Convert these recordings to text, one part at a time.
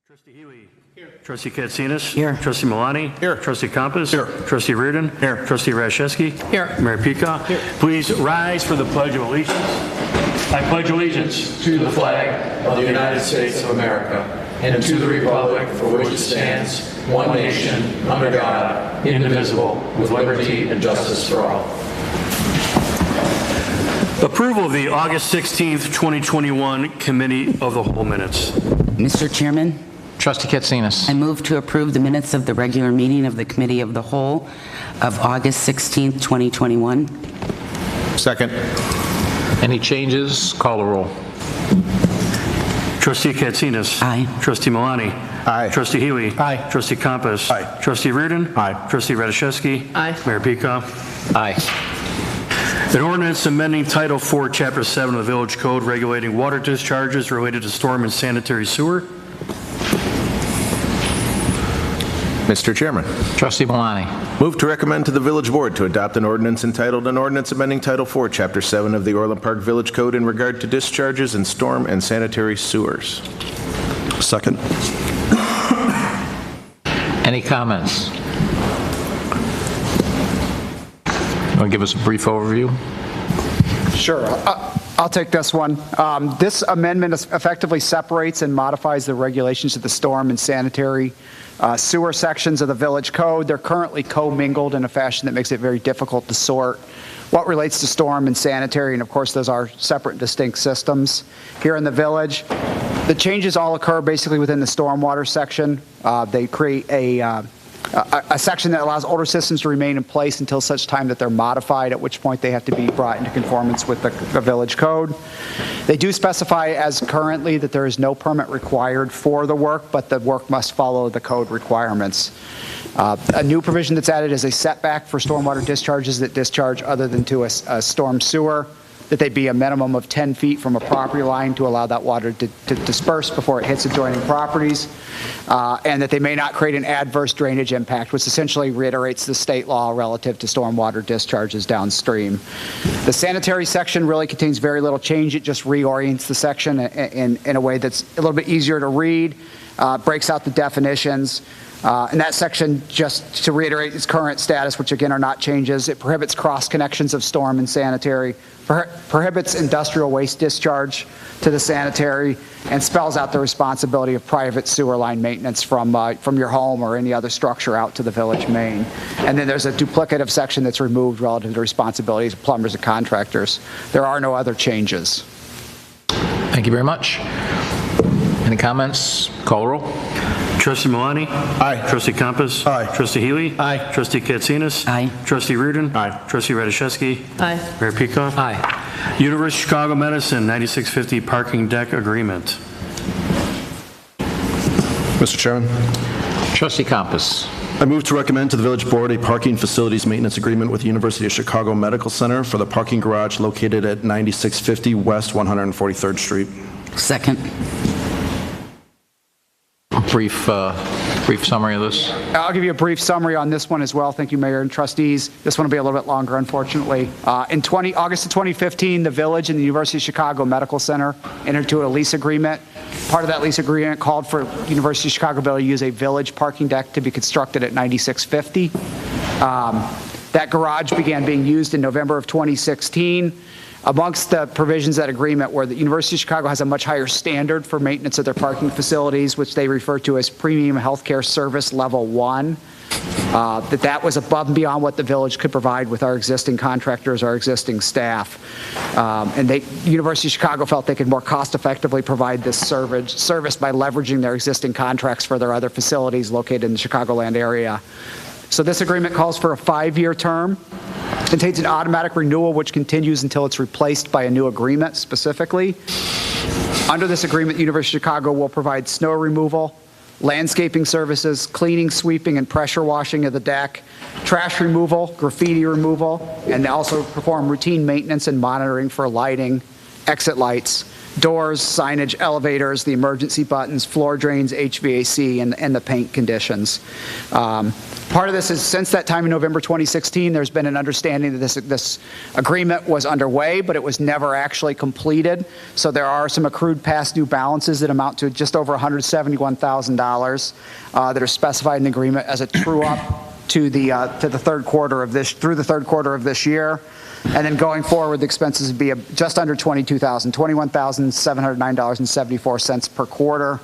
Trustee Huey. Here. Trustee Katsinas. Here. Trustee Milani. Here. Trustee Compass. Here. Trustee Reardon. Here. Trustee Rashevsky. Here. Mayor Pekau. Here. Please rise for the Pledge of Allegiance. I pledge allegiance to the flag of the United States of America and to the republic for which it stands, one nation, under God, indivisible, with liberty and justice for all. Approval of the August 16th, 2021 Committee of the Whole minutes. Mr. Chairman, Trustee Katsinas. I move to approve the minutes of the regular meeting of the Committee of the Whole of August 16th, 2021. Second. Any changes? Call the roll. Trustee Katsinas. Aye. Trustee Milani. Aye. Trustee Huey. Aye. Trustee Compass. Aye. Trustee Reardon. Aye. Trustee Rashevsky. Aye. Mayor Pekau. Aye. An ordinance amending Title 4, Chapter 7 of the Village Code regulating water discharges related to storm and sanitary sewer. Mr. Chairman, Trustee Milani. move to recommend to the Village Board to adopt an ordinance entitled An Ordinance Amending Title 4, Chapter 7 of the Orland Park Village Code in regard to discharges in storm and sanitary sewers. Second. Any comments? Want to give us a brief overview? Sure. I'll take this one. This amendment effectively separates and modifies the regulations of the storm and sanitary sewer sections of the village code. They're currently commingled in a fashion that makes it very difficult to sort what relates to storm and sanitary, and of course those are separate and distinct systems here in the village. The changes all occur basically within the stormwater section. They create a section that allows older systems to remain in place until such time that they're modified, at which point they have to be brought into conformance with the village code. They do specify as currently that there is no permit required for the work, but the work must follow the code requirements. A new provision that's added is a setback for stormwater discharges that discharge other than to a storm sewer, that they be a minimum of 10 feet from a property line to allow that water to disperse before it hits adjoining properties, and that they may not create an adverse drainage impact, which essentially reiterates the state law relative to stormwater discharges downstream. The sanitary section really contains very little change. It just reorients the section in a way that's a little bit easier to read, breaks out the definitions. And that section, just to reiterate its current status, which again are not changes, it prohibits cross connections of storm and sanitary, prohibits industrial waste discharge to the sanitary, and spells out the responsibility of private sewer line maintenance from your home or any other structure out to the village main. And then there's a duplicative section that's removed relative to the responsibilities of plumbers and contractors. There are no other changes. Thank you very much. Any comments? Call the roll. Trustee Milani. Aye. Trustee Compass. Aye. Trustee Huey. Aye. Trustee Katsinas. Aye. Trustee Reardon. Aye. Trustee Rashevsky. Aye. Mayor Pekau. Aye. University of Chicago Medicine 9650 parking deck agreement. Mr. Chairman, Trustee Compass. I move to recommend to the Village Board a parking facilities maintenance agreement with the University of Chicago Medical Center for the parking garage located at 9650 West 143rd Street. Second. Brief summary of this. I'll give you a brief summary on this one as well. Thank you, Mayor and trustees. This one will be a little bit longer, unfortunately. In August of 2015, the Village and the University of Chicago Medical Center entered into a lease agreement. Part of that lease agreement called for University of Chicago to use a village parking deck to be constructed at 9650. That garage began being used in November of 2016. Amongst the provisions of that agreement were that University of Chicago has a much higher standard for maintenance of their parking facilities, which they refer to as Premium Healthcare Service Level 1. That was above and beyond what the village could provide with our existing contractors, our existing staff. And University of Chicago felt they could more cost effectively provide this service by leveraging their existing contracts for their other facilities located in the Chicagoland area. So this agreement calls for a 5-year term. It contains an automatic renewal which continues until it's replaced by a new agreement specifically. Under this agreement, the University of Chicago will provide snow removal, landscaping services, cleaning, sweeping, and pressure washing of the deck, trash removal, graffiti removal, and they also perform routine maintenance and monitoring for lighting, exit lights, doors, signage, elevators, the emergency buttons, floor drains, HVAC, and the paint conditions. Part of this is, since that time in November 2016, there's been an understanding that this agreement was underway, but it was never actually completed. So there are some accrued past due balances that amount to just over $171,000 that are specified in the agreement as a true-up to the third quarter of this, through the third quarter of this year. And then going forward, the expenses would be just under $22,000, $21,709.74 per quarter.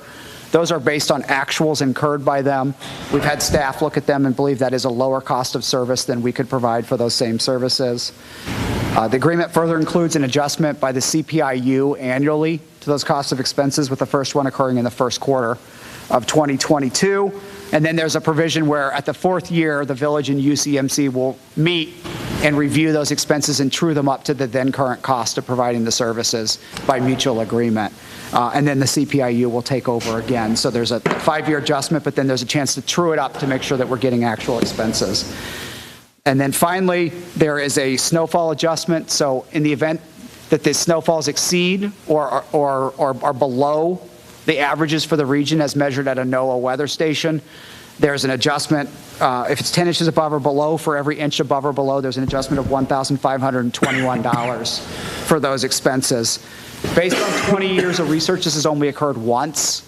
Those are based on actuals incurred by them. We've had staff look at them and believe that is a lower cost of service than we could provide for those same services. The agreement further includes an adjustment by the CPIU annually to those costs of expenses, with the first one occurring in the first quarter of 2022. And then there's a provision where at the fourth year, the village and UCMC will meet and review those expenses and true them up to the then current cost of providing the services by mutual agreement. And then the CPIU will take over again. So there's a 5-year adjustment, but then there's a chance to true it up to make sure that we're getting actual expenses. And then finally, there is a snowfall adjustment. So in the event that the snowfalls exceed or are below the averages for the region as measured at a NOAA weather station, there's an adjustment. If it's 10 inches above or below, for every inch above or below, there's an adjustment of $1,521 for those expenses. Based on 20 years of research, this has only occurred once.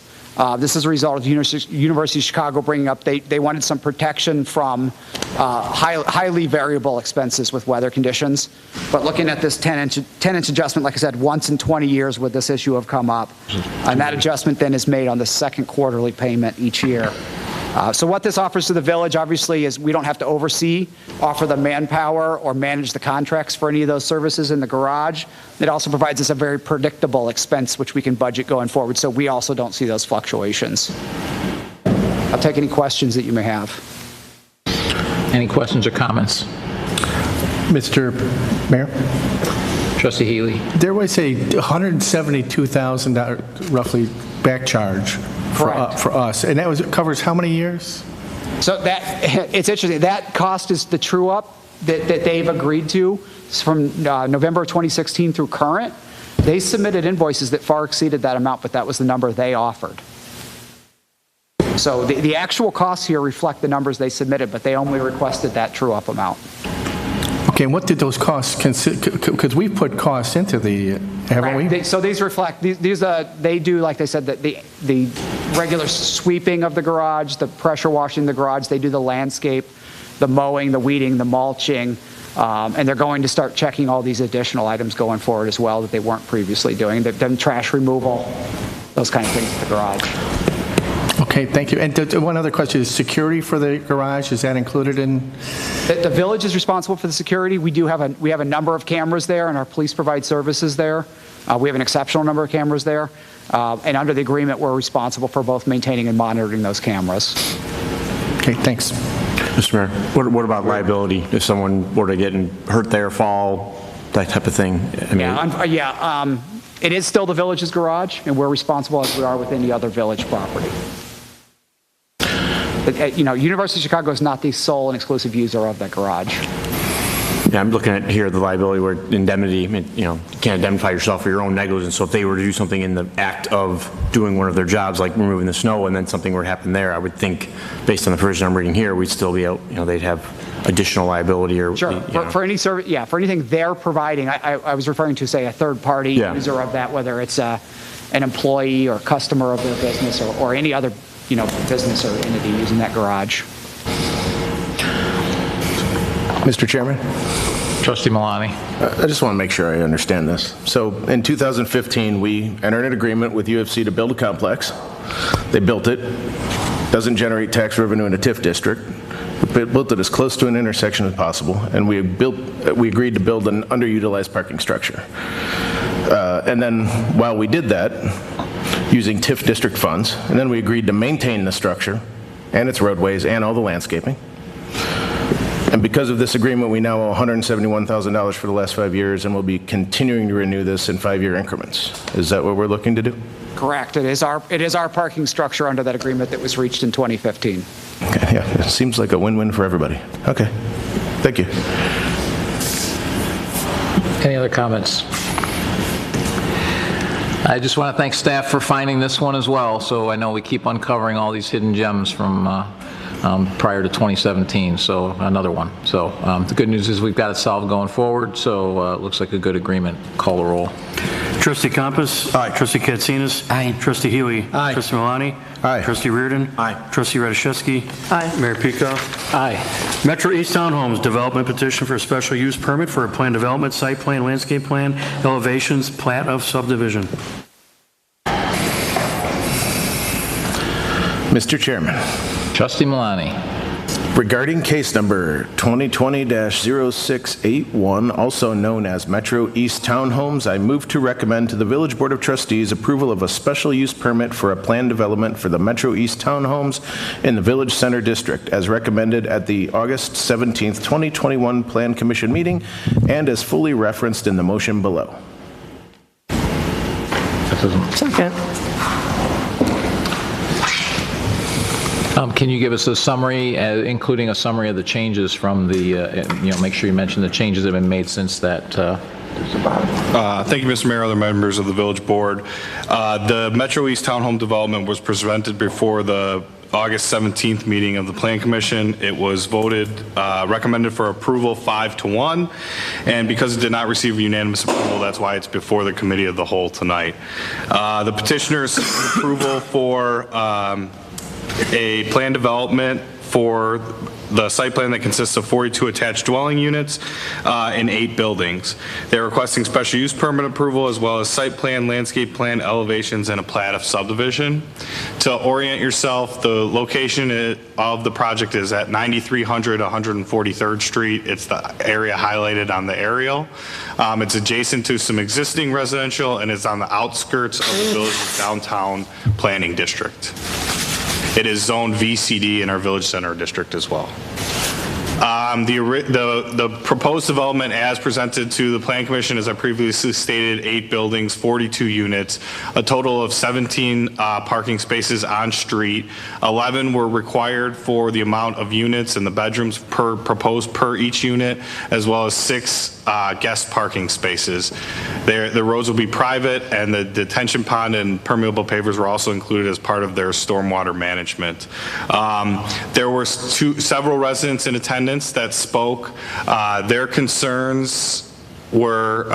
This is a result of the University of Chicago bringing up, they wanted some protection from highly variable expenses with weather conditions. But looking at this 10-inch adjustment, like I said, once in 20 years would this issue have come up. And that adjustment then is made on the second quarterly payment each year. So what this offers to the village, obviously, is we don't have to offer the manpower or manage the contracts for any of those services in the garage. It also provides us a very predictable expense which we can budget going forward, so we also don't see those fluctuations. I'll take any questions that you may have. Any questions or comments? Mr. Mayor, Trustee Healy? there was a $172,000 roughly back charge for us, and that covers how many years? So it's interesting. That cost is the true up that they've agreed to from November of 2016 through current. They submitted invoices that far exceeded that amount, but that was the number they offered. So the actual costs here reflect the numbers they submitted, but they only requested that true up amount. Okay, and what did those costs consider? Because we put costs into the, haven't we? So these reflect, they do, like they said, the regular sweeping of the garage, the pressure washing the garage, they do the landscape, the mowing, the weeding, the mulching, and they're going to start checking all these additional items going forward as well that they weren't previously doing. They've done trash removal, those kind of things at the garage. Okay, thank you. And one other question, is security for the garage, is that included in? The village is responsible for the security. We have a number of cameras there, and our police provide services there. We have an exceptional number of cameras there. And under the agreement, we're responsible for both maintaining and monitoring those cameras. Okay, thanks. Mr. Mayor, what about liability? If someone were to get hurt there, fall, that type of thing? I mean, it is still the village's garage, and we're responsible as we are with any other village property. But, University of Chicago is not the sole and exclusive user of that garage. Yeah, I'm looking at here the liability where indemnity, you can't indemnify yourself for your own negligence. So if they were to do something in the act of doing one of their jobs, like removing the snow, and then something were to happen there, I would think, based on the provision I'm reading here, we'd still be able, they'd have additional liability or. Sure. For any service, for anything they're providing, I was referring to, say, a third-party user of that, whether it's an employee or customer of their business or any other, business or entity using that garage. Mr. Chairman? Trustee Milani? I just want to make sure I understand this. So in 2015, we entered an agreement with UFC to build a complex. They built it. Doesn't generate tax revenue in a TIF district. We built it as close to an intersection as possible, and we agreed to build an underutilized parking structure. And then while we did that, using TIF district funds, and then we agreed to maintain the structure and its roadways and all the landscaping. And because of this agreement, we now owe $171,000 for the last 5 years, and we'll be continuing to renew this in 5-year increments. Is that what we're looking to do? Correct. It is our parking structure under that agreement that was reached in 2015. Okay, yeah, it seems like a win-win for everybody. Okay, thank you. Any other comments? I just want to thank staff for finding this one as well, so I know we keep uncovering all these hidden gems from prior to 2017, so another one. So the good news is we've got it solved going forward, so it looks like a good agreement. Call the roll. Trustee Compass. Aye. Trustee Katsinas. Aye. Trustee Healy. Aye. Trustee Malani. Aye. Trustee Reardon. Aye. Trustee Radiszewski. Aye. Mayor Pekau. Aye. Metro East Townhomes Development Petition for a Special Use Permit for a Planned Development, Site Plan, Landscape Plan, Elevations, Plat of Subdivision. Mr. Chairman, Trustee Malani. regarding case number 2020-0681, also known as Metro East Townhomes, I move to recommend to the Village Board of Trustees approval of a special use permit for a planned development for the Metro East Townhomes in the Village Center District, as recommended at the August 17th, 2021 Plan Commission meeting, and as fully referenced in the motion below. Second. Can you give us a summary, including a summary of the changes from the, make sure you mention the changes that have been made since that. Thank you, Mr. Mayor, other members of the Village Board. The Metro East Townhome development was presented before the August 17th meeting of the Plan Commission. It was voted, recommended for approval 5-1, and because it did not receive unanimous approval, that's why it's before the Committee of the Whole tonight. The petitioner seeking approval for a planned development for the site plan that consists of 42 attached dwelling units and 8 buildings. They're requesting special use permit approval as well as site plan, landscape plan, elevations, and a plat of subdivision. To orient yourself, the location of the project is at 9300 143rd Street. It's the area highlighted on the aerial. It's adjacent to some existing residential and is on the outskirts of the Village's downtown planning district. It is zoned VCD in our Village Center District as well. The proposed development as presented to the Plan Commission, as I previously stated, 8 buildings, 42 units, a total of 17 parking spaces on street. 11 were required for the amount of units and the bedrooms proposed per each unit, as well as 6 guest parking spaces. The roads will be private, and the detention pond and permeable pavers were also included as part of their stormwater management. There were several residents in attendance that spoke. Their concerns were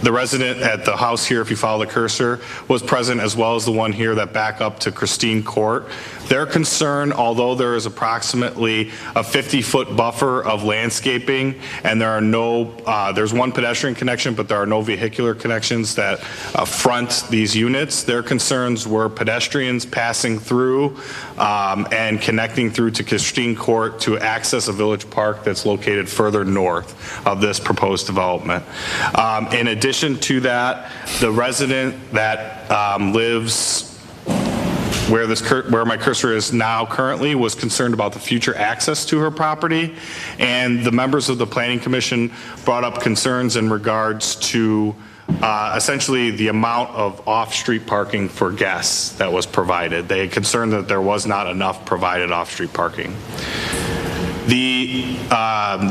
the resident at the house here, if you follow the cursor, was present, as well as the one here that back up to Christine Court. Their concern, although there is approximately a 50-foot buffer of landscaping, and there are no, there's one pedestrian connection, but there are no vehicular connections that front these units. Their concerns were pedestrians passing through and connecting through to Christine Court to access a village park that's located further north of this proposed development. In addition to that, the resident that lives where my cursor is now currently was concerned about the future access to her property, and the members of the Planning Commission brought up concerns in regards to essentially the amount of off-street parking for guests that was provided. They had concerned that there was not enough provided off-street parking.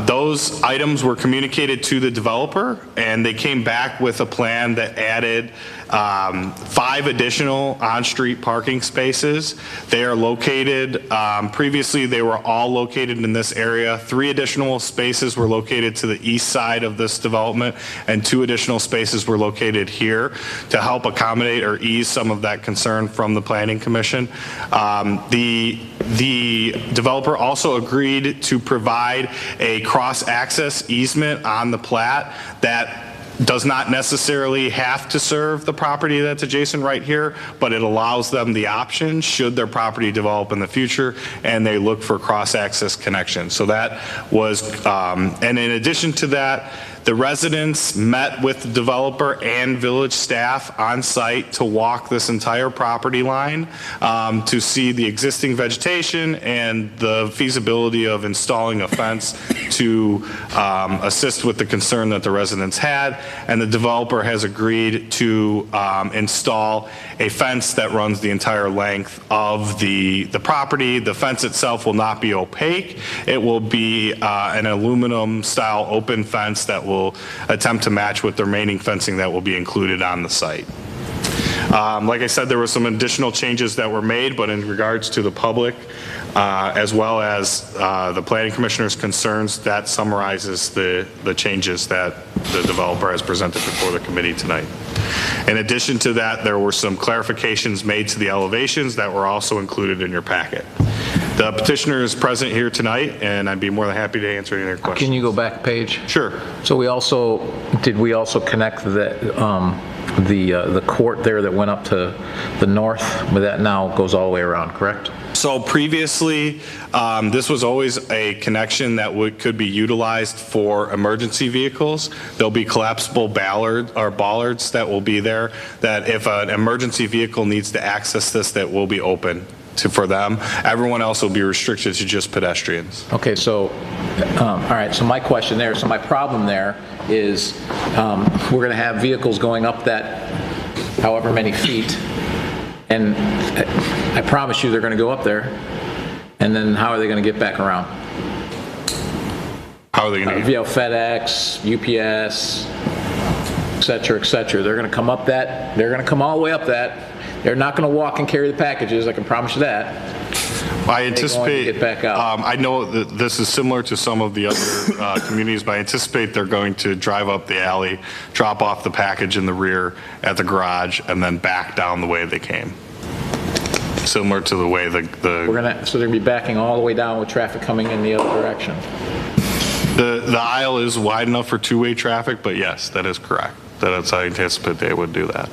Those items were communicated to the developer, and they came back with a plan that added 5 additional on-street parking spaces. They are located, previously they were all located in this area. 3 additional spaces were located to the east side of this development, and 2 additional spaces were located here to help accommodate or ease some of that concern from the Planning Commission. The developer also agreed to provide a cross-access easement on the plat that does not necessarily have to serve the property that's adjacent right here, but it allows them the option should their property develop in the future and they look for cross-access connections. So that was, and in addition to that, the residents met with the developer and village staff on site to walk this entire property line to see the existing vegetation and the feasibility of installing a fence to assist with the concern that the residents had. And the developer has agreed to install a fence that runs the entire length of the property. The fence itself will not be opaque. It will be an aluminum style open fence that will attempt to match with the remaining fencing that will be included on the site. Like I said, there were some additional changes that were made, but in regards to the public, as well as the planning commissioner's concerns, that summarizes the changes that the developer has presented before the committee tonight. In addition to that, there were some clarifications made to the elevations that were also included in your packet. The petitioner is present here tonight, and I'd be more than happy to answer any of your questions. Can you go back a page? Sure. So did we also connect the court there that went up to the north, but that now goes all the way around, correct? So previously, this was always a connection that could be utilized for emergency vehicles. There'll be collapsible bollards that will be there, that if an emergency vehicle needs to access this, that will be open for them. Everyone else will be restricted to just pedestrians. Okay, so, all right, so my question there, so my problem there is we're going to have vehicles going up that however many feet, and I promise you they're going to go up there, and then how are they going to get back around? How are they going to Via FedEx, UPS, et cetera, et cetera. They're going to come up that, they're going to come all the way up that. They're not going to walk and carry the packages, I can promise you that. I anticipate, get back out. I know that this is similar to some of the other communities, but I anticipate they're going to drive up the alley, drop off the package in the rear at the garage, and then back down the way they came. Similar to the way So they're going to be backing all the way down with traffic coming in the other direction. The aisle is wide enough for two-way traffic, but yes, that is correct. That's how I anticipate they would do that.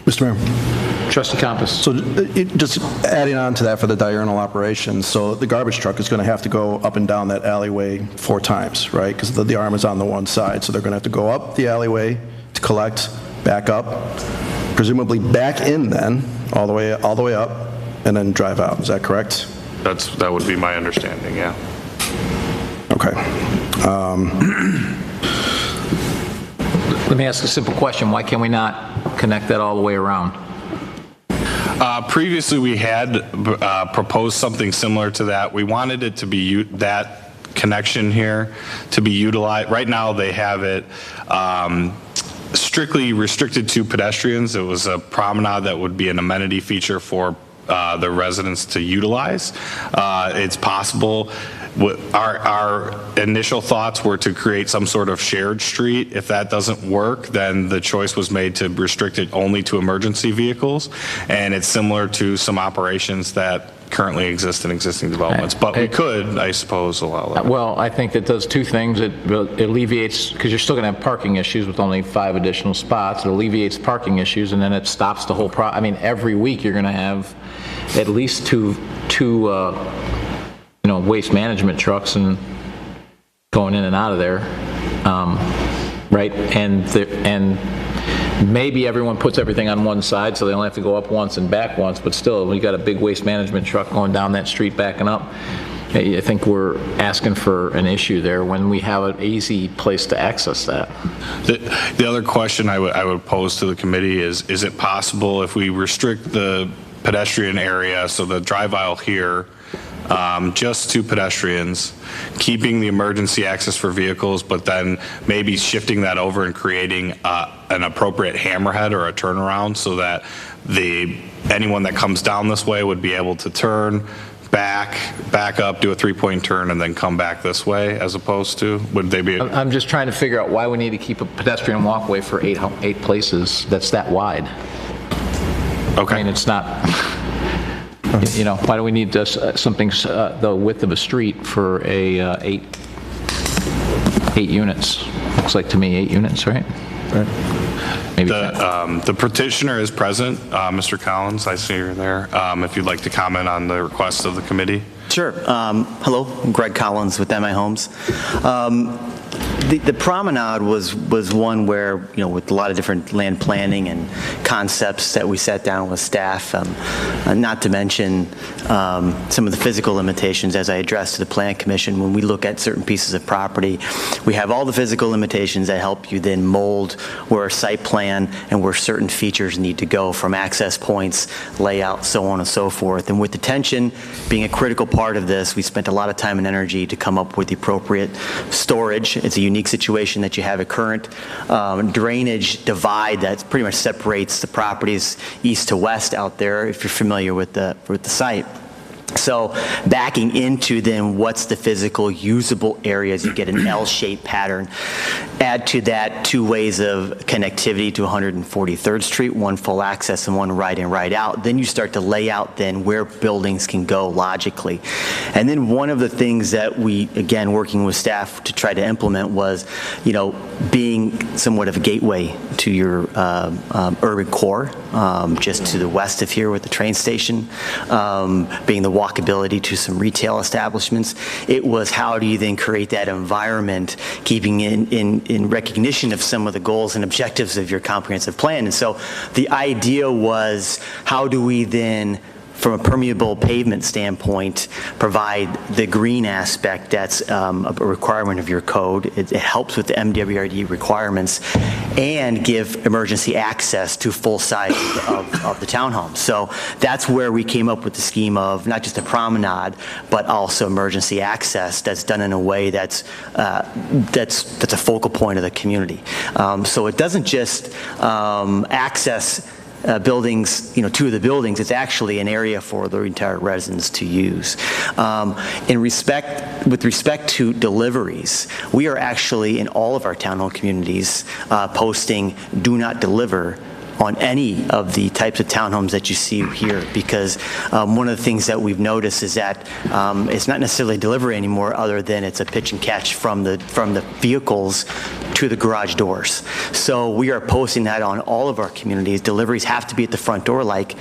Mr. Mayor. Trustee Compass. So just adding on to that for the diurnal operations, so the garbage truck is going to have to go up and down that alleyway 4 times, right? Because the arm is on the one side. So they're going to have to go up the alleyway to collect, back up, presumably back in then, all the way up, and then drive out. Is that correct? That would be my understanding, yeah. Okay. Let me ask a simple question. Why can we not connect that all the way around? Previously, we had proposed something similar to that. We wanted it to be that connection here to be utilized. Right now, they have it strictly restricted to pedestrians. It was a promenade that would be an amenity feature for the residents to utilize. It's possible. Our initial thoughts were to create some sort of shared street. If that doesn't work, then the choice was made to restrict it only to emergency vehicles. And it's similar to some operations that currently exist in existing developments. But we could, I suppose, allow that. Well, I think that does 2 things. It alleviates, because you're still going to have parking issues with only 5 additional spots. It alleviates parking issues, and then it stops the whole I mean, every week you're going to have at least two waste management trucks and going in and out of there, right? And maybe everyone puts everything on one side, so they only have to go up once and back once. But still, we got a big waste management truck going down that street backing up. I think we're asking for an issue there when we have an easy place to access that. The other question I would pose to the committee is it possible if we restrict the pedestrian area, so the drive aisle here, just to pedestrians, keeping the emergency access for vehicles, but then maybe shifting that over and creating an appropriate hammerhead or a turnaround so that anyone that comes down this way would be able to turn, back up, do a 3-point turn, and then come back this way, as opposed to, would they be? I'm just trying to figure out why we need to keep a pedestrian walkway for 8 places that's that wide. Okay. I mean, it's not, why do we need something the width of a street for a 8 units? Looks like to me 8 units, right? Right. Maybe the petitioner is present, Mr. Collins. I see you're there. If you'd like to comment on the request of the committee. Sure. Hello, I'm Greg Collins with MI Homes. The promenade was one where, with a lot of different land planning and concepts that we sat down with staff, not to mention some of the physical limitations as I addressed to the Plan Commission. When we look at certain pieces of property, we have all the physical limitations that help you then mold where a site plan and where certain features need to go, from access points, layout, so on and so forth. And with detention being a critical part of this, we spent a lot of time and energy to come up with the appropriate storage. It's a unique situation that you have a current drainage divide that pretty much separates the properties east to west out there, if you're familiar with the site. So backing into then what's the physical usable areas, you get an L-shaped pattern. Add to that 2 ways of connectivity to 143rd Street, one full access and one right in, right out. Then you start to lay out then where buildings can go logically. And then one of the things that we, again, working with staff to try to implement was, being somewhat of a gateway to your urban core, just to the west of here with the train station, being the walkability to some retail establishments. It was how do you then create that environment, keeping in recognition of some of the goals and objectives of your comprehensive plan. And so the idea was, how do we then, from a permeable pavement standpoint, provide the green aspect that's a requirement of your code. It helps with the MWRD requirements and give emergency access to full size of the townhomes. So that's where we came up with the scheme of not just a promenade, but also emergency access that's done in a way that's a focal point of the community. So it doesn't just access buildings, two of the buildings, it's actually an area for the entire residents to use. With respect to deliveries, we are actually in all of our townhome communities posting "Do not deliver" on any of the types of townhomes that you see here, because one of the things that we've noticed is that it's not necessarily delivery anymore, other than it's a pitch and catch from the vehicles to the garage doors. So we are posting that on all of our communities. Deliveries have to be at the front door, like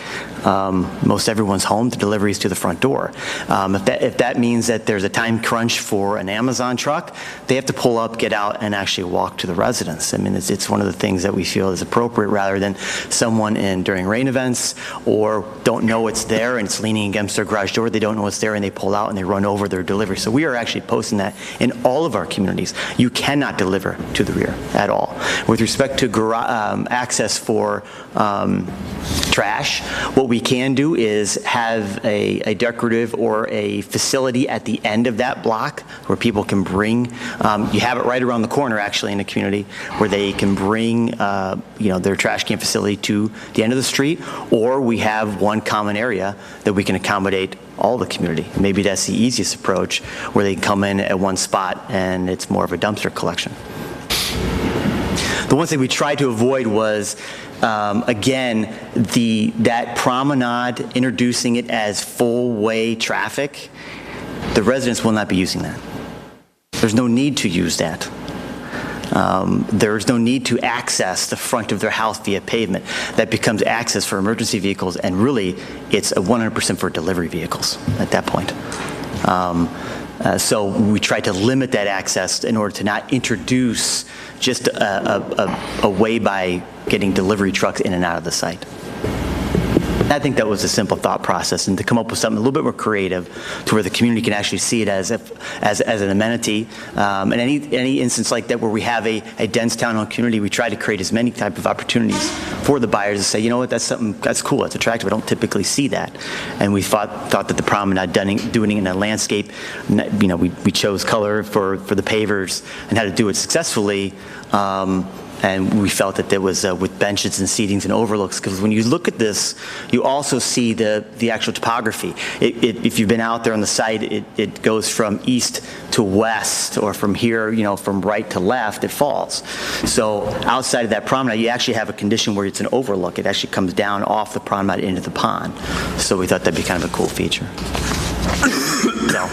most everyone's home. The deliveries to the front door. If that means that there's a time crunch for an Amazon truck, they have to pull up, get out, and actually walk to the residence. I mean, it's one of the things that we feel is appropriate, rather than someone during rain events, or don't know it's there and it's leaning against their garage door. They don't know it's there and they pull out and they run over their delivery. So we are actually posting that in all of our communities. You cannot deliver to the rear at all. With respect to access for trash, what we can do is have a decorative or a facility at the end of that block where people can bring, you have it right around the corner actually in the community, where they can bring their trash can facility to the end of the street, or we have one common area that we can accommodate all the community. Maybe that's the easiest approach, where they can come in at one spot and it's more of a dumpster collection. The one thing we tried to avoid was, again, that promenade, introducing it as full-way traffic. The residents will not be using that. There's no need to use that. There's no need to access the front of their house via pavement. That becomes access for emergency vehicles, and really, it's 100% for delivery vehicles at that point. So we try to limit that access in order to not introduce just a way by getting delivery trucks in and out of the site. I think that was a simple thought process, and to come up with something a little bit more creative to where the community can actually see it as an amenity. And any instance like that where we have a dense townhome community, we try to create as many type of opportunities for the buyers to say, you know what, that's something that's cool, that's attractive. I don't typically see that. And we thought that the promenade, doing it in a landscape, we chose color for the pavers and how to do it successfully. And we felt that there was, with benches and seatings and overlooks, because when you look at this, you also see the actual topography. If you've been out there on the site, it goes from east to west, or from here, from right to left, it falls. So outside of that promenade, you actually have a condition where it's an overlook. It actually comes down off the promenade into the pond. So we thought that'd be kind of a cool feature. So,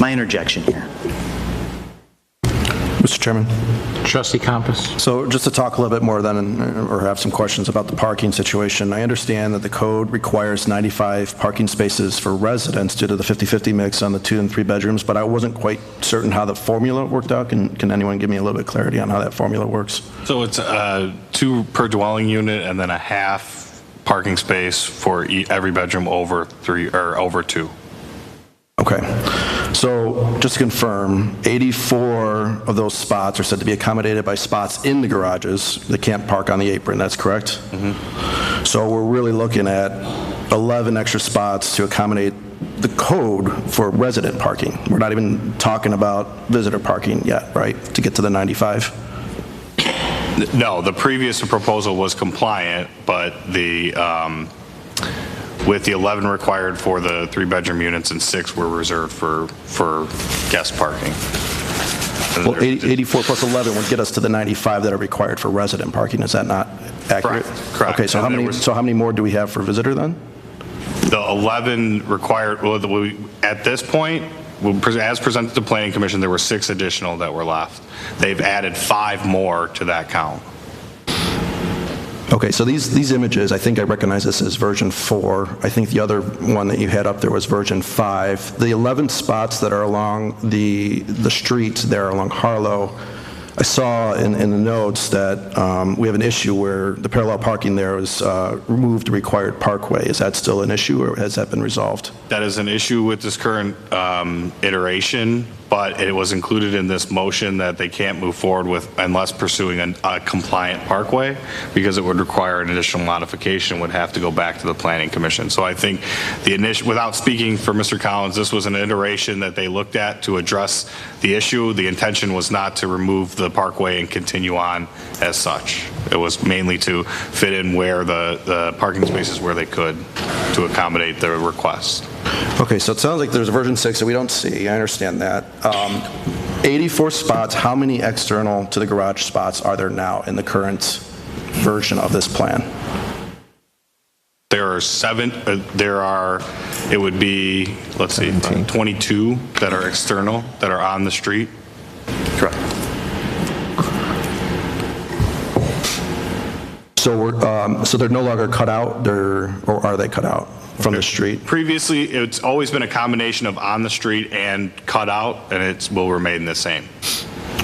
my interjection here. Mr. Chairman. Trustee Compass. So just to talk a little bit more then, or have some questions about the parking situation, I understand that the code requires 95 parking spaces for residents due to the 50-50 mix on the 2 and 3 bedrooms, but I wasn't quite certain how the formula worked out. Can anyone give me a little bit of clarity on how that formula works? So it's 2 per dwelling unit, and then a half parking space for every bedroom over 3 or over 2. Okay. So just to confirm, 84 of those spots are said to be accommodated by spots in the garages. They can't park on the apron, that's correct? Mm-hmm. So we're really looking at 11 extra spots to accommodate the code for resident parking. We're not even talking about visitor parking yet, right, to get to the 95? No, the previous proposal was compliant, but with the 11 required for the 3-bedroom units and 6 were reserved for guest parking. Well, 84 plus 11 would get us to the 95 that are required for resident parking. Is that not accurate? Correct. Okay, so how many more do we have for visitor then? The 11 required, well, at this point, as presented to Planning Commission, there were 6 additional that were left. They've added 5 more to that count. Okay, so these images, I think I recognize this as version 4. I think the other one that you had up there was version 5. The 11 spots that are along the streets there along Harlow, I saw in the notes that we have an issue where the parallel parking there is removed the required parkway. Is that still an issue, or has that been resolved? That is an issue with this current iteration, but it was included in this motion that they can't move forward with unless pursuing a compliant parkway, because it would require an additional modification, would have to go back to the Planning Commission. So I think without speaking for Mr. Collins, this was an iteration that they looked at to address the issue. The intention was not to remove the parkway and continue on as such. It was mainly to fit in where the parking spaces where they could to accommodate the request. Okay, so it sounds like there's a version 6 that we don't see. I understand that. 84 spots, how many external to the garage spots are there now in the current version of this plan? There are 7, it would be, let's see, 22 that are external, that are on the street. Correct. So they're no longer cut out, or are they cut out from the street? Previously, it's always been a combination of on the street and cut out, and it will remain the same.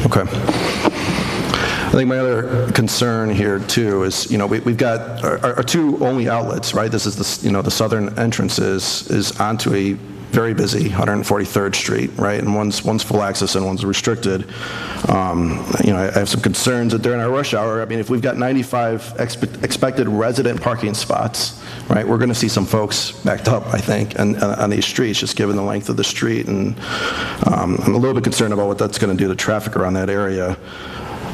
Okay. I think my other concern here too is, we've got our 2 only outlets, right? This is the southern entrance is onto a very busy 143rd Street, right? And one's full access and one's restricted. I have some concerns that during our rush hour, I mean, if we've got 95 expected resident parking spots, right, we're going to see some folks backed up, I think, on these streets, just given the length of the street. And I'm a little bit concerned about what that's going to do to traffic around that area.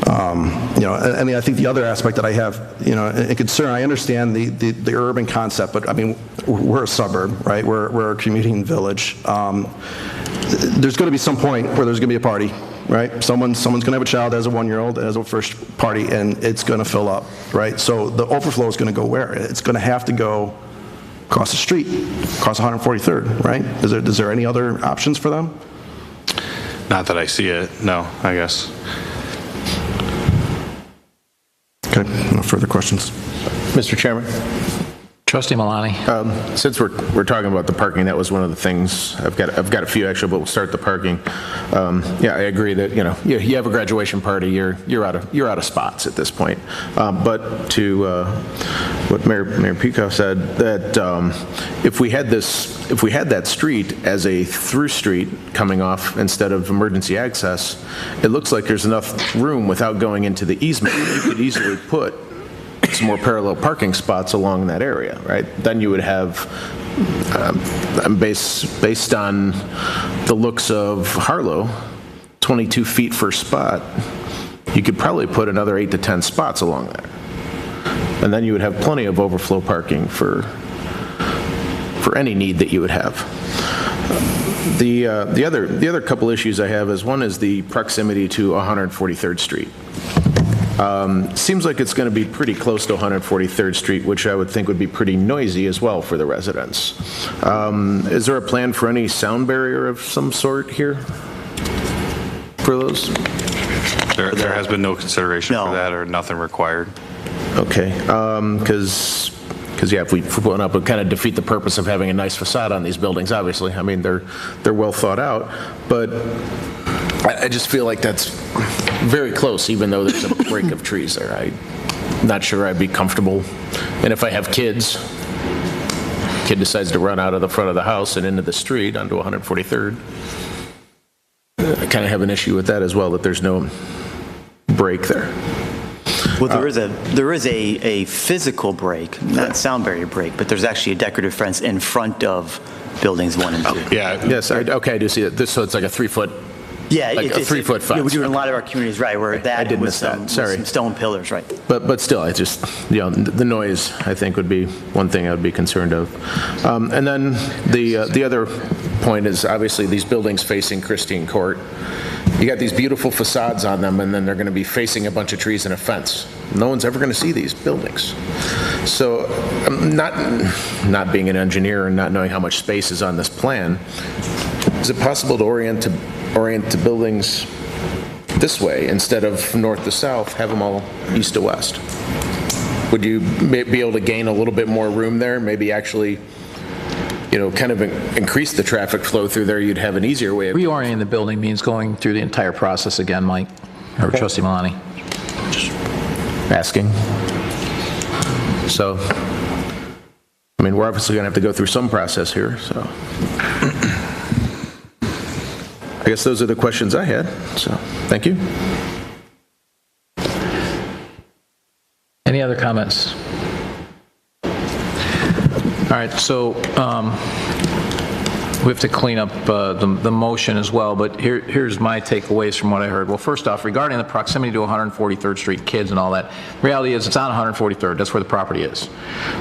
I think the other aspect that I have, a concern, I understand the urban concept, but I mean, we're a suburb, right? We're a commuting village. There's going to be some point where there's going to be a party, right? Someone's going to have a child as a 1-year-old as a first party, and it's going to fill up, right? So the overflow is going to go where? It's going to have to go across the street, across 143rd, right? Is there any other options for them? Not that I see it, no, I guess. Okay, no further questions. Mr. Chairman? Trustee Malani. Since we're talking about the parking, that was one of the things. I've got a few extra, but we'll start the parking. Yeah, I agree that you have a graduation party, you're out of spots at this point. But to what Mayor Pekau said, that if we had that street as a through street coming off instead of emergency access, it looks like there's enough room without going into the easement. You could easily put some more parallel parking spots along that area, right? Then you would have, based on the looks of Harlow, 22 feet per spot, you could probably put another 8 to 10 spots along there. And then you would have plenty of overflow parking for any need that you would have. The other couple issues I have is, one is the proximity to 143rd Street. Seems like it's going to be pretty close to 143rd Street, which I would think would be pretty noisy as well for the residents. Is there a plan for any sound barrier of some sort here for those? There has been no consideration for that, or nothing required. Okay, because yeah, if we put one up, it would kind of defeat the purpose of having a nice facade on these buildings, obviously. I mean, they're well thought out, but I just feel like that's very close, even though there's a break of trees there. I'm not sure I'd be comfortable. And if I have kids, kid decides to run out of the front of the house and into the street onto 143rd, I kind of have an issue with that as well, that there's no break there. Well, there is a physical break, not sound barrier break, but there's actually a decorative fence in front of buildings 1 and 2. Yeah. Yes, okay, I do see it. So it's like a 3-foot, Yeah, like a 3-foot fence. Yeah, we do in a lot of our communities, right, where that did with miss that. some, with Sorry. some stone pillars, right. but still, I just, the noise, I think, would be one thing I would be concerned of. And then the other point is, obviously, these buildings facing Christine Court, you got these beautiful facades on them, and then they're going to be facing a bunch of trees and a fence. No one's ever going to see these buildings. So, not being an engineer and not knowing how much space is on this plan, is it possible to orient the buildings this way instead of north to south, have them all east to west? Would you be able to gain a little bit more room there? Maybe actually, kind of increase the traffic flow through there? You'd have an easier way of... Reorienting the building means going through the entire process again, Mike, or Trustee Malani. Just asking. So, I mean, we're obviously going to have to go through some process here, so... I guess those are the questions I had, so thank you. Any other comments? All right, so we have to clean up the motion as well, but here's my takeaways from what I heard. Well, first off, regarding the proximity to 143rd Street, kids and all that, reality is it's on 143rd. That's where the property is.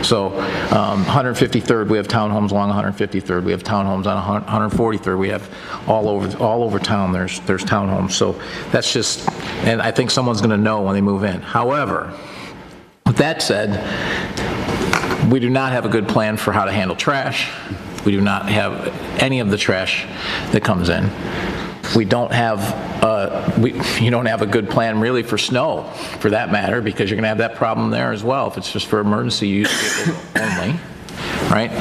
So 153rd, we have townhomes along 153rd. We have townhomes on 143rd. We have all over town. There's townhomes. So that's just, and I think someone's going to know when they move in. However, with that said, we do not have a good plan for how to handle trash. We do not have any of the trash that comes in. We don't have, you don't have a good plan really for snow, for that matter, because you're going to have that problem there as well if it's just for emergency use vehicles only, right?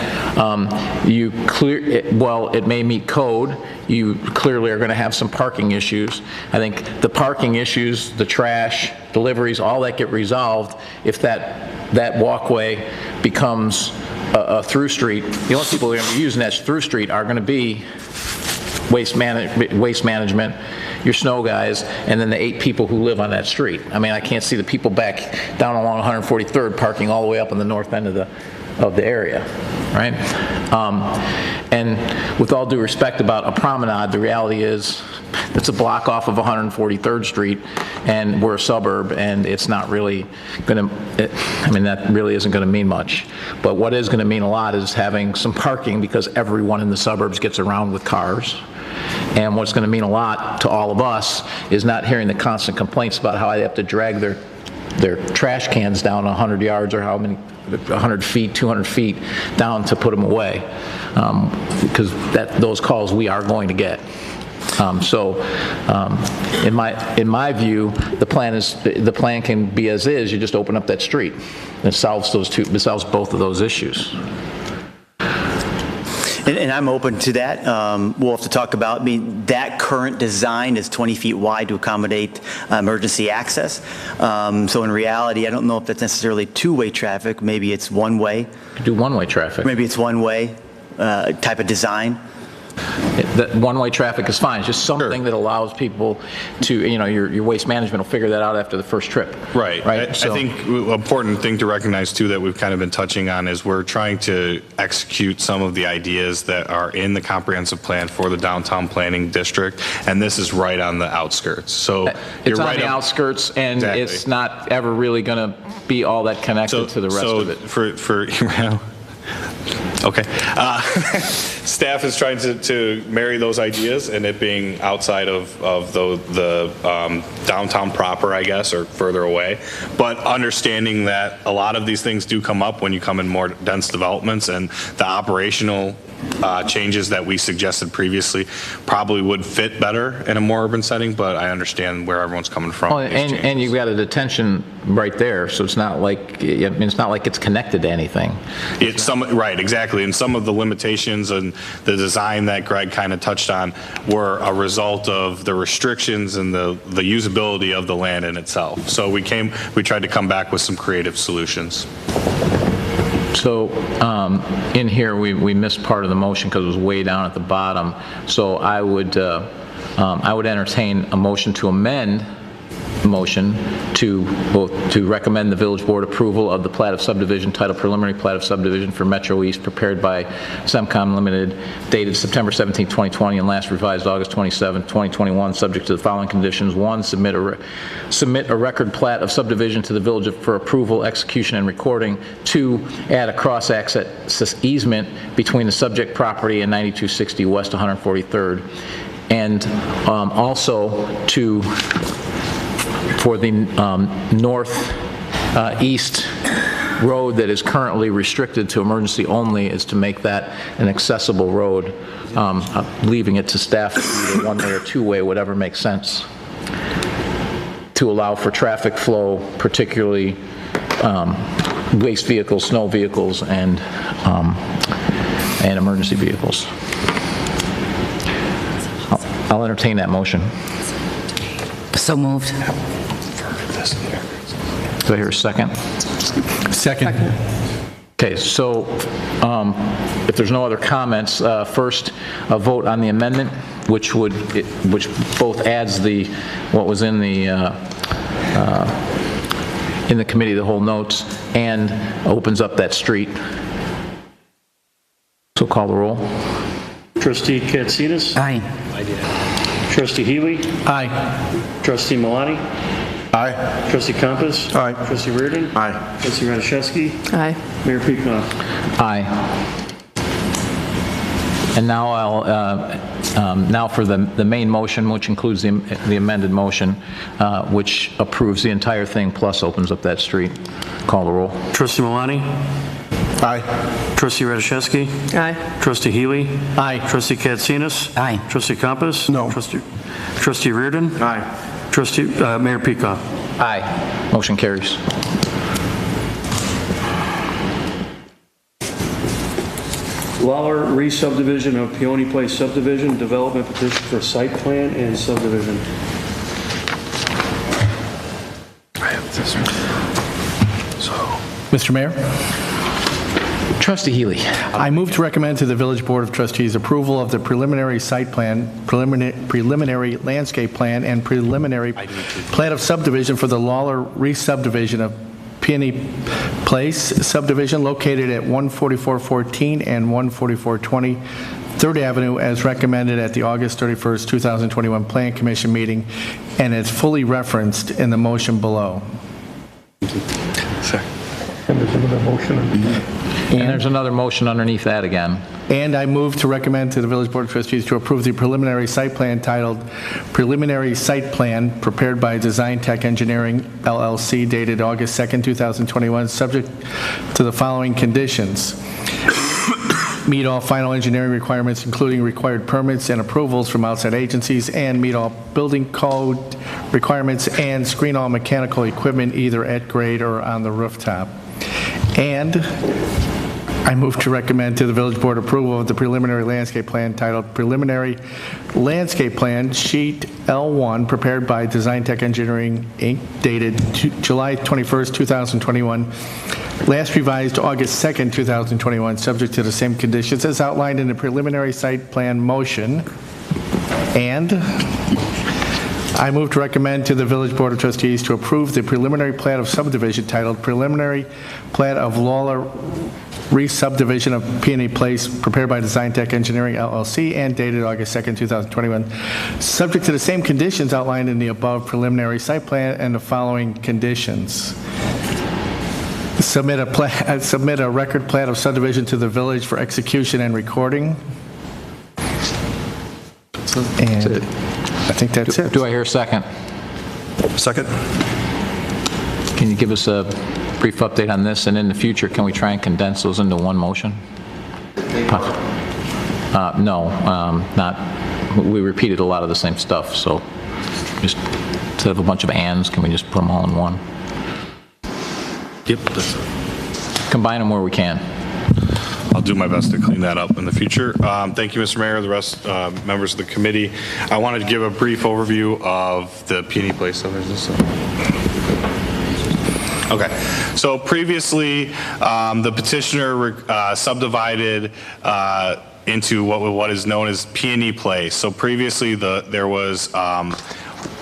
Well, it may meet code. You clearly are going to have some parking issues. I think the parking issues, the trash, deliveries, all that get resolved if that walkway becomes a through street. The only people who are going to be using that through street are going to be waste management, your snow guys, and then the 8 people who live on that street. I mean, I can't see the people back down along 143rd parking all the way up on the north end of the area, right? And with all due respect about a promenade, the reality is it's a block off of 143rd Street, and we're a suburb, and it's not really going to, I mean, that really isn't going to mean much. But what is going to mean a lot is having some parking, because everyone in the suburbs gets around with cars. And what's going to mean a lot to all of us is not hearing the constant complaints about how they have to drag their trash cans down 100 yards or how many, 100 feet, 200 feet down to put them away, because those calls we are going to get. In my view, the plan can be as is. You just open up that street. It solves both of those issues. And I'm open to that. We'll have to talk about, I mean, that current design is 20 feet wide to accommodate emergency access. So in reality, I don't know if that's necessarily two-way traffic. Maybe it's one-way. Do one-way traffic. Maybe it's one-way type of design. That one-way traffic is fine. It's just something that allows people to, your waste management will figure that out after the first trip. Right. Right. I think an important thing to recognize too that we've kind of been touching on is we're trying to execute some of the ideas that are in the comprehensive plan for the downtown planning district, and this is right on the outskirts. So it's on the outskirts, and exactly. It's not ever really going to be all that connected to the rest of it. Okay. Staff is trying to marry those ideas, and it being outside of the downtown proper, I guess, or further away. But understanding that a lot of these things do come up when you come in more dense developments, and the operational changes that we suggested previously probably would fit better in a more urban setting, but I understand where everyone's coming from. Oh, and you've got a detention right there, so it's not like it's connected to anything. Right, exactly. And some of the limitations and the design that Greg kind of touched on were a result of the restrictions and the usability of the land in itself. So we tried to come back with some creative solutions. So in here, we missed part of the motion because it was way down at the bottom. So I would entertain a motion to amend motion to recommend the village board approval of the plat of subdivision titled preliminary plat of subdivision for Metro East prepared by Semcom Limited dated September 17, 2020 and last revised August 27, 2021, subject to the following conditions. 1, submit a record plat of subdivision to the village for approval, execution, and recording. 2, add a cross-access easement between the subject property and 9260 West 143rd. And also for the north-east road that is currently restricted to emergency only is to make that an accessible road, leaving it to staff either one-way or two-way, whatever makes sense, to allow for traffic flow, particularly waste vehicles, snow vehicles, and emergency vehicles. I'll entertain that motion. So moved. Do I hear a second? Second. Okay, so if there's no other comments, first a vote on the amendment, which both adds what was in the committee of the whole notes and opens up that street. So call the roll. Trustee Katsinas? Aye. Trustee Healy? Aye. Trustee Malani? Aye. Trustee Compass? Aye. Trustee Reardon? Aye. Trustee Radiszewski? Aye. Mayor Pekau? Aye. And now now for the main motion, which includes the amended motion, which approves the entire thing plus opens up that street. Call the roll. Trustee Malani? Aye. Trustee Radiszewski? Aye. Trustee Healy? Aye. Trustee Katsinas? Aye. Trustee Compass? No. Trustee Reardon? Aye. Trustee Mayor Pekau? Aye. Motion carries. Lawler Resubdivision of Peony Place Subdivision, Development Petition for Site Plan and Subdivision. I have this one. So. Mr. Mayor, Trustee Healy. I move to recommend to the Village Board of Trustees approval of the preliminary site plan, preliminary landscape plan, and preliminary plat of subdivision for the Lawler Resubdivision of Peony Place subdivision located at 14414 and 14420 3rd Avenue as recommended at the August 31st, 2021 Plan Commission meeting, and it's fully referenced in the motion below. And there's another motion underneath that again. And I move to recommend to the Village Board of Trustees to approve the preliminary site plan titled Preliminary Site Plan prepared by Design Tech Engineering, LLC, dated August 2nd, 2021, subject to the following conditions. Meet all final engineering requirements, including required permits and approvals from outside agencies, and meet all building code requirements and screen all mechanical equipment either at grade or on the rooftop. And I move to recommend to the Village Board approval of the preliminary landscape plan titled Preliminary Landscape Plan, Sheet L1, prepared by Design Tech Engineering, Inc., dated July 21st, 2021, last revised August 2nd, 2021, subject to the same conditions as outlined in the preliminary site plan motion. And I move to recommend to the Village Board of Trustees to approve the preliminary plat of subdivision titled Preliminary Plat of Lawler Resubdivision of Peony Place prepared by Design Tech Engineering, LLC, and dated August 2nd, 2021, subject to the same conditions outlined in the above preliminary site plan and the following conditions. Submit a record plat of subdivision to the village for execution and recording. And I think that's it. Do I hear a second? Second. Can you give us a brief update on this? And in the future, can we try and condense those into one motion? No, not. We repeated a lot of the same stuff, so just instead of a bunch of ands, can we just put them all in one? Yep. Combine them where we can. I'll do my best to clean that up in the future. Thank you, Mr. Mayor, the rest members of the committee. I wanted to give a brief overview of the Peony Place. So there's this. Okay, so previously the petitioner subdivided into what is known as Peony Place. So previously there was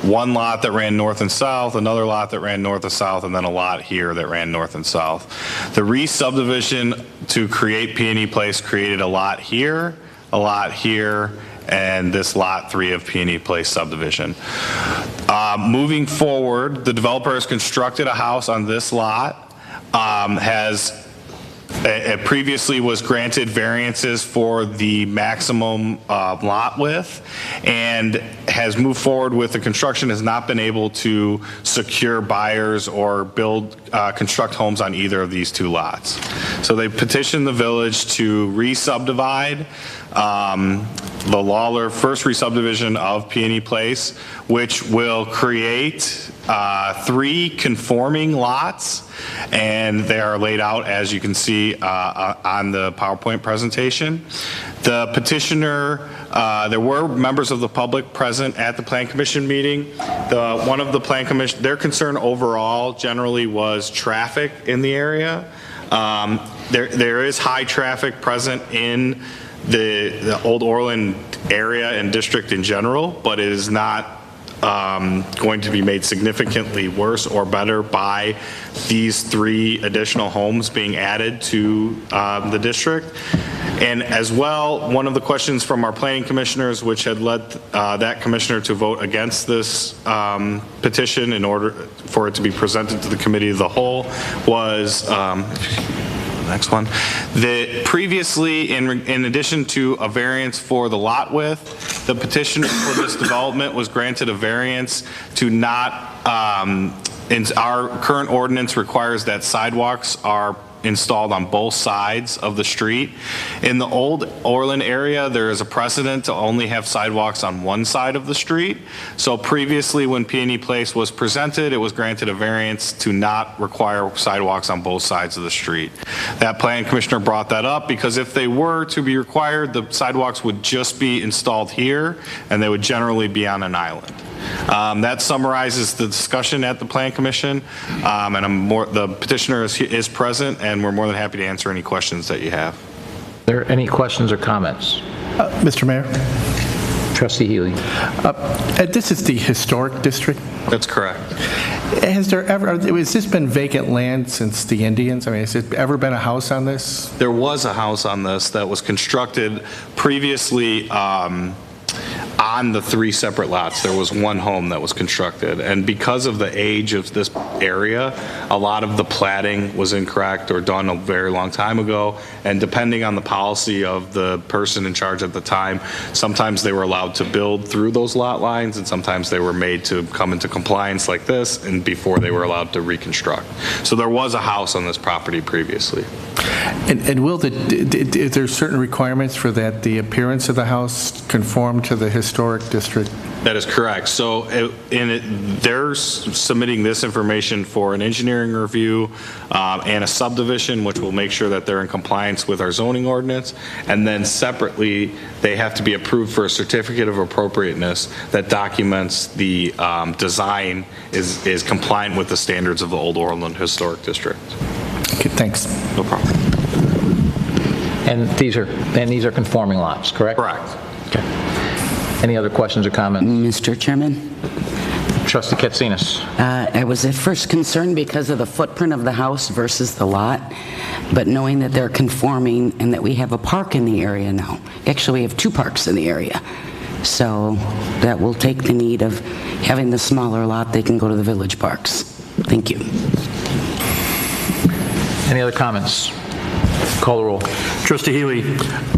one lot that ran north and south, another lot that ran north and south, and then a lot here that ran north and south. The re-subdivision to create Peony Place created a lot here, and this lot 3 of Peony Place subdivision. Moving forward, the developer has constructed a house on this lot, it previously was granted variances for the maximum lot width, and has moved forward with the construction, has not been able to secure buyers or construct homes on either of these 2 lots. So they petitioned the village to re-subdivide the Lawler first re-subdivision of Peony Place, which will create 3 conforming lots, and they are laid out as you can see on the PowerPoint presentation. The petitioner, there were members of the public present at the Plan Commission meeting. One of the Plan Commission, their concern overall generally was traffic in the area. There is high traffic present in the Old Orland area and district in general, but it is not going to be made significantly worse or better by these 3 additional homes being added to the district. And as well, one of the questions from our planning commissioners, which had led that commissioner to vote against this petition in order for it to be presented to the committee of the whole, was next one. Previously, in addition to a variance for the lot width, the petitioner for this development was granted a variance to not, our current ordinance requires that sidewalks are installed on both sides of the street. In the Old Orland area, there is a precedent to only have sidewalks on one side of the street. So previously, when Peony Place was presented, it was granted a variance to not require sidewalks on both sides of the street. That plan commissioner brought that up because if they were to be required, the sidewalks would just be installed here, and they would generally be on an island. That summarizes the discussion at the Plan Commission, and the petitioner is present, and we're more than happy to answer any questions that you have. Are there any questions or comments? Mr. Mayor? Trustee Healy. This is the historic district? That's correct. Has this been vacant land since the Indians? I mean, has it ever been a house on this? There was a house on this that was constructed previously on the 3 separate lots. There was one home that was constructed, and because of the age of this area, a lot of the platting was incorrect or done a very long time ago, and depending on the policy of the person in charge at the time, sometimes they were allowed to build through those lot lines, and sometimes they were made to come into compliance like this, and before they were allowed to reconstruct. So there was a house on this property previously. And will is there certain requirements for that the appearance of the house conform to the historic district? That is correct. So they're submitting this information for an engineering review and a subdivision, which will make sure that they're in compliance with our zoning ordinance. And then separately, they have to be approved for a certificate of appropriateness that documents the design is compliant with the standards of the Old Orland Historic District. Okay, thanks. No problem. And these are conforming lots, correct? Correct. Okay. Any other questions or comments? Mr. Chairman? Trustee Katsinas. I was at first concerned because of the footprint of the house versus the lot, but knowing that they're conforming and that we have a park in the area now. Actually, we have 2 parks in the area. So that will take the need of having the smaller lot, they can go to the village parks. Thank you. Any other comments? Call the roll. Trustee Healy.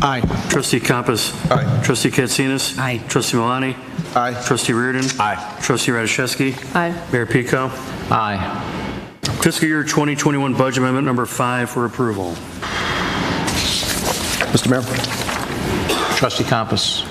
Aye. Trustee Compass. Aye. Trustee Katsinas. Aye. Trustee Milani. Aye. Trustee Reardon. Aye. Trustee Radiszewski. Aye. Mayor Pekau. Aye. Fiscal year 2021 budget amendment number 5 for approval. Mr. Mayor? Trustee Compass.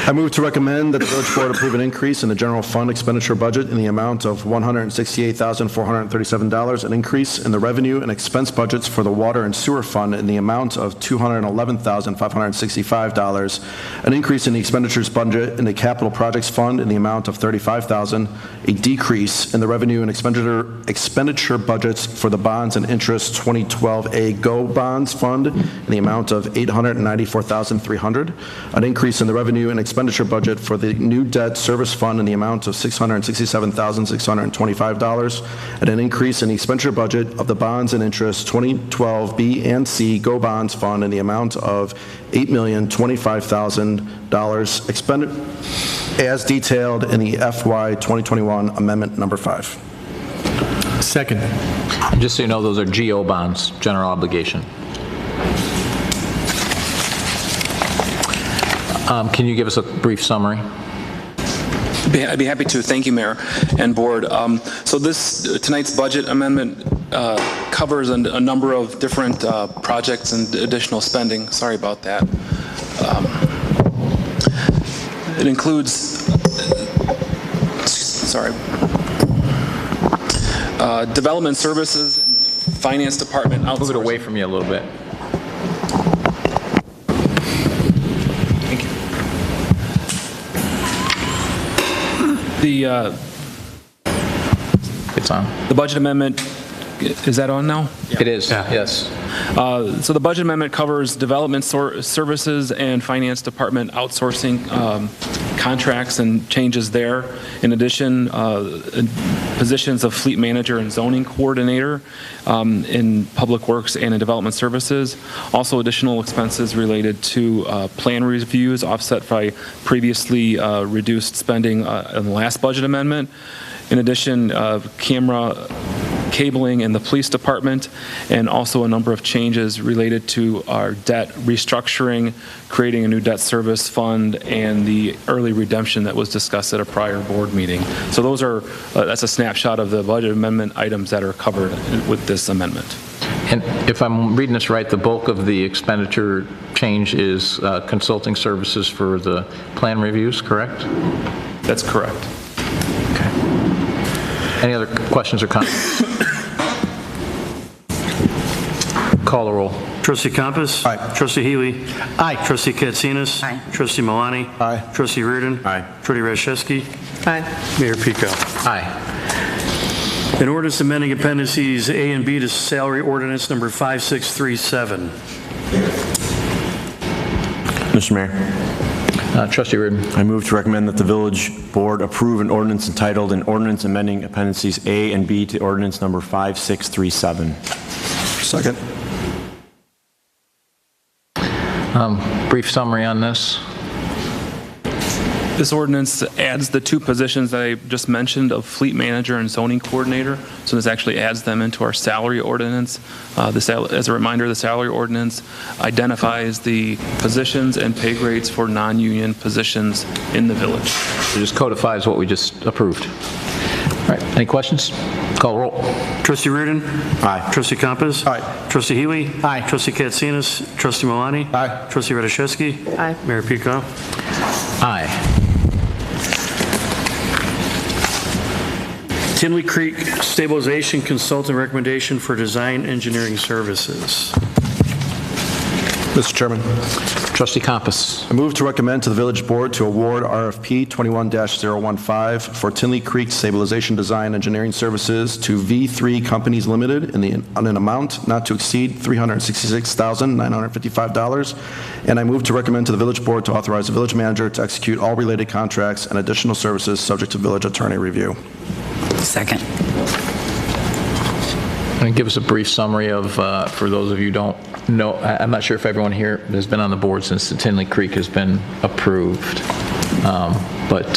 I move to recommend that the village board approve an increase in the general fund expenditure budget in the amount of $168,437, an increase in the revenue and expense budgets for the water and sewer fund in the amount of $211,565, an increase in the expenditures budget in the capital projects fund in the amount of $35,000, a decrease in the revenue and expenditure budgets for the bonds and interest 2012A GO bonds fund in the amount of $894,300, an increase in the revenue and expenditure budget for the new debt service fund in the amount of $667,625, and an increase in the expenditure budget of the bonds and interest 2012 B and C Go Bonds Fund in the amount of $8,025,000 expended as detailed in the FY 2021 Amendment Number 5. Second. Just so you know, those are GO bonds, general obligation. Can you give us a brief summary? I'd be happy to. Thank you, Mayor and Board. So tonight's budget amendment covers a number of different projects and additional spending. Sorry about that. It includes, development services, finance department outsourcing. Move it away from you a little bit. Thank you. It's on. The budget amendment, is that on now? It is, yes. So the budget amendment covers development services and finance department outsourcing contracts and changes there. In addition, positions of fleet manager and zoning coordinator in public works and in development services. Also additional expenses related to plan reviews offset by previously reduced spending in the last budget amendment. In addition, camera cabling in the police department, and also a number of changes related to our debt restructuring, creating a new debt service fund, and the early redemption that was discussed at a prior board meeting. So those are, that's a snapshot of the budget amendment items that are covered with this amendment. And if I'm reading this right, the bulk of the expenditure change is consulting services for the plan reviews, correct? That's correct. Okay. Any other questions or comments? Call the roll. Trustee Compass? Aye. Trustee Healy? Aye. Trustee Katsinas? Aye. Trustee Malani? Aye. Trustee Reardon? Aye. Trustee Rashevsky? Aye. Mayor Pico? Aye. An ordinance amending appendices A and B to salary ordinance number 5637. Mr. Mayor, Trustee Reardon. I move to recommend that the village board approve an ordinance entitled an ordinance amending appendices A and B to ordinance number 5637. Second. Brief summary on this. This ordinance adds the two positions that I just mentioned of fleet manager and zoning coordinator. So this actually adds them into our salary ordinance. As a reminder, the salary ordinance identifies the positions and pay grades for non-union positions in the village. It just codifies what we just approved. All right, any questions? Call roll. Trustee Reardon? Aye. Trustee Compass? Aye. Trustee Healy? Aye. Trustee Katsinas? Trustee Malani? Aye. Trustee Rashevsky? Aye. Mayor Pico? Aye. Tinley Creek Stabilization Consultant Recommendation for Design Engineering Services. Mr. Chairman, Trustee Compass. I move to recommend to the village board to award RFP 21-015 for Tinley Creek Stabilization Design Engineering Services to V3 Companies Limited in an amount not to exceed $366,955. And I move to recommend to the village board to authorize the village manager to execute all related contracts and additional services subject to village attorney review. Second. And give us a brief summary of, for those of you who don't know, I'm not sure if everyone here has been on the board since the Tinley Creek has been approved. But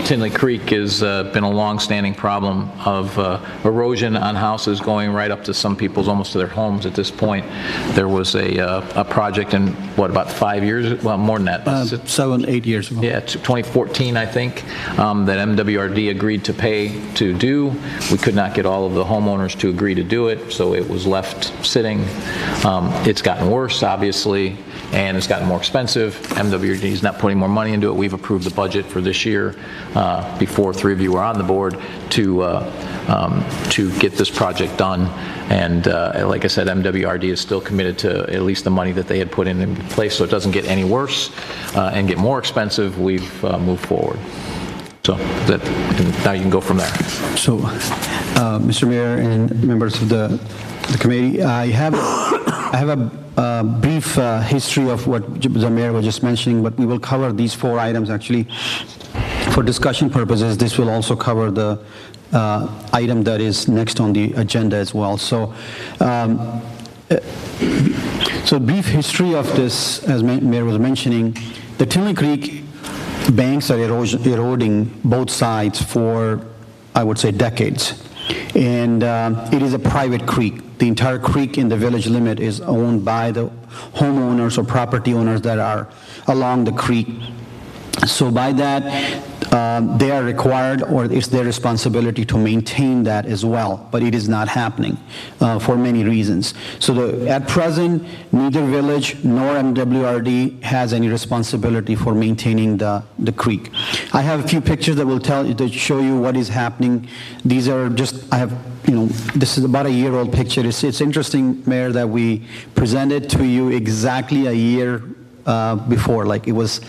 Tinley Creek has been a long-standing problem of erosion on houses going right up to some people's, almost to their homes at this point. There was a project in, what, about 5 years, well, more than that. 7, 8 years ago. Yeah, 2014, I think, that MWRD agreed to pay to do. We could not get all of the homeowners to agree to do it, so it was left sitting. It's gotten worse, obviously, and it's gotten more expensive. MWRD is not putting more money into it. We've approved the budget for this year before three of you were on the board to get this project done. And like I said, MWRD is still committed to at least the money that they had put in place, so it doesn't get any worse and get more expensive. We've moved forward. So now you can go from there. So, Mr. Mayor and members of the committee, I have a brief history of what the mayor was just mentioning, but we will cover these 4 items actually. For discussion purposes, this will also cover the item that is next on the agenda as well. So brief history of this, as Mayor was mentioning, the Tinley Creek banks are eroding both sides for, I would say, decades. And it is a private creek. The entire creek in the village limit is owned by the homeowners or property owners that are along the creek. So by that, they are required, or it's their responsibility to maintain that as well, but it is not happening for many reasons. So at present, neither village nor MWRD has any responsibility for maintaining the creek. I have a few pictures that will show you what is happening. These are just, this is about a year-old picture. It's interesting, Mayor, that we presented to you exactly a year before, like it was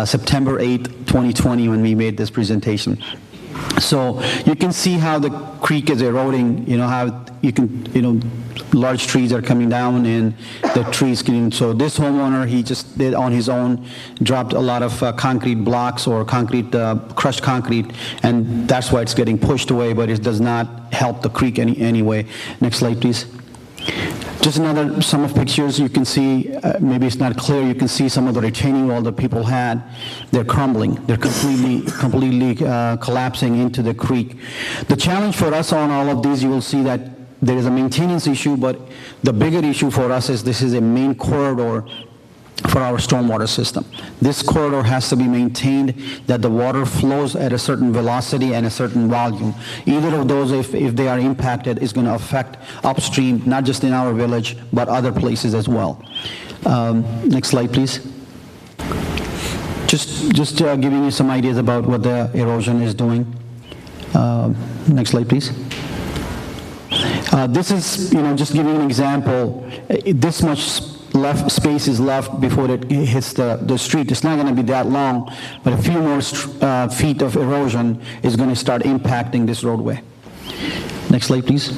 September 8th, 2020 when we made this presentation. So you can see how the creek is eroding, how you can, large trees are coming down and the trees getting, so this homeowner, he just did on his own, dropped a lot of concrete blocks or crushed concrete, and that's why it's getting pushed away, but it does not help the creek anyway. Next slide, please. Just some of pictures you can see, maybe it's not clear, you can see some of the retaining wall that people had. They're crumbling. They're completely collapsing into the creek. The challenge for us on all of these, you will see that there is a maintenance issue, but the bigger issue for us is this is a main corridor for our stormwater system. This corridor has to be maintained, that the water flows at a certain velocity and a certain volume. Either of those, if they are impacted, is going to affect upstream, not just in our village, but other places as well. Next slide, please. Just giving you some ideas about what the erosion is doing. Next slide, please. This is, just giving an example. This much space is left before it hits the street. It's not going to be that long, but a few more feet of erosion is going to start impacting this roadway. Next slide, please.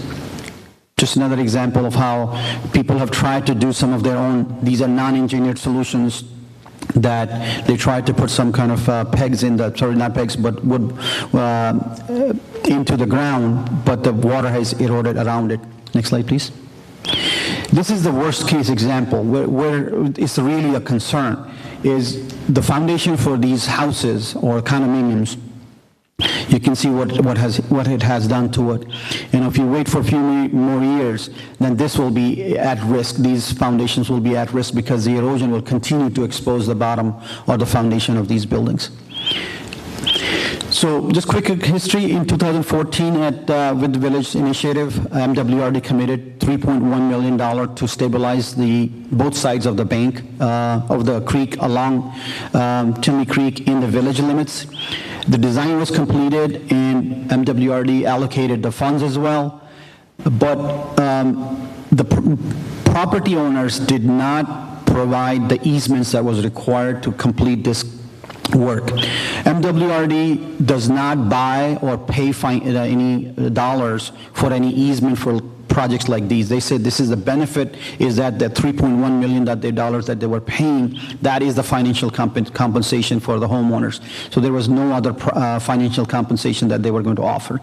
Just another example of how people have tried to do some of their own, these are non-engineered solutions that they tried to put some kind of pegs in the, sorry, not pegs, but wood into the ground, but the water has eroded around it. Next slide, please. This is the worst case example where it's really a concern, is the foundation for these houses or condominiums. You can see what it has done to it. And if you wait for a few more years, then this will be at risk. These foundations will be at risk because the erosion will continue to expose the bottom or the foundation of these buildings. So just quick history, in 2014 with the Village Initiative, MWRD committed $3.1 million to stabilize both sides of the bank of the creek along Tinley Creek in the village limits. The design was completed and MWRD allocated the funds as well, but the property owners did not provide the easements that was required to complete this work. MWRD does not buy or pay any dollars for any easement for projects like these. They said this is the benefit, is that the $3.1 million that they were paying, that is the financial compensation for the homeowners. So there was no other financial compensation that they were going to offer.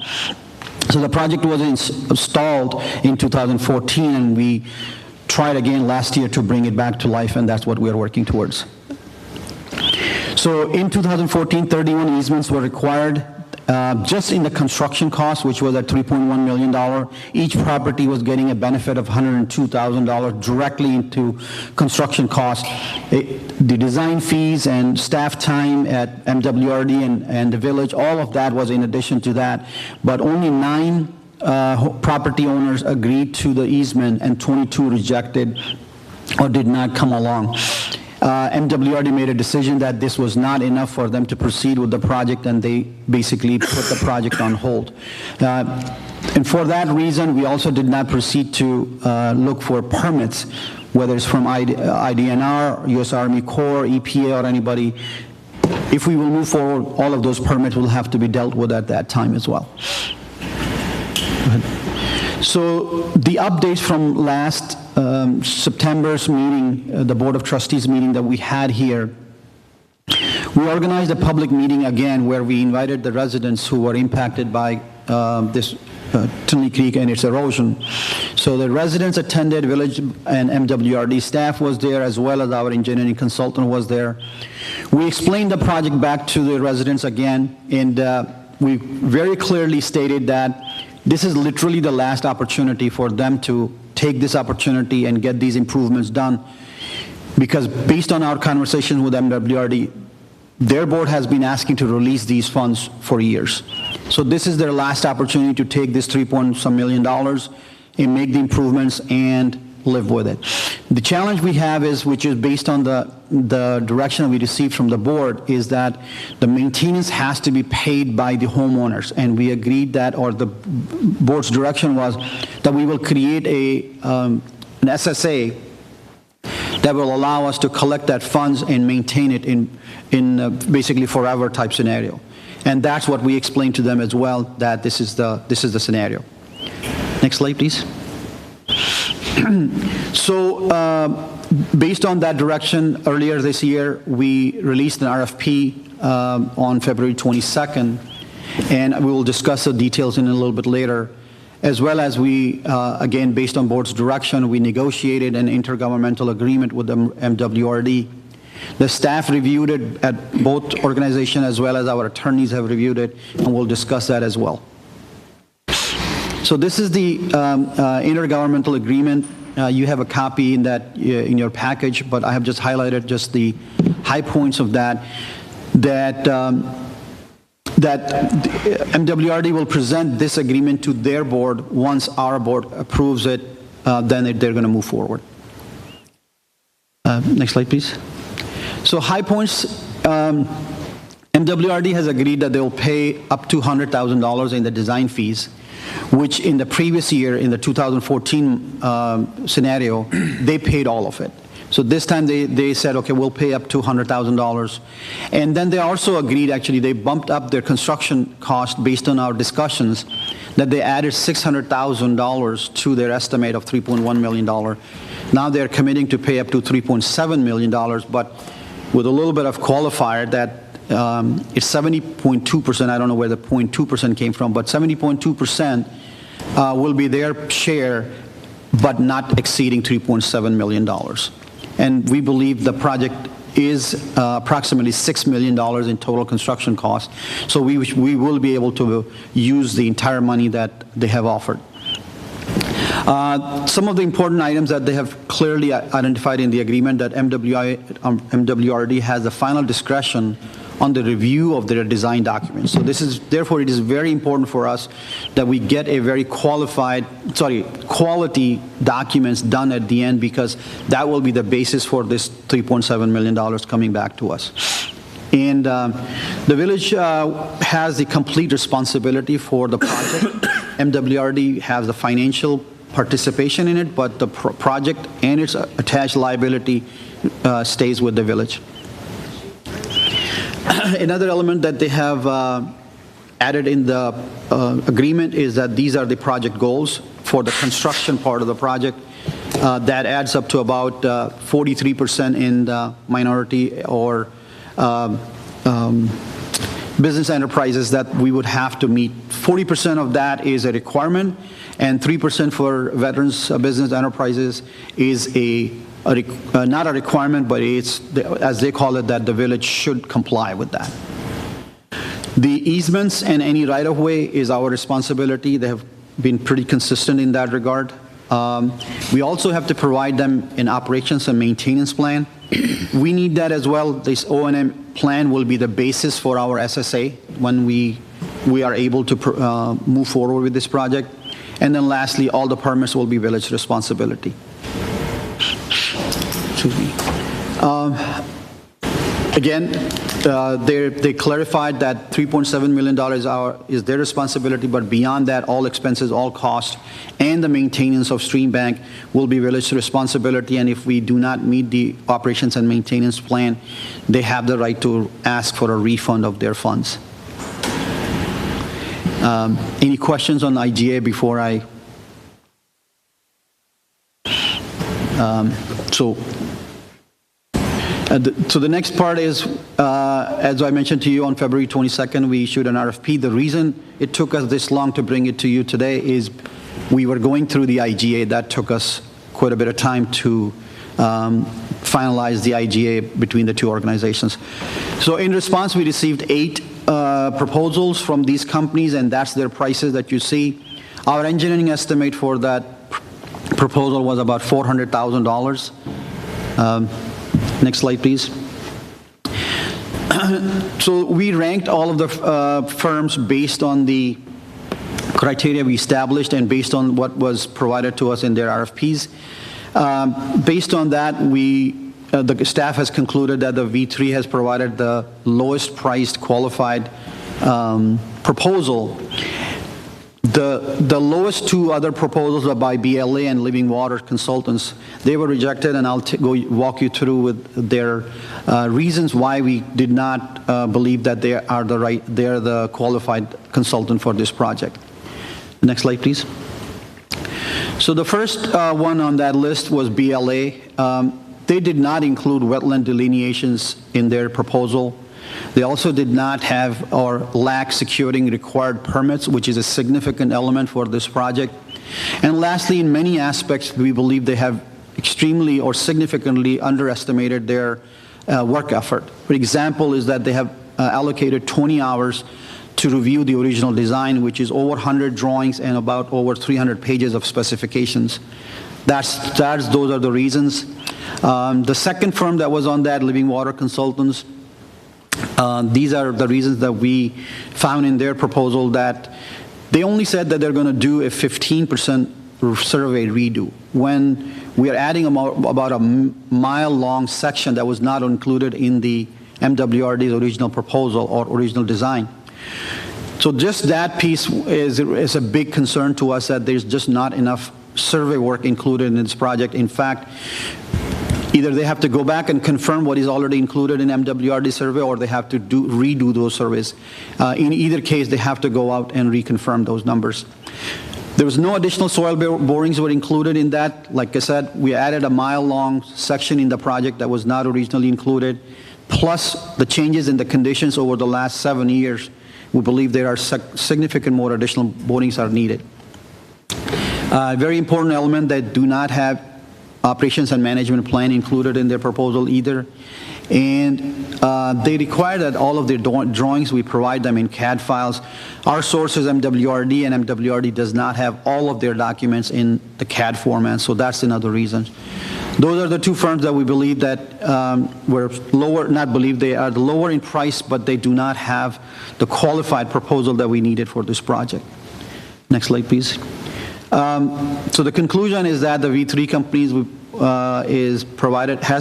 So the project was installed in 2014, and we tried again last year to bring it back to life, and that's what we are working towards. So in 2014, 31 easements were required just in the construction cost, which was at $3.1 million. Each property was getting a benefit of $102,000 directly into construction costs. The design fees and staff time at MWRD and the village, all of that was in addition to that. But only 9 property owners agreed to the easement and 22 rejected or did not come along. MWRD made a decision that this was not enough for them to proceed with the project, and they basically put the project on hold. And for that reason, we also did not proceed to look for permits, whether it's from IDNR, U.S. Army Corps, EPA, or anybody. If we will move forward, all of those permits will have to be dealt with at that time as well. Go ahead. So the updates from last September's meeting, the Board of Trustees meeting that we had here, we organized a public meeting again where we invited the residents who were impacted by this Tinley Creek and its erosion. So the residents attended, village and MWRD staff was there, as well as our engineering consultant was there. We explained the project back to the residents again, and we very clearly stated that this is literally the last opportunity for them to take this opportunity and get these improvements done, because based on our conversations with MWRD, their board has been asking to release these funds for years. So this is their last opportunity to take this $3.some million and make the improvements and live with it. The challenge we have is, which is based on the direction we received from the board, is that the maintenance has to be paid by the homeowners. And we agreed that, or the board's direction was that we will create an SSA that will allow us to collect that funds and maintain it in basically forever type scenario. And that's what we explained to them as well, that this is the scenario. Next slide, please. So based on that direction, earlier this year, we released an RFP on February 22nd, and we will discuss the details in a little bit later. As well as we, again, based on board's direction, we negotiated an intergovernmental agreement with the MWRD. The staff reviewed it at both organizations, as well as our attorneys have reviewed it, and we'll discuss that as well. So this is the intergovernmental agreement. You have a copy in that in your package, but I have just highlighted just the high points of that. That MWRD will present this agreement to their board. Once our board approves it, then they're going to move forward. Next slide, please. So high points, MWRD has agreed that they'll pay up to $100,000 in the design fees, which in the previous year, in the 2014 scenario, they paid all of it. So this time they said, okay, we'll pay up to $100,000. And then they also agreed, actually, they bumped up their construction cost based on our discussions, that they added $600,000 to their estimate of $3.1 million. Now they're committing to pay up to $3.7 million, but with a little bit of qualifier that it's 70.2%, I don't know where the 0.2% came from, but 70.2% will be their share, but not exceeding $3.7 million. And we believe the project is approximately $6 million in total construction cost. So we will be able to use the entire money that they have offered. Some of the important items that they have clearly identified in the agreement, that MWRD has the final discretion on the review of their design documents. So therefore, it is very important for us that we get a very quality documents done at the end, because that will be the basis for this $3.7 million coming back to us. And the village has the complete responsibility for the project. MWRD has the financial participation in it, but the project and its attached liability stays with the village. Another element that they have added in the agreement is that these are the project goals for the construction part of the project. That adds up to about 43% in the minority or business enterprises that we would have to meet. 40% of that is a requirement, and 3% for veterans business enterprises is not a requirement, but it's, as they call it, that the village should comply with that. The easements and any right-of-way is our responsibility. They have been pretty consistent in that regard. We also have to provide them an operations and maintenance plan. We need that as well. This O&M plan will be the basis for our SSA when we are able to move forward with this project. And then lastly, all the permits will be village responsibility. Excuse me. Again, they clarified that $3.7 million is their responsibility, but beyond that, all expenses, all costs, and the maintenance of stream bank will be village responsibility. And if we do not meet the operations and maintenance plan, they have the right to ask for a refund of their funds. Any questions on IGA before I? So the next part is, as I mentioned to you, on February 22nd, we issued an RFP. The reason it took us this long to bring it to you today is we were going through the IGA. That took us quite a bit of time to finalize the IGA between the two organizations. So in response, we received 8 proposals from these companies, and that's their prices that you see. Our engineering estimate for that proposal was about $400,000. Next slide, please. So we ranked all of the firms based on the criteria we established and based on what was provided to us in their RFPs. Based on that, the staff has concluded that the V3 has provided the lowest priced qualified proposal. The lowest 2 other proposals are by BLA and Living Water Consultants. They were rejected, and I'll walk you through with their reasons why we did not believe that they are the qualified consultant for this project. Next slide, please. So the first one on that list was BLA. They did not include wetland delineations in their proposal. They also did not have or lack securing required permits, which is a significant element for this project. And lastly, in many aspects, we believe they have extremely or significantly underestimated their work effort. For example, is that they have allocated 20 hours to review the original design, which is over 100 drawings and about over 300 pages of specifications. Those are the reasons. The second firm that was on that, Living Water Consultants, these are the reasons that we found in their proposal, that they only said that they're going to do a 15% survey redo, when we are adding about a mile-long section that was not included in the MWRD's original proposal or original design. So just that piece is a big concern to us, that there's just not enough survey work included in this project. In fact, either they have to go back and confirm what is already included in MWRD survey, or they have to redo those surveys. In either case, they have to go out and reconfirm those numbers. There was no additional soil borings were included in that. Like I said, we added a mile-long section in the project that was not originally included, plus the changes in the conditions over the last 7 years. We believe there are significant more additional borings are needed. Very important element, that do not have operations and management plan included in their proposal either. And they require that all of their drawings, we provide them in CAD files. Our source is MWRD, and MWRD does not have all of their documents in the CAD format, so that's another reason. Those are the 2 firms that we believe that were lower, not believe, they are lower in price, but they do not have the qualified proposal that we needed for this project. Next slide, please. So the conclusion is that the V3 companies has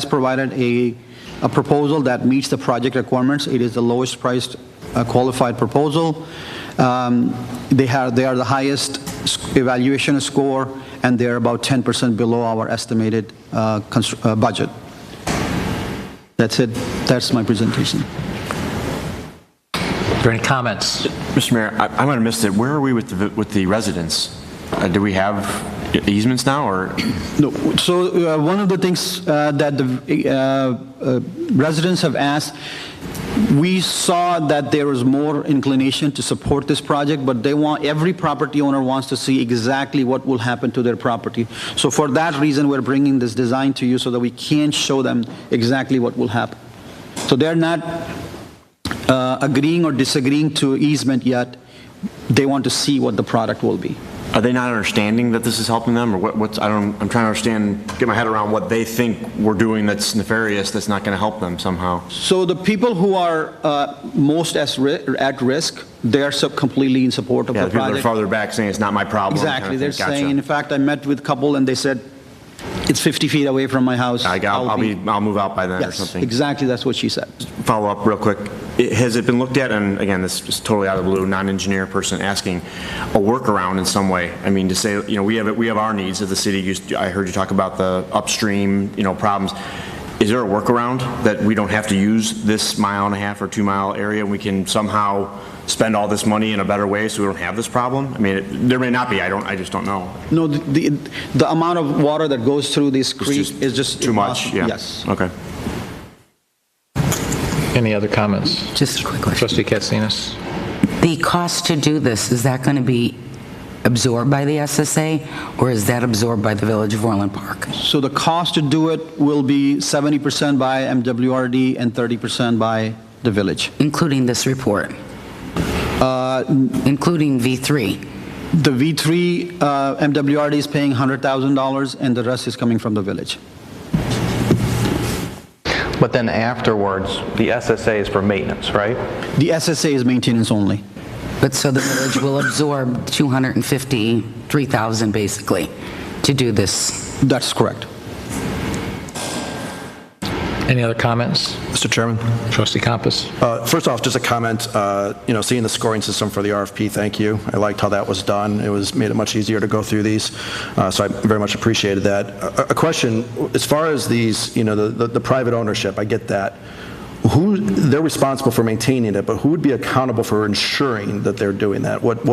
provided a proposal that meets the project requirements. It is the lowest priced qualified proposal. They are the highest evaluation score, and they're about 10% below our estimated budget. That's it. That's my presentation. Are there any comments? Mr. Mayor, I might have missed it. Where are we with the residents? Do we have easements now, or? No. So one of the things that the residents have asked, we saw that there was more inclination to support this project, but every property owner wants to see exactly what will happen to their property. So for that reason, we're bringing this design to you so that we can show them exactly what will happen. So they're not agreeing or disagreeing to easement yet. They want to see what the product will be. Are they not understanding that this is helping them, or I'm trying to understand, get my head around what they think we're doing that's nefarious, that's not going to help them somehow. So the people who are most at risk, they are completely in support of the project. Yeah, the people that are farther back saying it's not my problem. Exactly. Kind of They're gotcha. saying, in fact, I met with a couple and they said, it's 50 feet away from my house. I'll move out by then, or something. Exactly, that's what she said. Follow up real quick. Has it been looked at, and again, this is totally out of the blue, non-engineer person asking, a workaround in some way? I mean, to say, we have our needs of the city. I heard you talk about the upstream, problems. Is there a workaround that we don't have to use this 1.5 or 2 mile area, and we can somehow spend all this money in a better way so we don't have this problem? I mean, there may not be, I just don't know. No, the amount of water that goes through this creek is just too much, yeah. Yes. Okay. Any other comments? Just a quick question. Trustee Katsinas? The cost to do this, is that going to be absorbed by the SSA, or is that absorbed by the Village of Orland Park? So the cost to do it will be 70% by MWRD and 30% by the village. Including this report? Including V3? The V3, MWRD is paying $100,000, and the rest is coming from the village. But then afterwards, the SSA is for maintenance, right? The SSA is maintenance only. But so the village will absorb $253,000 basically to do this? That's correct. Any other comments? Mr. Chairman? Trustee Compass? First off, just a comment, seeing the scoring system for the RFP, thank you. I liked how that was done. It made it much easier to go through these, so I very much appreciated that. A question, as far as these, the private ownership, I get that. They're responsible for maintaining it, but who would be accountable for ensuring that they're doing that? What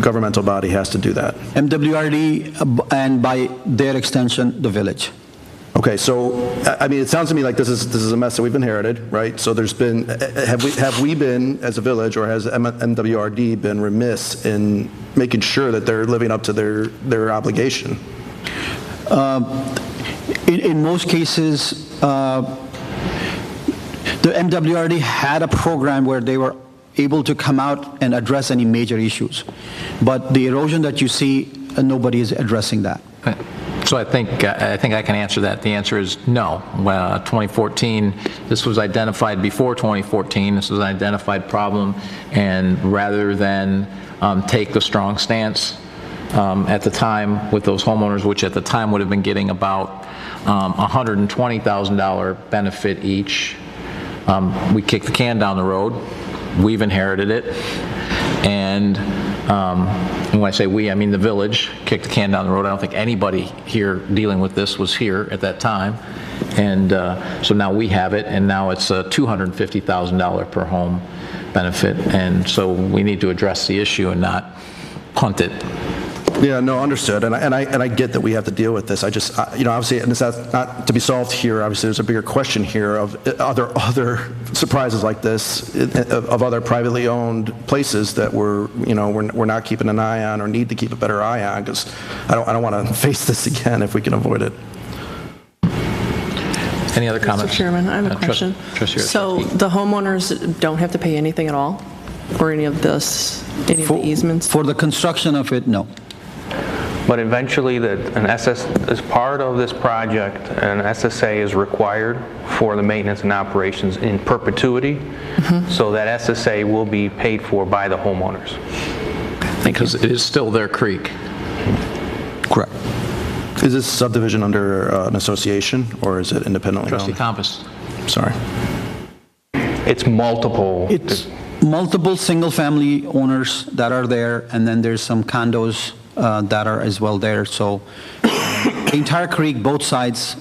governmental body has to do that? MWRD, and by their extension, the village. Okay, so, I mean, it sounds to me like this is a mess that we've inherited, right? So there's been, have we been, as a village, or has MWRD been remiss in making sure that they're living up to their obligation? In most cases, the MWRD had a program where they were able to come out and address any major issues. But the erosion that you see, nobody is addressing that. So I think I can answer that. The answer is no. 2014, this was identified before 2014. This was an identified problem, and rather than take the strong stance at the time with those homeowners, which at the time would have been getting about $120,000 benefit each, we kicked the can down the road. We've inherited it, and when I say we, I mean the village kicked the can down the road. I don't think anybody here dealing with this was here at that time, and so now we have it, and now it's a $250,000 per home benefit, and so we need to address the issue and not punt it. Yeah, no, understood, and I get that we have to deal with this. I just, obviously, and it's not to be solved here. Obviously, there's a bigger question here of other surprises like this of other privately owned places that we're not keeping an eye on or need to keep a better eye on, because I don't want to face this again if we can avoid it. Any other comments? Mr. Chairman, I have a question. So the homeowners don't have to pay anything at all, or any of the easements? For the construction of it, no. But eventually, as part of this project, an SSA is required for the maintenance and operations in perpetuity, so that SSA will be paid for by the homeowners. Because it is still their creek. Correct. Is this subdivision under an association, or is it independently owned? Trustee Compass. Sorry. It's multiple. It's multiple single-family owners that are there, and then there's some condos that are as well there. So the entire creek, both sides,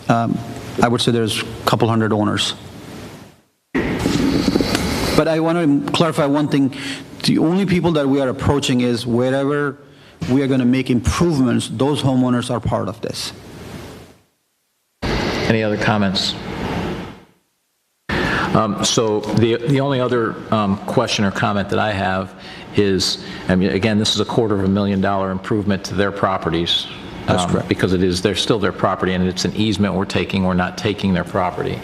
I would say there's a couple hundred owners. But I want to clarify one thing. The only people that we are approaching is wherever we are going to make improvements, those homeowners are part of this. Any other comments? So the only other question or comment that I have is, I mean, again, this is a $250,000 improvement to their properties. That's correct. Because they're still their property, and it's an easement we're not taking their property.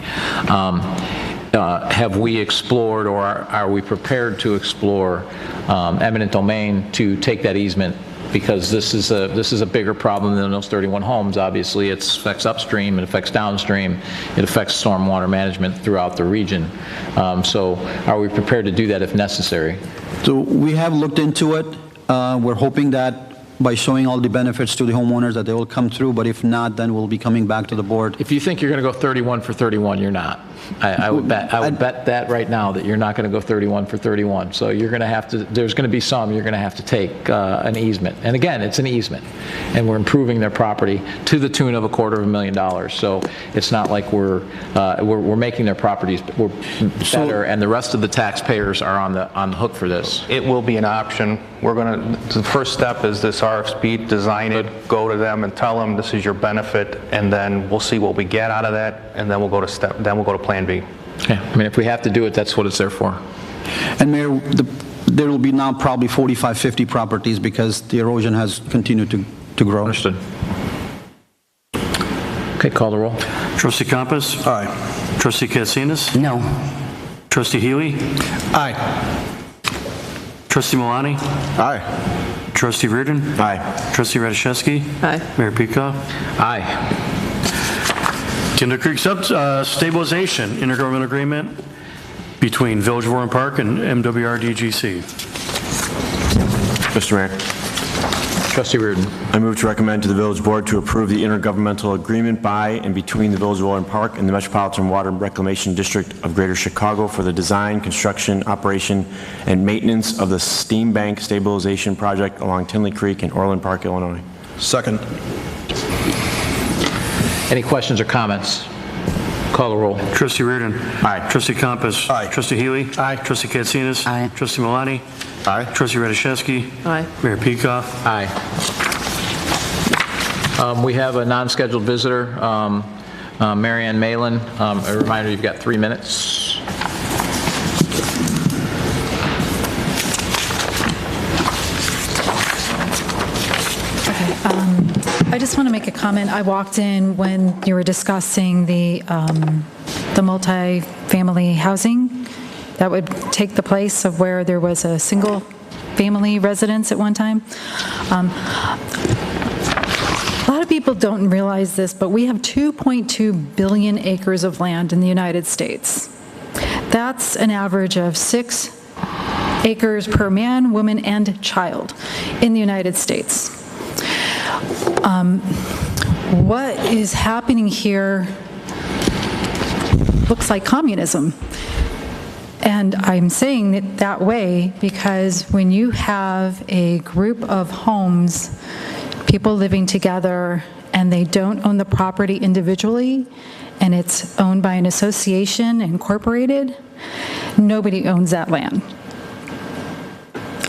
Have we explored, or are we prepared to explore eminent domain to take that easement? Because this is a bigger problem than those 31 homes. Obviously, it affects upstream, it affects downstream, it affects stormwater management throughout the region. So are we prepared to do that if necessary? So we have looked into it. We're hoping that by showing all the benefits to the homeowners that they will come through, but if not, then we'll be coming back to the board. If you think you're going to go 31 for 31, you're not. I would bet that right now that you're not going to go 31 for 31. So you're going to have to, there's going to be some you're going to have to take an easement. And again, it's an easement. And we're improving their property to the tune of $250,000. So it's not like we're making their properties better, and the rest of the taxpayers are on the hook for this. It will be an option. We're going to, the first step is this RFP, design it, go to them and tell them this is your benefit, and then we'll see what we get out of that, and then we'll go to Plan B. Yeah, I mean, if we have to do it, that's what it's there for. And Mayor, there will be now probably 45, 50 properties because the erosion has continued to grow. Understood. Okay, call the roll. Trustee Compass? Aye. Trustee Katsinas? No. Trustee Healy? Aye. Trustee Malani? Aye. Trustee Reardon? Aye. Trustee Radiszewski? Aye. Mayor Pekau? Aye. Tinley Creek Stabilization Intergovernmental Agreement between Village of Orland Park and MWRDGC. Mr. Mayor. Trustee Reardon. I move to recommend to the Village Board to approve the intergovernmental agreement by and between the Village of Orland Park and the Metropolitan Water Reclamation District of Greater Chicago for the design, construction, operation, and maintenance of the Steam Bank Stabilization Project along Tinley Creek in Orland Park, Illinois. Second. Any questions or comments? Call the roll. Trustee Reardon? Aye. Trustee Compass? Aye. Trustee Healy? Aye. Trustee Katsinas? Aye. Trustee Malani? Aye. Trustee Radiszewski? Aye. Mayor Pekau? Aye. We have a non-scheduled visitor, Mary Ann Malin. A reminder, you've got 3 minutes. I just want to make a comment. I walked in when you were discussing the multi-family housing that would take the place of where there was a single-family residence at one time. A lot of people don't realize this, but we have 2.2 billion acres of land in the United States. That's an average of 6 acres per man, woman, and child in the United States. What is happening here looks like communism. And I'm saying it that way because when you have a group of homes, people living together, and they don't own the property individually, and it's owned by an association, incorporated, nobody owns that land.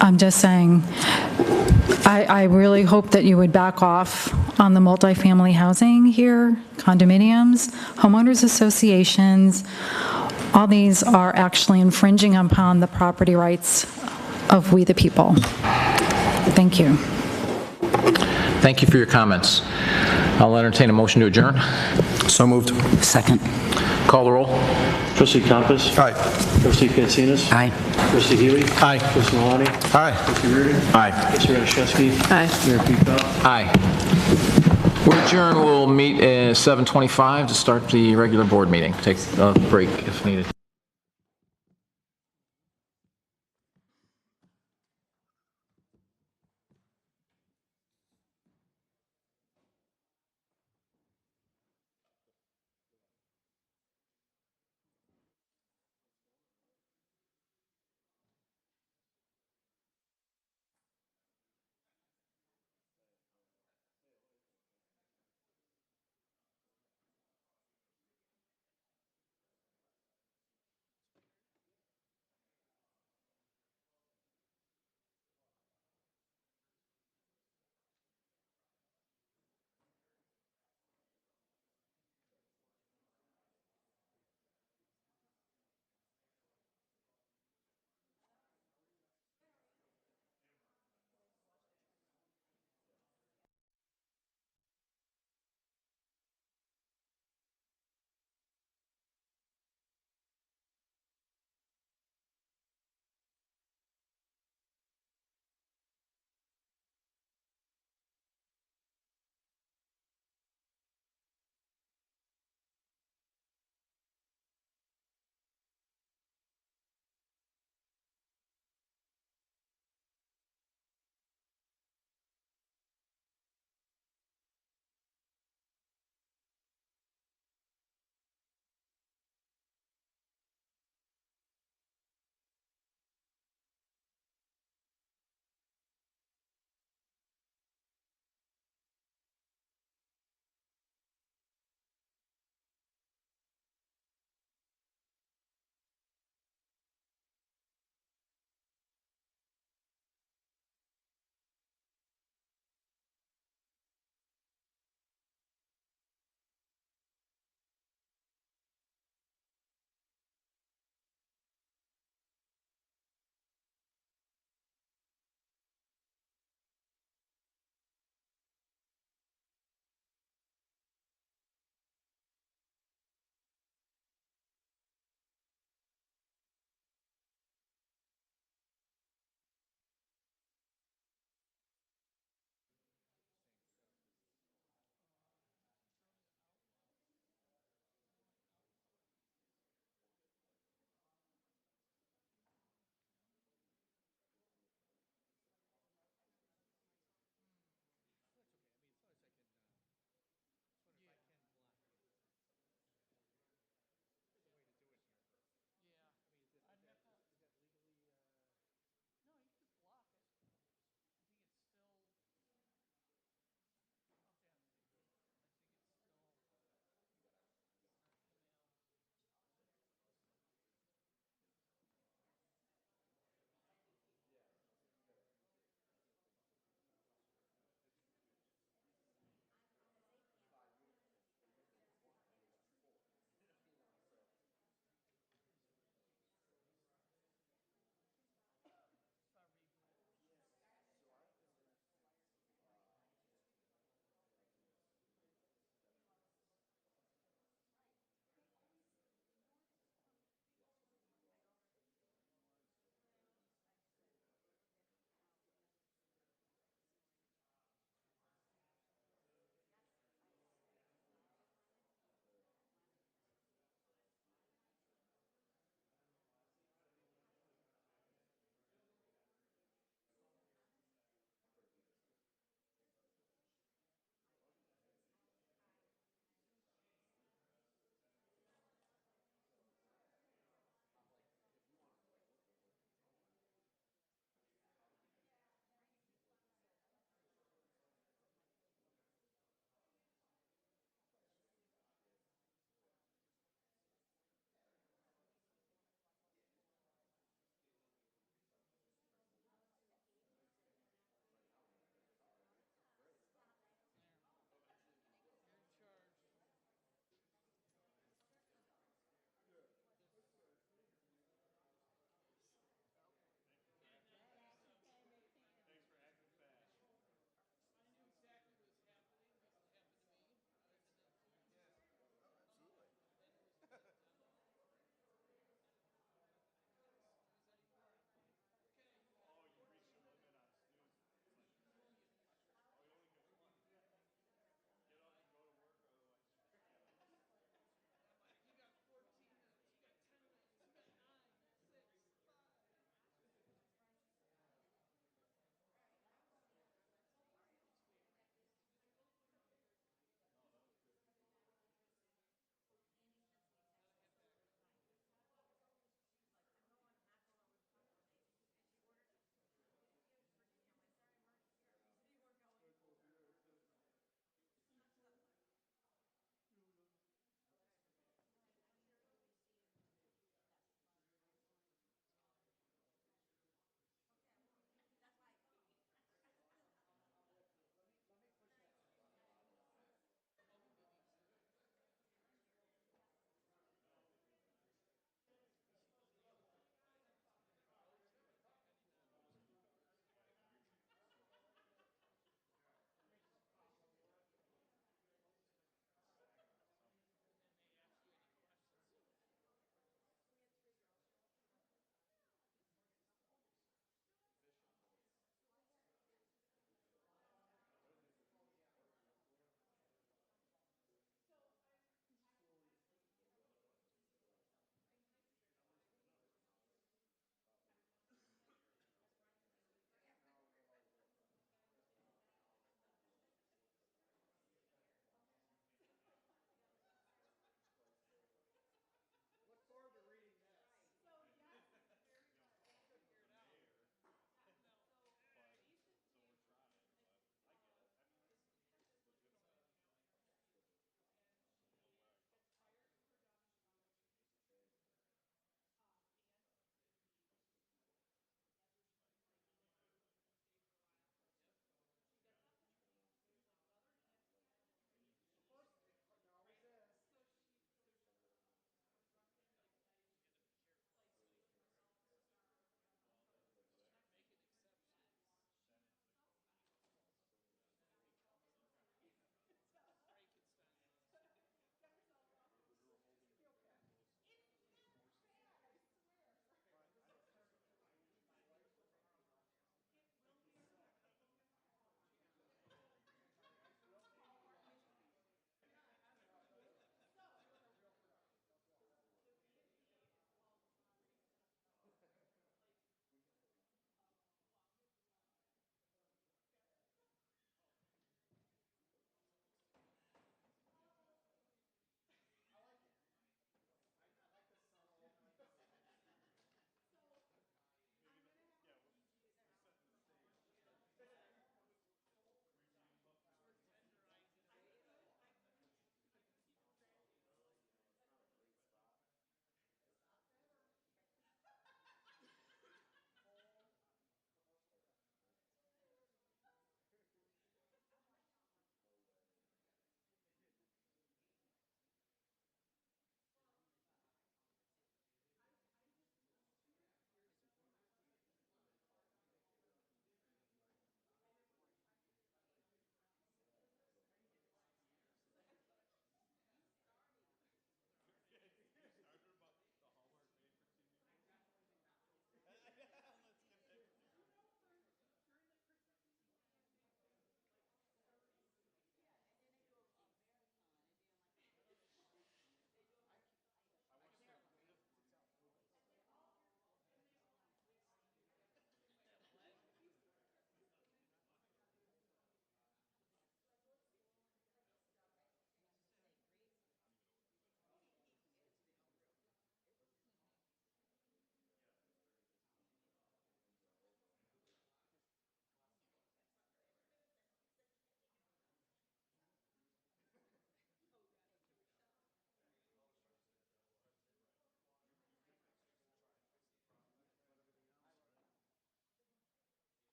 I'm just saying, I really hope that you would back off on the multifamily housing here, condominiums, homeowners associations. All these are actually infringing upon the property rights of we the people. Thank you. Thank you for your comments. I'll entertain a motion to adjourn. So moved. Second. Call the roll. Trustee Compass? Aye. Trustee Katsinas? Aye. Trustee Healy? Aye. Trustee Malani? Aye. Trustee Reardon? Aye. Trustee Radiszewski? Aye. Mayor Pekau? Aye. We're adjourned. We'll meet at 7:25 to start the regular board meeting. Take a break if needed.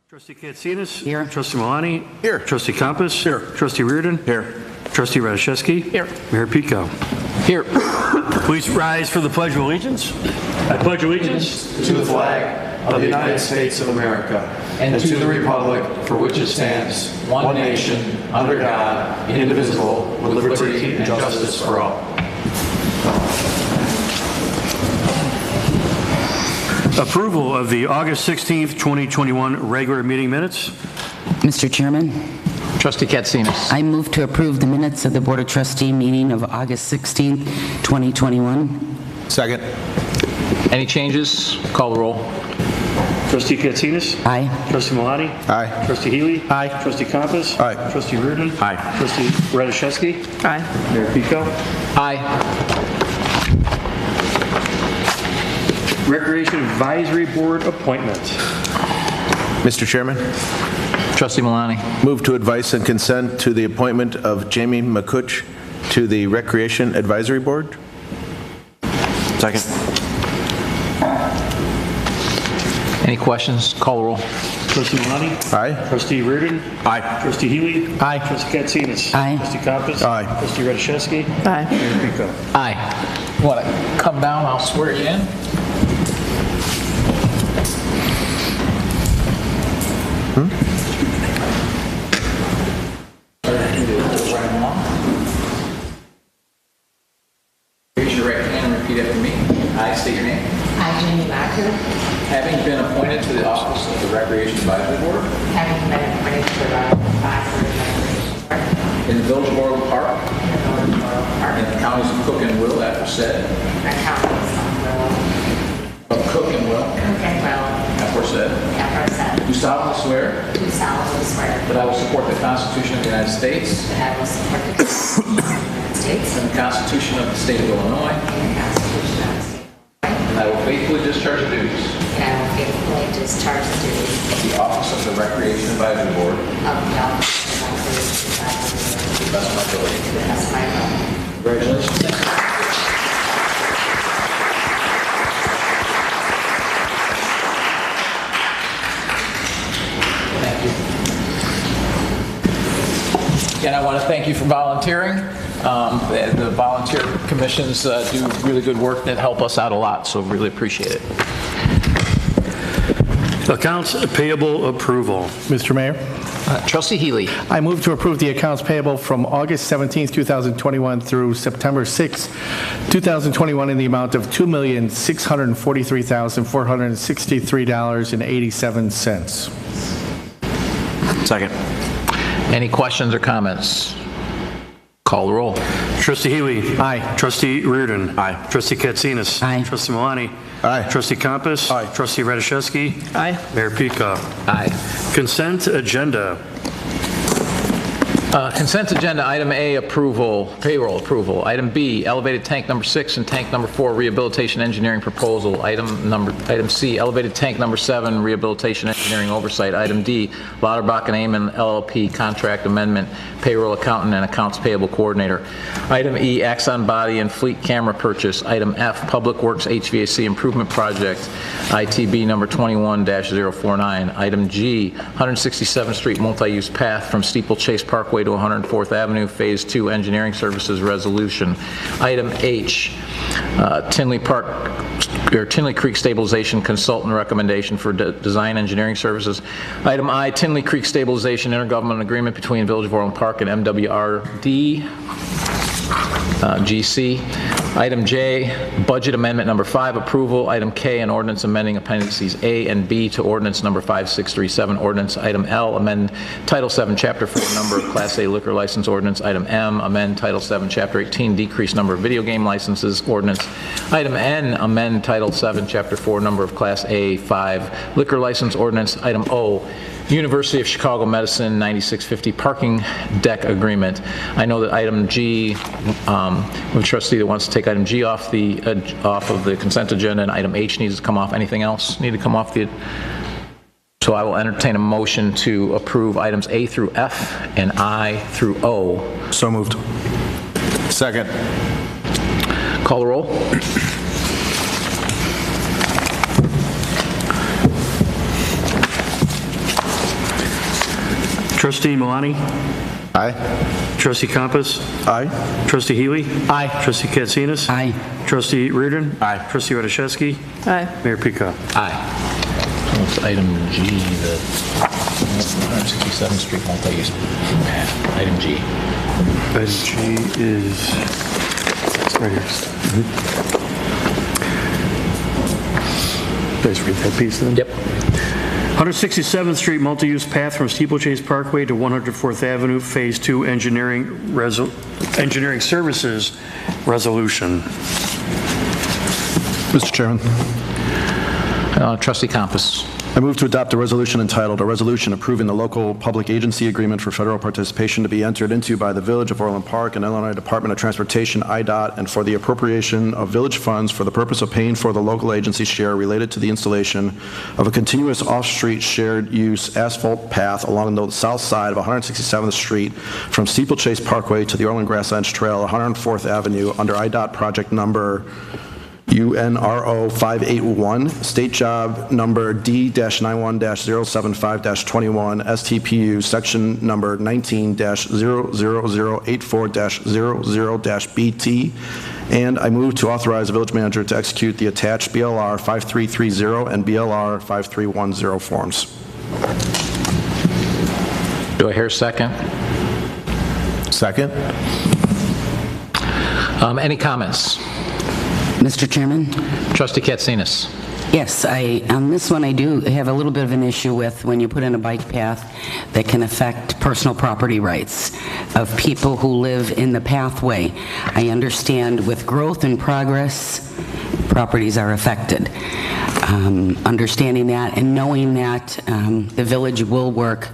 Trustee Katsinas? Here. Trustee Malani? Here. Trustee Compass? Here. Trustee Reardon? Here. Trustee Radiszewski? Here. Mayor Pekau? Here. Please rise for the Pledge of Allegiance. I pledge allegiance To the flag of the United States of America and to the republic for which it stands, one nation, under God, indivisible, with liberty and justice for all. Approval of the August 16th, 2021 regular meeting minutes. Mr. Chairman, Trustee Katsinas. I move to approve the minutes of the Board of Trustee meeting of August 16th, 2021. Second. Any changes? Call the roll. Trustee Katsinas? Aye. Trustee Malani? Aye. Trustee Healy? Aye. Trustee Compass? Aye. Trustee Reardon? Aye. Trustee Radiszewski? Aye. Mayor Pekau? Aye. Recreation Advisory Board appointment. Mr. Chairman, Trustee Malani. move to advice and consent to the appointment of Jamie McCutch to the Recreation Advisory Board. Second. Any questions? Call the roll. Trustee Malani? Aye. Trustee Reardon? Aye. Trustee Healy? Aye. Trustee Katsinas? Aye. Trustee Compass? Aye. Trustee Radiszewski? Aye. Mayor Pekau? Aye. You want to come down? I'll swear you in. Raise your right hand and repeat after me. I state your name. I, Jamie Macker, Having been appointed to the office of the Recreation Advisory Board having been appointed to the Advisory Recreation Board in the Village of Orland Park in the Village of Orland Park, in the counties of Cook and Will, aforesaid, the counties of Cook and Will, aforesaid, do solemnly swear do solemnly swear that I will support the Constitution of the United States that I will support the Constitution of the United States and the Constitution of the State of Illinois, and the Constitution of the State of Illinois, and I will faithfully discharge the duties and I will faithfully discharge the duties of the office of the Recreation Advisory Board of the office of the Recreation Advisory Board to the best of my ability. to the best of my ability. Congratulations. Thank you. Again, I want to thank you for volunteering. The volunteer commissions do really good work that help us out a lot, so really appreciate it. Accounts payable approval. Mr. Mayor, Trustee Healy. I move to approve the accounts payable from August 17th, 2021 through September 6th, 2021 in the amount of $2,643,463.87. Second. Any questions or comments? Call the roll. Trustee Healy? Aye. Trustee Reardon? Aye. Trustee Katsinas? Aye. Trustee Malani? Aye. Trustee Compass? Aye. Trustee Radiszewski? Aye. Mayor Pekau? Aye. Consent agenda. Consent agenda, item A, approval, payroll approval. Item B, elevated tank number 6 and tank number 4 rehabilitation engineering proposal. Item C, elevated tank number 7 rehabilitation engineering oversight. Item D, Lauterbach and Amon LLP contract amendment, payroll accountant and accounts payable coordinator. Item E, Axon body and fleet camera purchase. Item F, Public Works HVAC improvement project, ITB number 21-049. Item G, 167th Street multi-use path from Steeplechase Parkway to 104th Avenue, Phase 2 Engineering Services Resolution. Item H, Tinley Creek Stabilization Consultant Recommendation for Design Engineering Services. Item I, Tinley Creek Stabilization Intergovernmental Agreement between Village of Orland Park and MWRDGC. Item J, Budget Amendment Number 5, approval. Item K, an ordinance amending Appendices A and B to Ordinance Number 5637, ordinance. Item L, amend Title 7, Chapter 4, number of Class A liquor license ordinance. Item M, amend Title 7, Chapter 18, decrease number of video game licenses ordinance. Item N, amend Title 7, Chapter 4, number of Class A 5 liquor license ordinance. Item O, University of Chicago Medicine 9650 parking deck agreement. I know that item G, we have a trustee that wants to take item G off of the consent agenda, and item H needs to come off. Anything else need to come off the? So I will entertain a motion to approve items A through F and I through O. So moved. Second. Call the roll. Trustee Malani? Aye. Trustee Compass? Aye. Trustee Healy? Aye. Trustee Katsinas? Aye. Trustee Reardon? Aye. Trustee Radiszewski? Aye. Mayor Pekau? Aye. What's item G, the 167th Street multi-use path? Item G. Item G is right here. Please read that piece then. Yep. 167th Street multi-use path from Steeplechase Parkway to 104th Avenue, Phase 2 engineering services resolution. Mr. Chairman. Trustee Compass. I move to adopt a resolution entitled, "A Resolution Approving the Local Public Agency Agreement for Federal Participation to be entered into by the Village of Orland Park and Illinois Department of Transportation, IDOT, and for the appropriation of village funds for the purpose of paying for the local agency share related to the installation of a continuous off-street shared use asphalt path along the south side of 167th Street from Steeplechase Parkway to the Orland Grasslands Trail, 104th Avenue, under IDOT Project Number UNRO 581, State Job Number D-91-075-21, STPU Section Number 19-00084-00-BT, and I move to authorize the village manager to execute the attached BLR 5330 and BLR 5310 forms. Do I hear a second? Second. Any comments? Mr. Chairman? Trustee Katsinas. Yes, on this one, I do have a little bit of an issue with when you put in a bike path that can affect personal property rights of people who live in the pathway. I understand with growth and progress, properties are affected. Understanding that and knowing that the village will work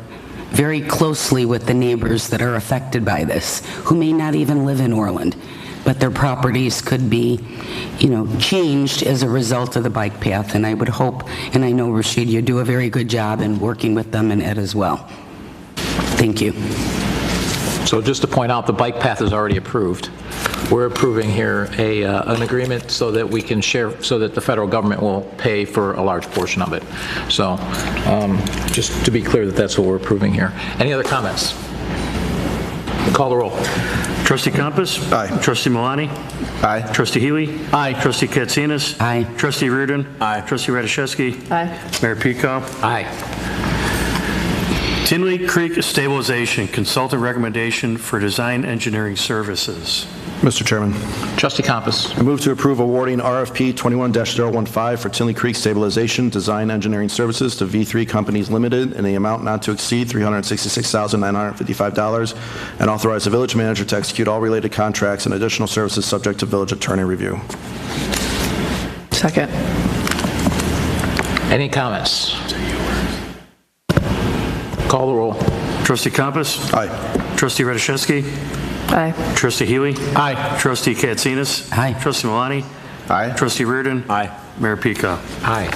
very closely with the neighbors that are affected by this, who may not even live in Orland, but their properties could be, changed as a result of the bike path. And I would hope, and I know, Khurshid, you do a very good job in working with them and Ed as well. Thank you. So just to point out, the bike path is already approved. We're approving here an agreement so that we can share, so that the federal government will pay for a large portion of it. So just to be clear that that's what we're approving here. Any other comments? Call the roll. Trustee Compass? Aye. Trustee Malani? Aye. Trustee Healy? Aye. Trustee Katsinas? Aye. Trustee Reardon? Aye. Trustee Radiszewski? Aye. Mayor Pekau? Aye. Tinley Creek Stabilization, consultant recommendation for design engineering services. Mr. Chairman. Trustee Compass. I move to approve awarding RFP 21-015 for Tinley Creek Stabilization Design Engineering Services to V3 Companies Limited in the amount not to exceed $366,955 and authorize the village manager to execute all related contracts and additional services subject to village attorney review. Second. Any comments? Call the roll. Trustee Compass? Aye. Trustee Radiszewski? Aye. Trustee Healy? Aye. Trustee Katsinas? Aye. Trustee Malani? Aye. Trustee Reardon? Aye. Mayor Pekau? Aye.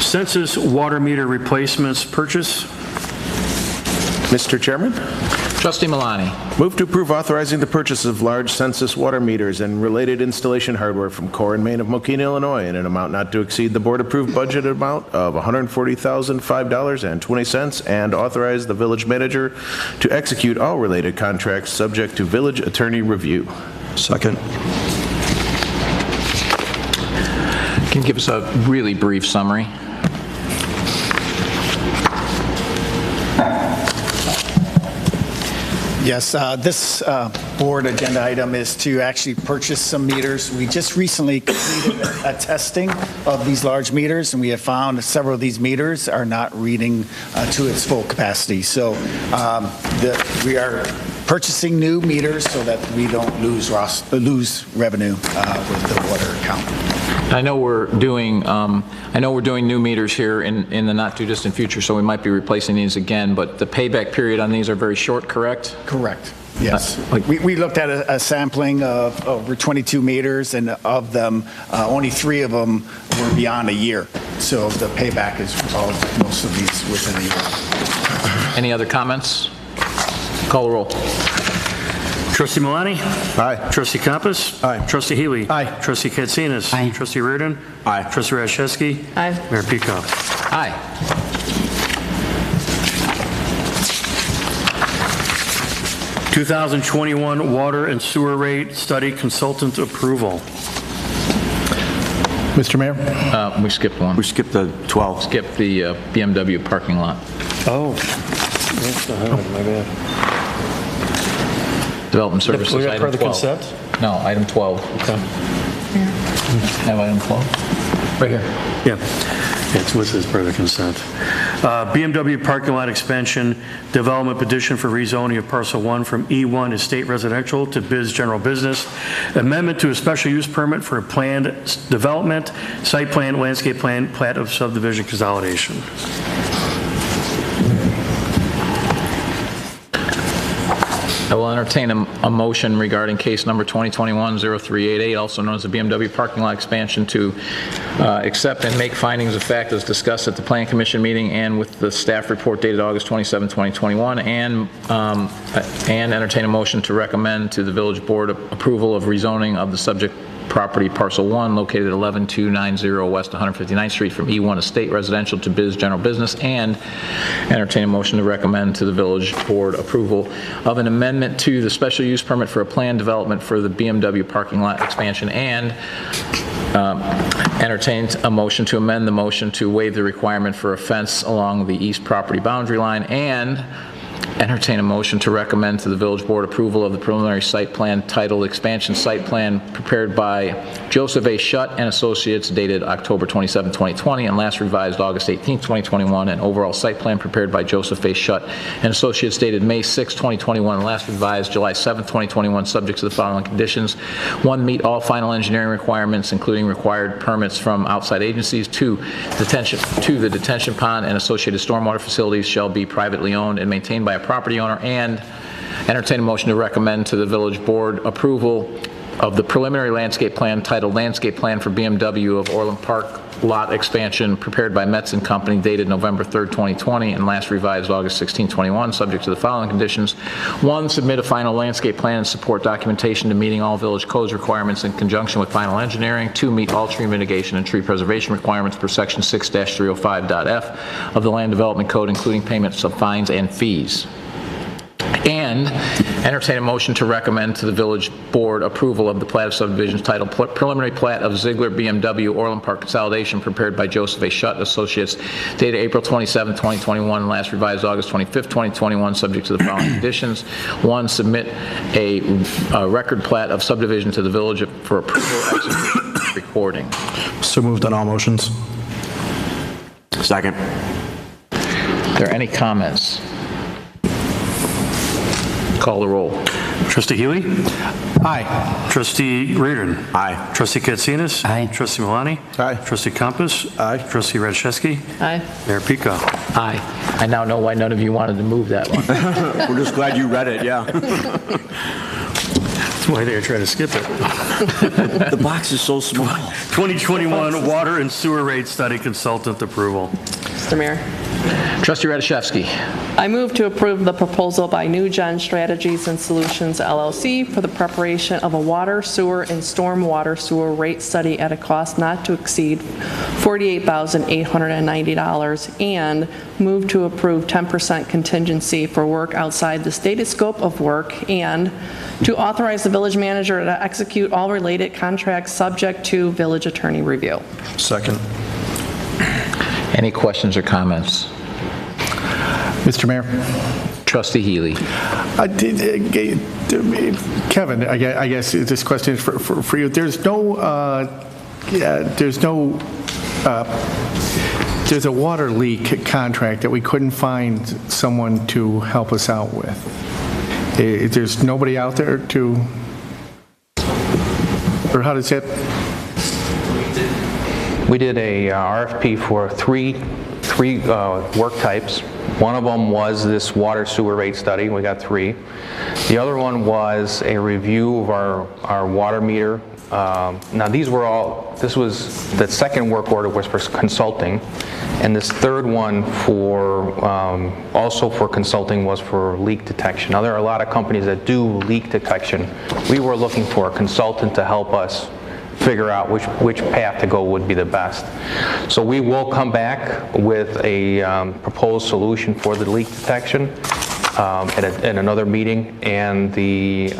Census water meter replacements purchase. Mr. Chairman. Trustee Malani. Move to approve authorizing the purchase of large census water meters and related installation hardware from Core and Main of Mokina, Illinois, in an amount not to exceed the board-approved budget amount of $140,005.20, and authorize the village manager to execute all related contracts subject to village attorney review. Second. Can you give us a really brief summary? Yes, this board agenda item is to actually purchase some meters. We just recently completed a testing of these large meters, and we have found several of these meters are not reading to its full capacity. So we are purchasing new meters so that we don't lose revenue with the water account. I know we're doing new meters here in the not too distant future, so we might be replacing these again, but the payback period on these are very short, correct? Correct. Yes. We looked at a sampling of over 22 meters, and of them, only 3 of them were beyond a year. So the payback is most of these within a year. Any other comments? Call the roll. Trustee Malani? Aye. Trustee Compass? Aye. Trustee Healy? Aye. Trustee Katsinas? Aye. Trustee Reardon? Aye. Trustee Rashevsky? Aye. Mayor Pekau? Aye. (2021) Water and Sewer Rate Study Consultant Approval. Mr. Mayor? We skipped one. We skipped the 12. Skip the BMW parking lot. Oh. My bad. Development services, We got item per the 12. consent? No, item 12. Okay. Have item 12? Right here. Yeah, it's listed as part of the consent. BMW parking lot expansion, development petition for rezoning of parcel 1 from E1 Estate Residential to Biz General Business, amendment to a special use permit for a planned development, site plan, landscape plan, plat of subdivision consolidation. I will entertain a motion regarding case number 2021-0388, also known as the BMW parking lot expansion, to accept and make findings of fact as discussed at the Plan Commission meeting and with the staff report dated August 27, 2021, and entertain a motion to recommend to the Village Board approval of rezoning of the subject property parcel 1 located at 11290 West 159th Street from E1 Estate Residential to Biz General Business, and entertain a motion to recommend to the Village Board approval of an amendment to the special use permit for a planned development for the BMW parking lot expansion, and entertain a motion to amend the motion to waive the requirement for a fence along the east property boundary line, and entertain a motion to recommend to the Village Board approval of the preliminary site plan titled Expansion Site Plan prepared by Joseph A. Shutt and Associates dated October 27, 2020 and last revised August 18, 2021, and overall site plan prepared by Joseph A. Shutt and Associates dated May 6, 2021 and last revised July 7, 2021, subject to the following conditions. 1, meet all final engineering requirements, including required permits from outside agencies. 2, the detention pond and associated stormwater facilities shall be privately owned and maintained by a property owner, and entertain a motion to recommend to the Village Board approval of the preliminary landscape plan titled Landscape Plan for BMW of Orland Park Lot Expansion prepared by Metz & Company dated November 3, 2020 and last revised August 16, 2021, subject to the following conditions. 1, submit a final landscape plan and support documentation to meeting all village codes requirements in conjunction with final engineering. 2, meet all tree mitigation and tree preservation requirements per section 6-305.f of the Land Development Code, including payments of fines and fees. And entertain a motion to recommend to the Village Board approval of the plat of subdivisions titled Preliminary Plat of Ziegler BMW Orland Park Consolidation prepared by Joseph A. Shutt Associates dated April 27, 2021 and last revised August 25, 2021, subject to the following conditions. 1, submit a record plat of subdivision to the village for approval, execution, recording. So moved on all motions. Second. Are there any comments? Call the roll. Trustee Healy? Aye. Trustee Reardon? Aye. Trustee Katsinas? Aye. Trustee Malani? Aye. Trustee Compass? Aye. Trustee Rashevsky? Aye. Mayor Pekau? Aye. I now know why none of you wanted to move that one. We're just glad you read it, yeah. That's why they try to skip it. The box is so small. 2021 Water and Sewer Rate Study Consultant Approval. Mr. Mayor. Trustee Radiszewski. I move to approve the proposal by New Gen Strategies and Solutions LLC for the preparation of a water, sewer, and stormwater sewer rate study at a cost not to exceed $48,890, and move to approve 10% contingency for work outside the stated scope of work, and to authorize the village manager to execute all related contracts subject to village attorney review. Second. Any questions or comments? Mr. Mayor. Trustee Healy. Kevin, I guess this question is for you. There's a water leak contract that we couldn't find someone to help us out with. There's nobody out there to, or how does that? We did a RFP for three work types. One of them was this water sewer rate study. We got 3. The other one was a review of our water meter Now these were all, this was, the second work order was for consulting, and this third one for, also for consulting was for leak detection. Now there are a lot of companies that do leak detection. We were looking for a consultant to help us figure out which path to go would be the best. So we will come back with a proposed solution for the leak detection at another meeting, and the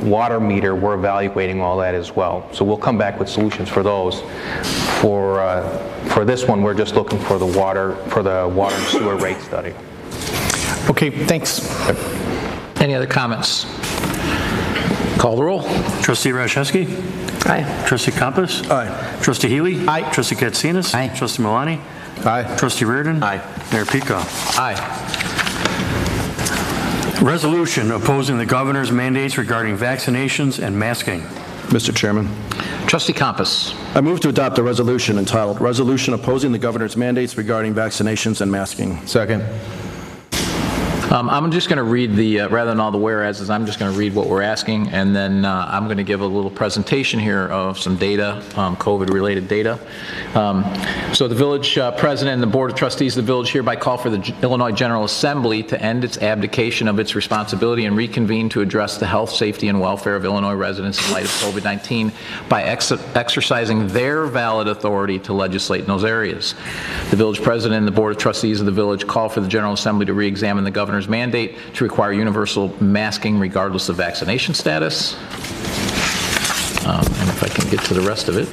water meter, we're evaluating all that as well. So we'll come back with solutions for those. For this one, we're just looking for the water and sewer rate study. Okay, thanks. Any other comments? Call the roll. Trustee Rashewski? Aye. Trustee Compass? Aye. Trustee Healy? Aye. Trustee Katsinas? Aye. Trustee Malani? Aye. Trustee Reardon? Aye. Mayor Pekau? Aye. Resolution opposing the governor's mandates regarding vaccinations and masking. Mr. Chairman, Trustee Compass. I move to adopt a resolution entitled Resolution Opposing the Governor's Mandates Regarding Vaccinations and Masking. Second. I'm just going to read the, rather than all the whereases, I'm just going to read what we're asking, and then I'm going to give a little presentation here of some data, COVID-related data. So the village president and the board of trustees of the village hereby call for the Illinois General Assembly to end its abdication of its responsibility and reconvene to address the health, safety, and welfare of Illinois residents in light of COVID-19 by exercising their valid authority to legislate in those areas. The village president and the board of trustees of the village call for the General Assembly to re-examine the governor's mandate to require universal masking regardless of vaccination status. And if I can get to the rest of it.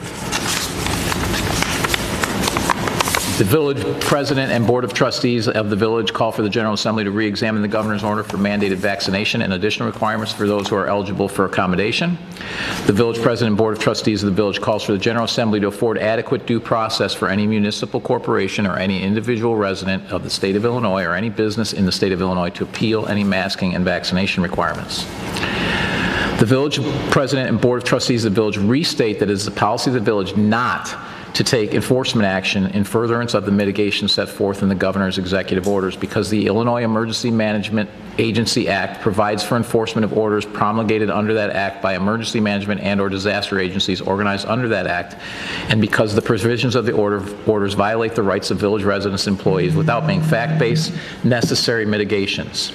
The village president and board of trustees of the village call for the General Assembly to re-examine the governor's order for mandated vaccination and additional requirements for those who are eligible for accommodation. The village president and board of trustees of the village calls for the General Assembly to afford adequate due process for any municipal corporation or any individual resident of the state of Illinois or any business in the state of Illinois to appeal any masking and vaccination requirements. The village president and board of trustees of the village restate that it is the policy of the village not to take enforcement action in furtherance of the mitigation set forth in the governor's executive orders because the Illinois Emergency Management Agency Act provides for enforcement of orders promulgated under that act by emergency management and or disaster agencies organized under that act, and because the provisions of the orders violate the rights of village residents and employees without being fact-based necessary mitigations.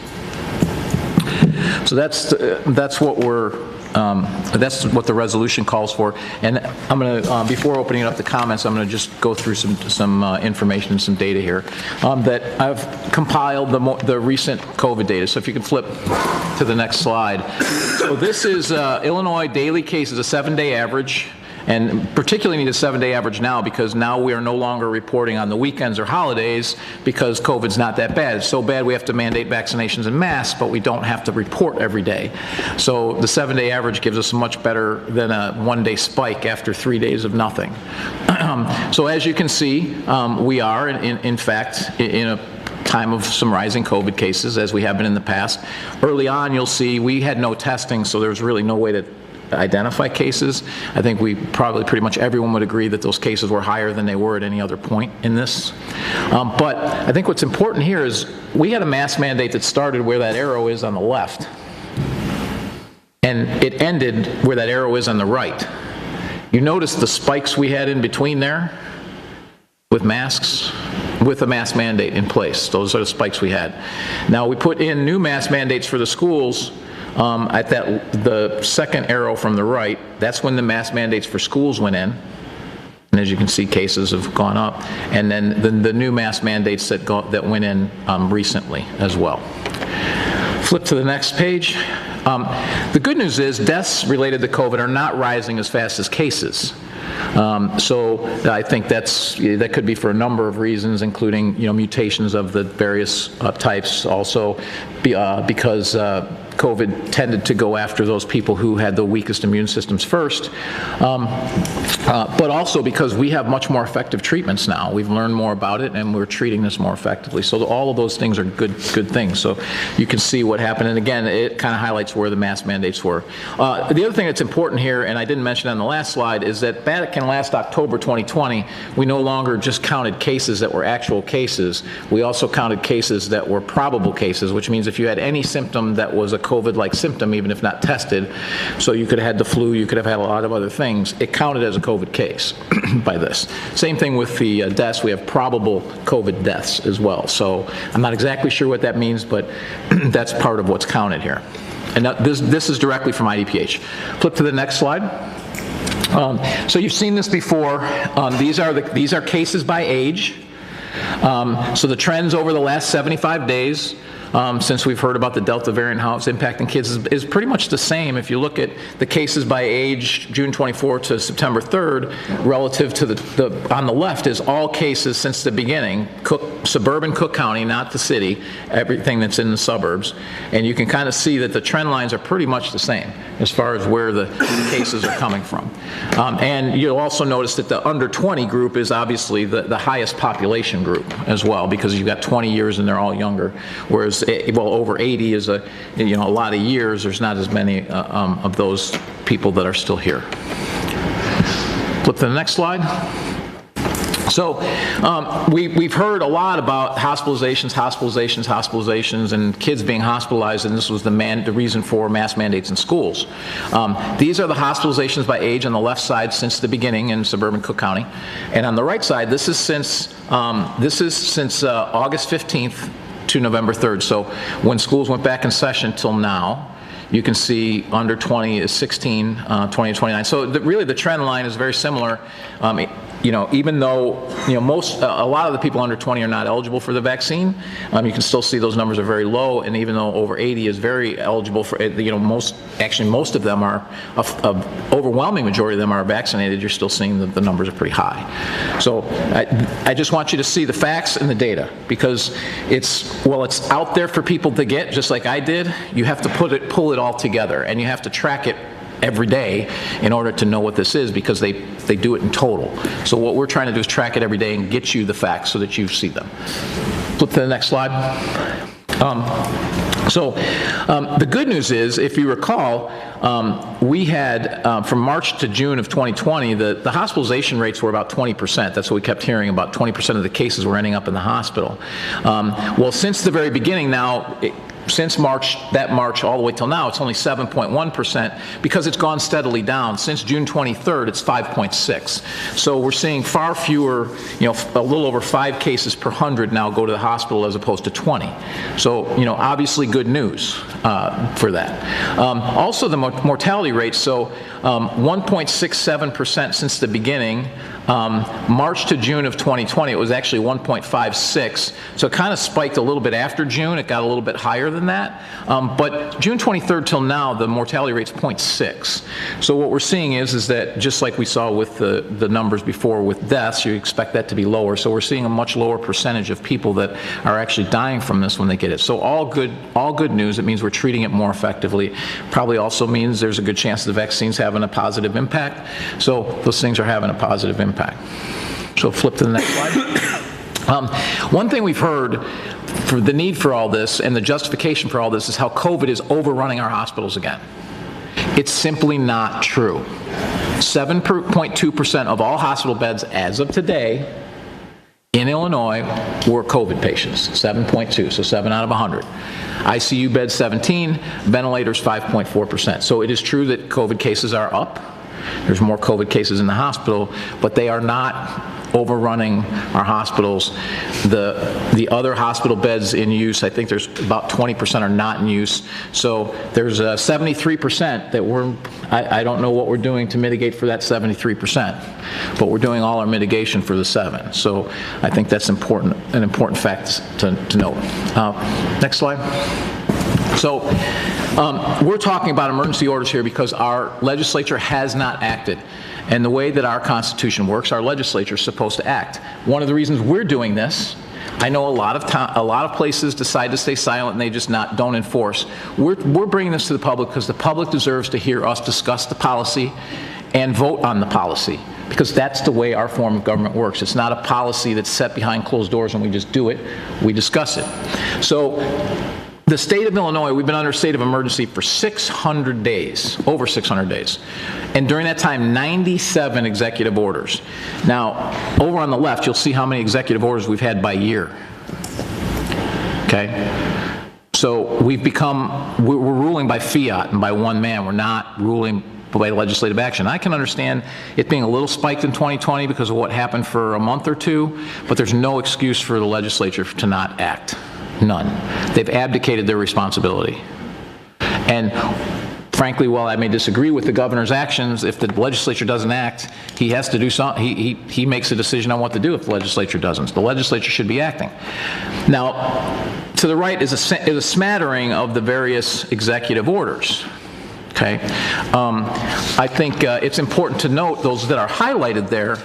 So that's what we're that's what the resolution calls for. And I'm going to, before opening it up to comments, I'm going to just go through some information and some data here that I've compiled the recent COVID data. So if you can flip to the next slide. So this is Illinois daily cases, a 7-day average. And particularly need a 7-day average now because now we are no longer reporting on the weekends or holidays because COVID's not that bad. It's so bad we have to mandate vaccinations and masks, but we don't have to report every day. So the 7-day average gives us much better than a 1-day spike after 3 days of nothing. So as you can see, we are in fact in a time of some rising COVID cases as we have been in the past. Early on you'll see we had no testing, so there was really no way to identify cases. I think we probably pretty much everyone would agree that those cases were higher than they were at any other point in this. But I think what's important here is we had a mask mandate that started where that arrow is on the left, and it ended where that arrow is on the right. You notice the spikes we had in between there with masks, with a mask mandate in place. Those are the spikes we had. Now we put in new mask mandates for the schools. At the second arrow from the right, that's when the mask mandates for schools went in. And as you can see, cases have gone up. And then the new mask mandates that went in recently as well. Flip to the next page. The good news is deaths related to COVID are not rising as fast as cases. So I think that could be for a number of reasons, including mutations of the various types. Also, because COVID tended to go after those people who had the weakest immune systems first, but also because we have much more effective treatments now. We've learned more about it, and we're treating this more effectively. So all of those things are good things. So you can see what happened, and again, it kind of highlights where the mask mandates were. The other thing that's important here, and I didn't mention on the last slide, is that back in last October 2020, we no longer just counted cases that were actual cases. We also counted cases that were probable cases, which means if you had any symptom that was a COVID-like symptom, even if not tested. So you could have had the flu, you could have had a lot of other things. It counted as a COVID case by this. Same thing with the deaths. We have probable COVID deaths as well. So I'm not exactly sure what that means, but that's part of what's counted here. And now this is directly from IDPH. Flip to the next slide. So you've seen this before. These are cases by age. So the trends over the last 75 days, since we've heard about the Delta variant, how it's impacting kids, is pretty much the same. If you look at the cases by age, June 24 to September 3rd, relative to on the left is all cases since the beginning, suburban Cook County, not the city, everything that's in the suburbs. And you can kind of see that the trend lines are pretty much the same as far as where the cases are coming from. And you'll also notice that the under 20 group is obviously the highest population group as well, because you've got 20 years and they're all younger, whereas well, over 80 is a lot of years. There's not as many of those people that are still here. Flip to the next slide. So we've heard a lot about hospitalizations, and kids being hospitalized, and this was the reason for mask mandates in schools. These are the hospitalizations by age on the left side since the beginning in suburban Cook County, and on the right side, this is since August 15th to November 3rd. So when schools went back in session till now, you can see under 20 is 16, 20 to 29. So really the trend line is very similar. Even though a lot of the people under 20 are not eligible for the vaccine, you can still see those numbers are very low. And even though over 80 is very eligible for, most of them are, overwhelming majority of them are vaccinated. You're still seeing that the numbers are pretty high. So I just want you to see the facts and the data, because it's out there for people to get, just like I did. You have to pull it all together, and you have to track it every day in order to know what this is, because they do it in total. So what we're trying to do is track it every day and get you the facts so that you see them. Flip to the next slide. The good news is, if you recall, we had, from March to June of 2020, the hospitalization rates were about 20%. That's what we kept hearing about. 20% of the cases were ending up in the hospital. Well, since the very beginning now, since March all the way till now, it's only 7.1%, because it's gone steadily down. Since June 23rd, it's 5.6. So we're seeing far fewer, a little over 5 cases per 100 now go to the hospital as opposed to 20. So, obviously good news for that. Also the mortality rate, so 1.67% since the beginning. March to June of 2020, it was actually 1.56, so it kind of spiked a little bit after June. It got a little bit higher than that, but June 23rd till now, the mortality rate's 0.6. So what we're seeing is that, just like we saw with the numbers before with deaths, you expect that to be lower. So we're seeing a much lower percentage of people that are actually dying from this when they get it. So all good news. It means we're treating it more effectively. Probably also means there's a good chance the vaccine's having a positive impact. So those things are having a positive impact. So flip to the next slide. One thing we've heard for the need for all this and the justification for all this is how COVID is overrunning our hospitals again. It's simply not true. 7.2% of all hospital beds as of today in Illinois were COVID patients. 7.2, so 7 out of 100. ICU beds 17, ventilators 5.4%. So it is true that COVID cases are up. There's more COVID cases in the hospital, but they are not overrunning our hospitals. The other hospital beds in use, I think there's about 20% are not in use. So there's 73% that I don't know what we're doing to mitigate for that 73%, but we're doing all our mitigation for the 7. So I think that's an important fact to note. Next slide. So we're talking about emergency orders here because our legislature has not acted. And the way that our Constitution works, our legislature is supposed to act. One of the reasons we're doing this, I know a lot of places decide to stay silent and they just don't enforce. We're bringing this to the public because the public deserves to hear us discuss the policy and vote on the policy, because that's the way our form of government works. It's not a policy that's set behind closed doors and we just do it, we discuss it. So the state of Illinois, we've been under a state of emergency for 600 days, over 600 days. And during that time, 97 executive orders. Now, over on the left, you'll see how many executive orders we've had by year. Okay? So So we're ruling by fiat and by one man. We're not ruling by legislative action. I can understand it being a little spiked in 2020 because of what happened for a month or two, but there's no excuse for the legislature to not act. None. They've abdicated their responsibility. And frankly, while I may disagree with the governor's actions, if the legislature doesn't act, he has to do something. He makes a decision on what to do if the legislature doesn't. The legislature should be acting. Now, to the right is a smattering of the various executive orders. Okay, I think it's important to note those that are highlighted there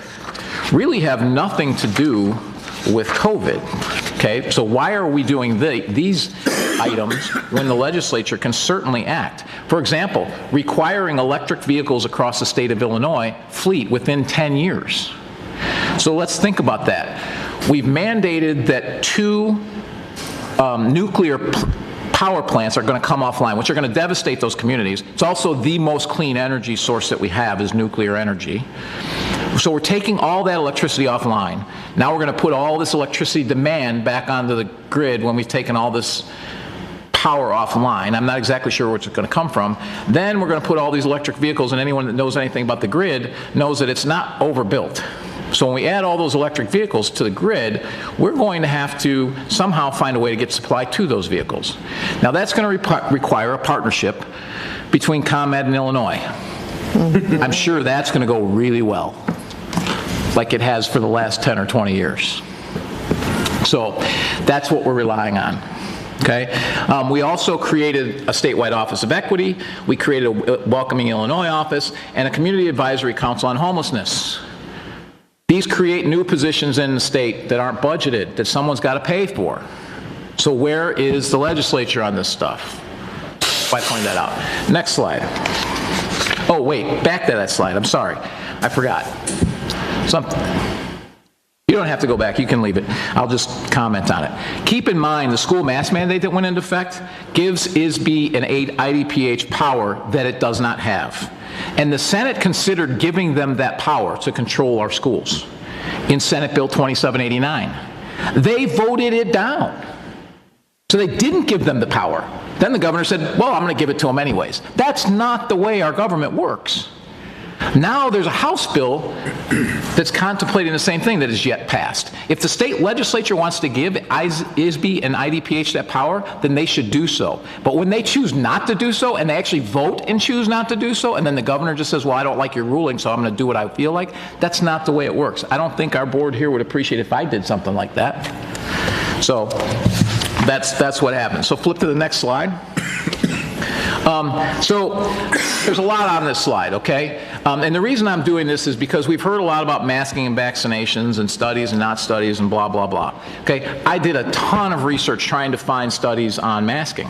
really have nothing to do with COVID. Okay, so why are we doing these items when the legislature can certainly act? For example, requiring electric vehicles across the state of Illinois fleet within 10 years. So let's think about that. We've mandated that 2 nuclear power plants are going to come offline, which are going to devastate those communities. It's also the most clean energy source that we have is nuclear energy. So we're taking all that electricity offline. Now we're going to put all this electricity demand back onto the grid when we've taken all this power offline. I'm not exactly sure where it's going to come from. Then we're going to put all these electric vehicles, and anyone that knows anything about the grid knows that it's not overbuilt. So when we add all those electric vehicles to the grid, we're going to have to somehow find a way to get supply to those vehicles. Now that's going to require a partnership between ComEd and Illinois. I'm sure that's going to go really well, like it has for the last 10 or 20 years. So that's what we're relying on. Okay. We also created a statewide office of equity. We created a Welcoming Illinois office and a community advisory council on homelessness. These create new positions in the state that aren't budgeted, that someone's got to pay for. So where is the legislature on this stuff? I point that out. Next slide. Oh, wait, back to that slide. I'm sorry. I forgot. Something. You don't have to go back. You can leave it. I'll just comment on it. Keep in mind the school mask mandate that went into effect gives ISB and IDPH power that it does not have. And the Senate considered giving them that power to control our schools in Senate Bill 2789. They voted it down. So they didn't give them the power. Then the governor said, well, I'm going to give it to them anyways. That's not the way our government works. Now there's a House bill that's contemplating the same thing that is yet passed. If the state legislature wants to give ISB and IDPH that power, then they should do so. But when they choose not to do so, and they actually vote and choose not to do so, and then the governor just says, well, I don't like your ruling, so I'm going to do what I feel like, that's not the way it works. I don't think our board here would appreciate if I did something like that. So that's what happens. So flip to the next slide. So there's a lot on this slide, okay? And the reason I'm doing this is because we've heard a lot about masking and vaccinations and studies and not studies and blah, blah, blah. Okay, I did a ton of research trying to find studies on masking.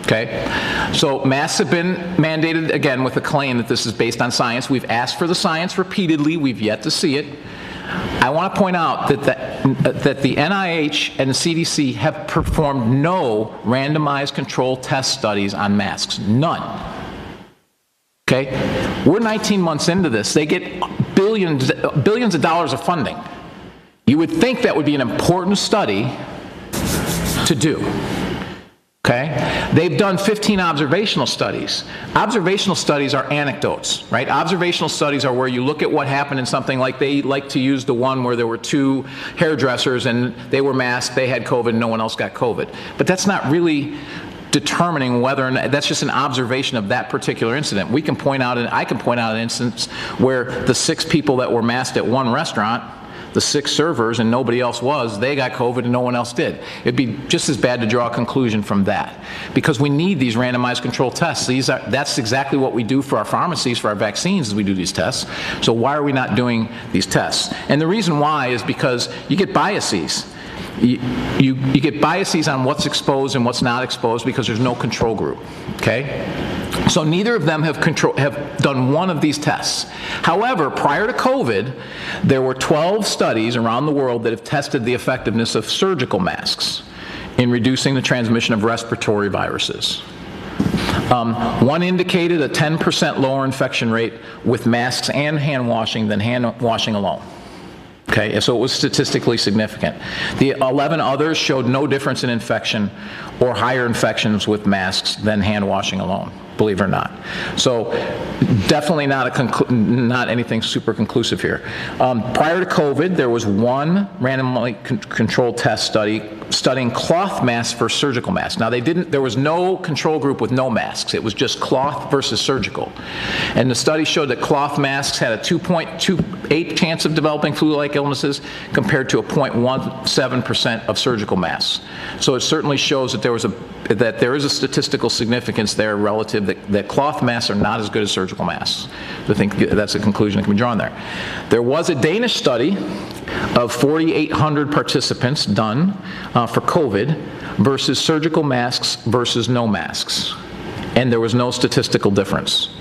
Okay, so masks have been mandated, again, with the claim that this is based on science. We've asked for the science repeatedly. We've yet to see it. I want to point out that the NIH and the CDC have performed no randomized controlled test studies on masks. None. Okay? We're 19 months into this. They get billions of dollars of funding. You would think that would be an important study to do. Okay? They've done 15 observational studies. Observational studies are anecdotes, right? Observational studies are where you look at what happened in something, like they like to use the one where there were 2 hairdressers and they were masked, they had COVID, no one else got COVID. But that's not really determining whether or not, that's just an observation of that particular incident. We can point out, and I can point out an instance where the 6 people that were masked at one restaurant, the 6 servers and nobody else was, they got COVID and no one else did. It'd be just as bad to draw a conclusion from that, because we need these randomized controlled tests. That's exactly what we do for our pharmacies, for our vaccines, is we do these tests. So why are we not doing these tests? And the reason why is because you get biases. You get biases on what's exposed and what's not exposed because there's no control group, okay? So neither of them have done one of these tests. However, prior to COVID, there were 12 studies around the world that have tested the effectiveness of surgical masks in reducing the transmission of respiratory viruses. One indicated a 10% lower infection rate with masks and hand washing than hand washing alone. Okay, so it was statistically significant. The 11 others showed no difference in infection or higher infections with masks than hand washing alone, believe it or not. So definitely not anything super conclusive here. Prior to COVID, there was one randomly controlled test study studying cloth masks versus surgical masks. Now there was no control group with no masks. It was just cloth versus surgical. And the study showed that cloth masks had a 2.28 chance of developing flu-like illnesses compared to a 0.17% of surgical masks. So it certainly shows that there is a statistical significance there relative that cloth masks are not as good as surgical masks. I think that's a conclusion that can be drawn there. There was a Danish study of 4,800 participants done for COVID versus surgical masks versus no masks, and there was no statistical difference.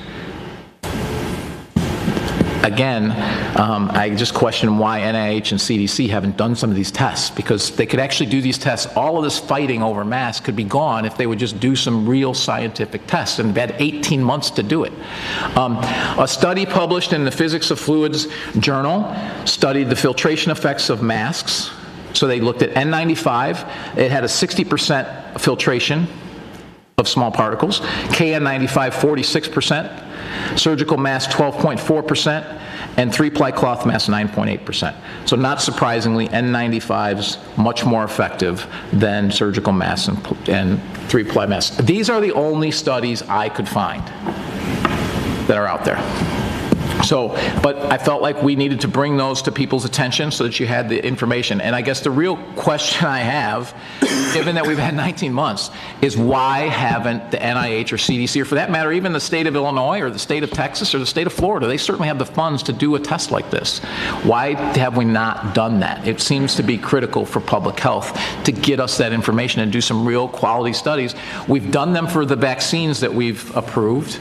Again, I just question why NIH and CDC haven't done some of these tests, because they could actually do these tests. All of this fighting over masks could be gone if they would just do some real scientific tests, and they've had 18 months to do it. A study published in the Physics of Fluids journal studied the filtration effects of masks. So they looked at N95. It had a 60% filtration of small particles. KN95, 46%. Surgical mask 12.4%, and 3-ply cloth mask 9.8%. So not surprisingly, N95's much more effective than surgical masks and 3-ply masks. These are the only studies I could find that are out there. So, but I felt like we needed to bring those to people's attention so that you had the information. And I guess the real question I have, given that we've had 19 months, is why haven't the NIH or CDC, or for that matter, even the state of Illinois or the state of Texas or the state of Florida, they certainly have the funds to do a test like this. Why have we not done that? It seems to be critical for public health to get us that information and do some real quality studies. We've done them for the vaccines that we've approved.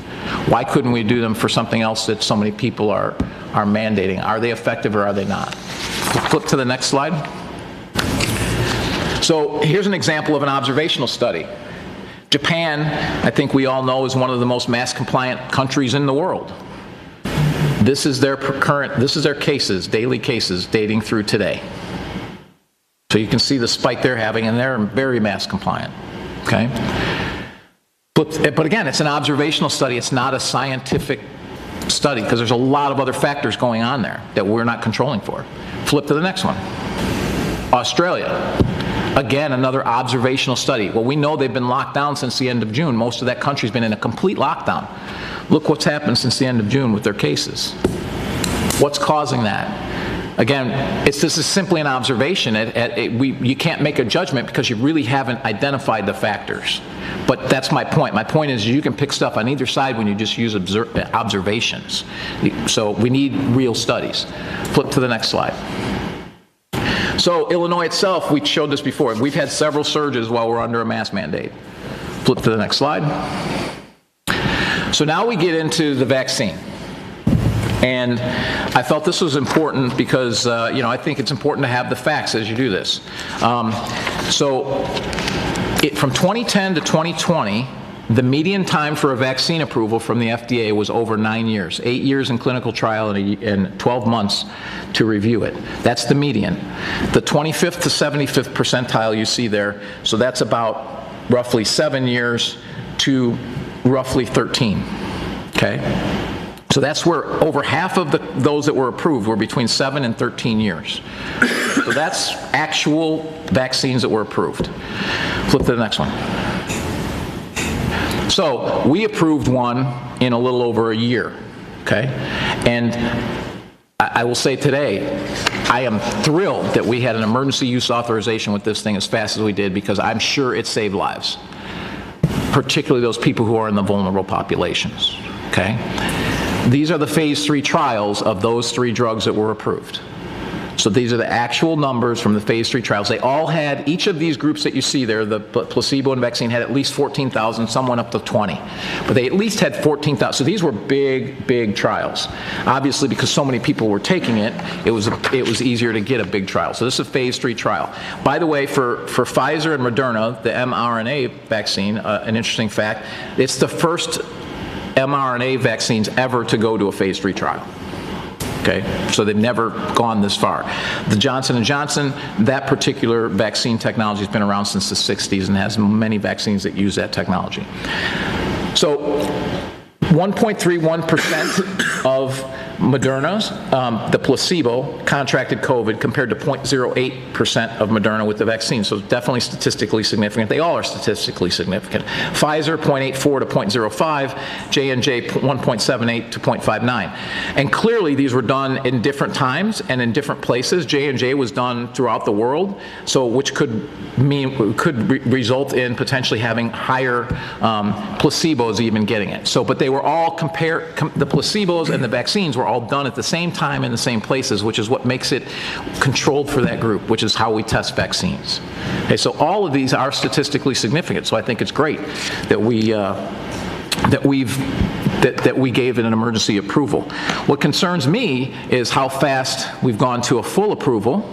Why couldn't we do them for something else that so many people are mandating? Are they effective or are they not? Flip to the next slide. So here's an example of an observational study. Japan, I think we all know, is one of the most mask compliant countries in the world. This is their cases, daily cases, dating through today. So you can see the spike they're having, and they're very mask compliant, okay? But again, it's an observational study. It's not a scientific study, because there's a lot of other factors going on there that we're not controlling for. Flip to the next one. Australia. Again, another observational study. Well, we know they've been locked down since the end of June. Most of that country's been in a complete lockdown. Look what's happened since the end of June with their cases. What's causing that? Again, this is simply an observation. You can't make a judgment because you really haven't identified the factors. But that's my point. My point is you can pick stuff on either side when you just use observations. So we need real studies. Flip to the next slide. So Illinois itself, we showed this before. We've had several surges while we're under a mask mandate. Flip to the next slide. So now we get into the vaccine. And I felt this was important because, I think it's important to have the facts as you do this. From 2010 to 2020, the median time for a vaccine approval from the FDA was over 9 years, 8 years in clinical trial and 12 months to review it. That's the median. The 25th to 75th percentile you see there, so that's about roughly 7 years to roughly 13, okay? So that's where over half of those that were approved were between 7 and 13 years. So that's actual vaccines that were approved. Flip to the next one. So we approved one in a little over a year, okay? And I will say today, I am thrilled that we had an emergency use authorization with this thing as fast as we did, because I'm sure it saved lives, particularly those people who are in the vulnerable populations, okay? These are the phase 3 trials of those 3 drugs that were approved. So these are the actual numbers from the phase 3 trials. They all had, each of these groups that you see there, the placebo and vaccine, had at least 14,000, some went up to 20. But they at least had 14,000. So these were big, big trials. Obviously, because so many people were taking it, it was easier to get a big trial. So this is a phase 3 trial. By the way, for Pfizer and Moderna, the mRNA vaccine, an interesting fact, it's the first mRNA vaccines ever to go to a phase 3 trial. Okay, so they've never gone this far. The Johnson & Johnson, that particular vaccine technology has been around since the 60s and has many vaccines that use that technology. So 1.31% of Moderna's, the placebo, contracted COVID compared to 0.08% of Moderna with the vaccine. So definitely statistically significant. They all are statistically significant. Pfizer, 0.84 to 0.05, J&J, 1.78 to 0.59. And clearly these were done in different times and in different places. J&J was done throughout the world, so which could result in potentially having higher placebos even getting it. So, but they were all the placebos and the vaccines were all done at the same time in the same places, which is what makes it controlled for that group, which is how we test vaccines. Okay, so all of these are statistically significant, so I think it's great that we gave it an emergency approval. What concerns me is how fast we've gone to a full approval,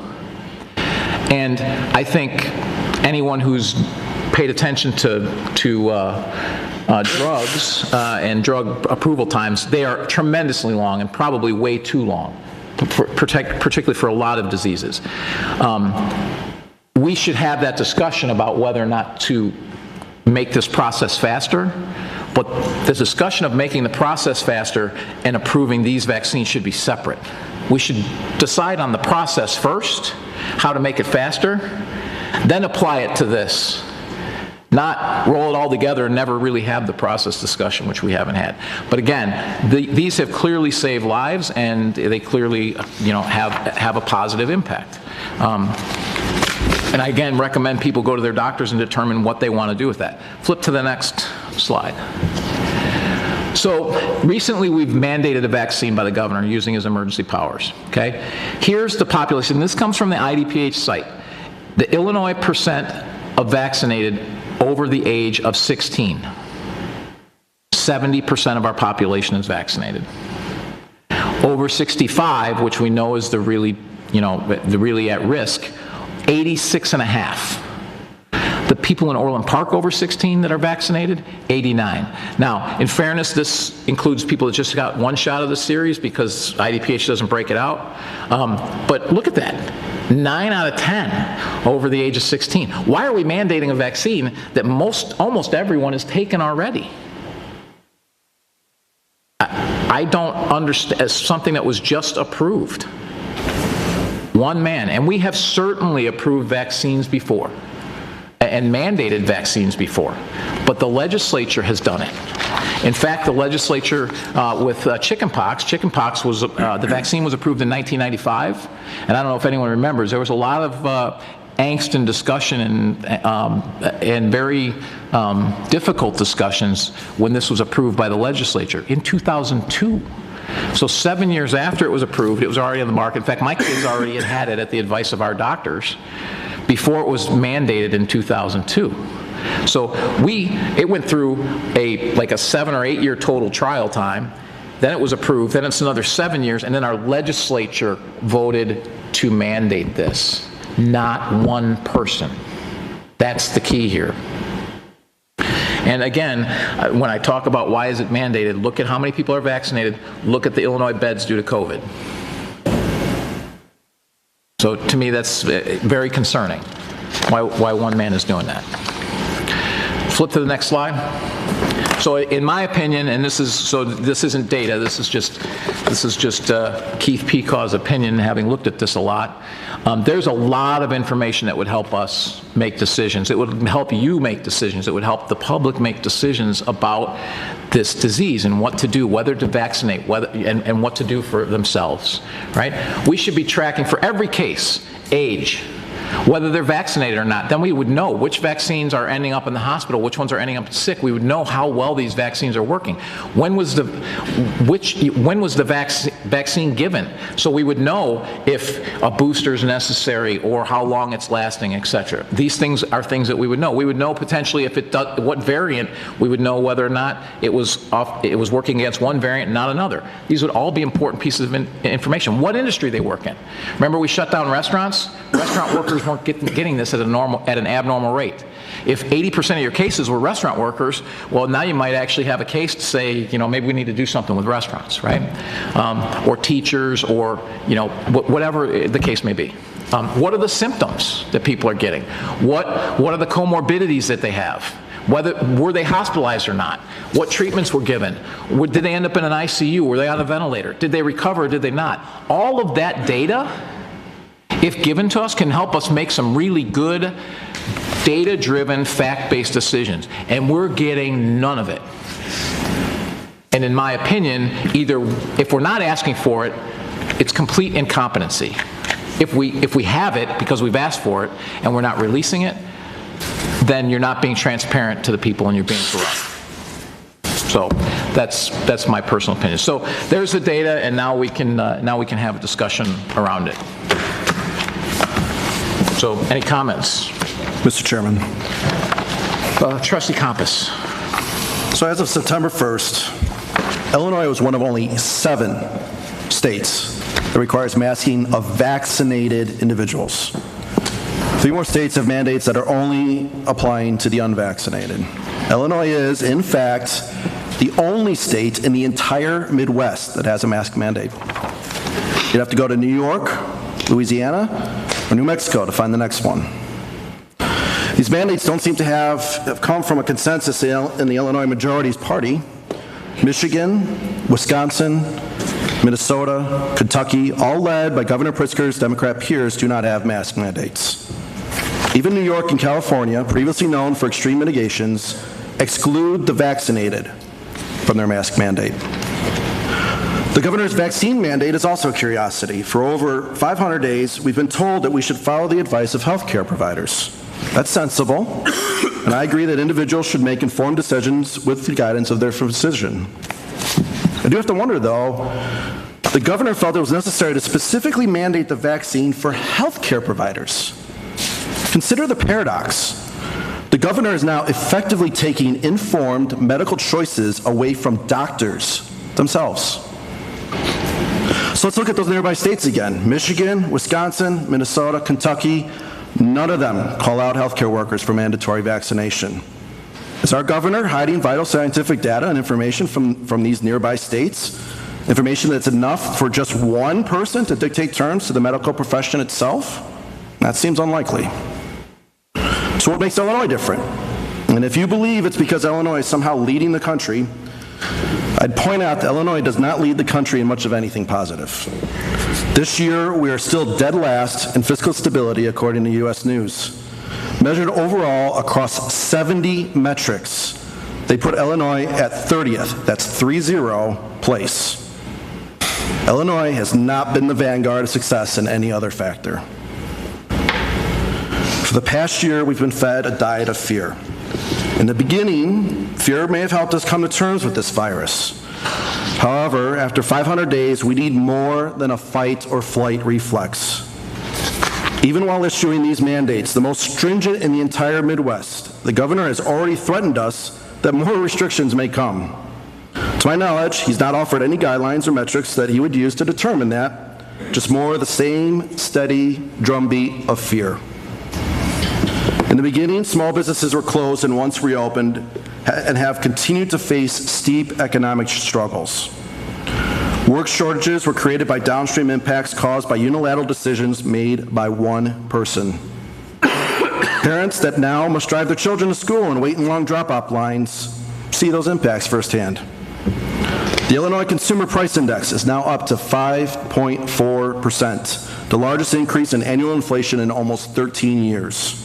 and I think anyone who's paid attention to drugs and drug approval times, they are tremendously long and probably way too long, particularly for a lot of diseases. We should have that discussion about whether or not to make this process faster, but the discussion of making the process faster and approving these vaccines should be separate. We should decide on the process first, how to make it faster, then apply it to this. Not roll it all together and never really have the process discussion, which we haven't had. But again, these have clearly saved lives, and they clearly, have a positive impact. And I again recommend people go to their doctors and determine what they want to do with that. Flip to the next slide. So recently we've mandated a vaccine by the governor using his emergency powers. Okay, here's the population. This comes from the IDPH site. The Illinois percent of vaccinated over the age of 16. 70% of our population is vaccinated. Over 65, which we know is the really at risk, 86.5%. The people in Orland Park over 16 that are vaccinated, 89. Now, in fairness, this includes people that just got one shot of the series because IDPH doesn't break it out. But look at that. 9 out of 10 over the age of 16. Why are we mandating a vaccine that almost everyone has taken already? I don't understand. As something that was just approved. One man. And we have certainly approved vaccines before and mandated vaccines before, but the legislature has done it. In fact, the legislature with chickenpox was, the vaccine was approved in 1995, and I don't know if anyone remembers, there was a lot of angst and discussion and very difficult discussions when this was approved by the legislature in 2002. So 7 years after it was approved, it was already on the market. In fact, my kids already had it at the advice of our doctors before it was mandated in 2002. So it went through like a 7 or 8 year total trial time, then it was approved, then it's another 7 years, and then our legislature voted to mandate this. Not one person. That's the key here. And again, when I talk about why is it mandated, look at how many people are vaccinated, look at the Illinois beds due to COVID. So to me, that's very concerning, why one man is doing that. Flip to the next slide. So in my opinion, and this isn't data, this is just Keith Pekau's opinion, having looked at this a lot. There's a lot of information that would help us make decisions. It would help you make decisions. It would help the public make decisions about this disease and what to do, whether to vaccinate, and what to do for themselves, right? We should be tracking for every case, age, whether they're vaccinated or not. Then we would know which vaccines are ending up in the hospital, which ones are ending up sick. We would know how well these vaccines are working. When was the vaccine given? So we would know if a booster is necessary or how long it's lasting, etc. These things are things that we would know. We would know potentially if it does, what variant. We would know whether or not it was working against one variant and not another. These would all be important pieces of information. What industry they work in. Remember, we shut down restaurants. Restaurant workers weren't getting this at an abnormal rate. If 80% of your cases were restaurant workers, well, now you might actually have a case to say, maybe we need to do something with restaurants, right? Or teachers, or, whatever the case may be. What are the symptoms that people are getting? What are the comorbidities that they have? Were they hospitalized or not? What treatments were given? Did they end up in an ICU? Were they on a ventilator? Did they recover or did they not? All of that data, if given to us, can help us make some really good data-driven, fact-based decisions. And we're getting none of it. And in my opinion, either if we're not asking for it, it's complete incompetency. If we have it because we've asked for it and we're not releasing it, then you're not being transparent to the people and you're being corrupt. So that's my personal opinion. So there's the data, and now we can have a discussion around it. So any comments? Mr. Chairman. Trustee Compass. So as of September 1st, Illinois was one of only 7 states that requires masking of vaccinated individuals. 3 more states have mandates that are only applying to the unvaccinated. Illinois is, in fact, the only state in the entire Midwest that has a mask mandate. You'd have to go to New York, Louisiana, or New Mexico to find the next one. These mandates don't seem to have come from a consensus in the Illinois majority's party. Michigan, Wisconsin, Minnesota, Kentucky, all led by Governor Pritzker's Democrat peers, do not have mask mandates. Even New York and California, previously known for extreme mitigations, exclude the vaccinated from their mask mandate. The governor's vaccine mandate is also a curiosity. For over 500 days, we've been told that we should follow the advice of healthcare providers. That's sensible, and I agree that individuals should make informed decisions with the guidance of their physician. I do have to wonder, though, the governor felt it was necessary to specifically mandate the vaccine for healthcare providers. Consider the paradox. The governor is now effectively taking informed medical choices away from doctors themselves. So let's look at those nearby states again. Michigan, Wisconsin, Minnesota, Kentucky, none of them call out healthcare workers for mandatory vaccination. Is our governor hiding vital scientific data and information from these nearby states? Information that's enough for just one person to dictate terms to the medical profession itself? That seems unlikely. So what makes Illinois different? And if you believe it's because Illinois is somehow leading the country, I'd point out that Illinois does not lead the country in much of anything positive. This year, we are still dead last in fiscal stability, according to U.S. News. Measured overall across 70 metrics, they put Illinois at 30th, that's 30 place. Illinois has not been the vanguard of success in any other factor. For the past year, we've been fed a diet of fear. In the beginning, fear may have helped us come to terms with this virus. However, after 500 days, we need more than a fight or flight reflex. Even while issuing these mandates, the most stringent in the entire Midwest, the governor has already threatened us that more restrictions may come. To my knowledge, he's not offered any guidelines or metrics that he would use to determine that, just more of the same steady drumbeat of fear. In the beginning, small businesses were closed and once reopened and have continued to face steep economic struggles. Work shortages were created by downstream impacts caused by unilateral decisions made by one person. Parents that now must drive their children to school and wait in long drop-off lines see those impacts firsthand. The Illinois Consumer Price Index is now up to 5.4%, the largest increase in annual inflation in almost 13 years.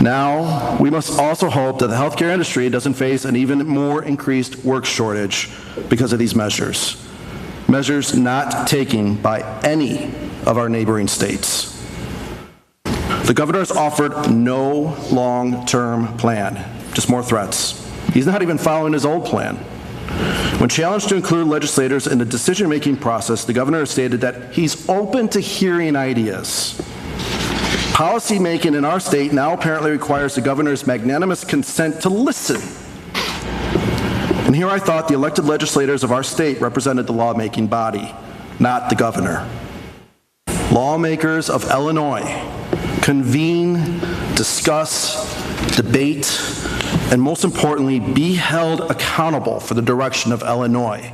Now, we must also hope that the healthcare industry doesn't face an even more increased work shortage because of these measures. Measures not taken by any of our neighboring states. The governor has offered no long-term plan, just more threats. He's not even following his old plan. When challenged to include legislators in the decision-making process, the governor has stated that he's open to hearing ideas. Policy-making in our state now apparently requires the governor's magnanimous consent to listen. And here I thought the elected legislators of our state represented the lawmaking body, not the governor. Lawmakers of Illinois convene, discuss, debate, and most importantly, be held accountable for the direction of Illinois.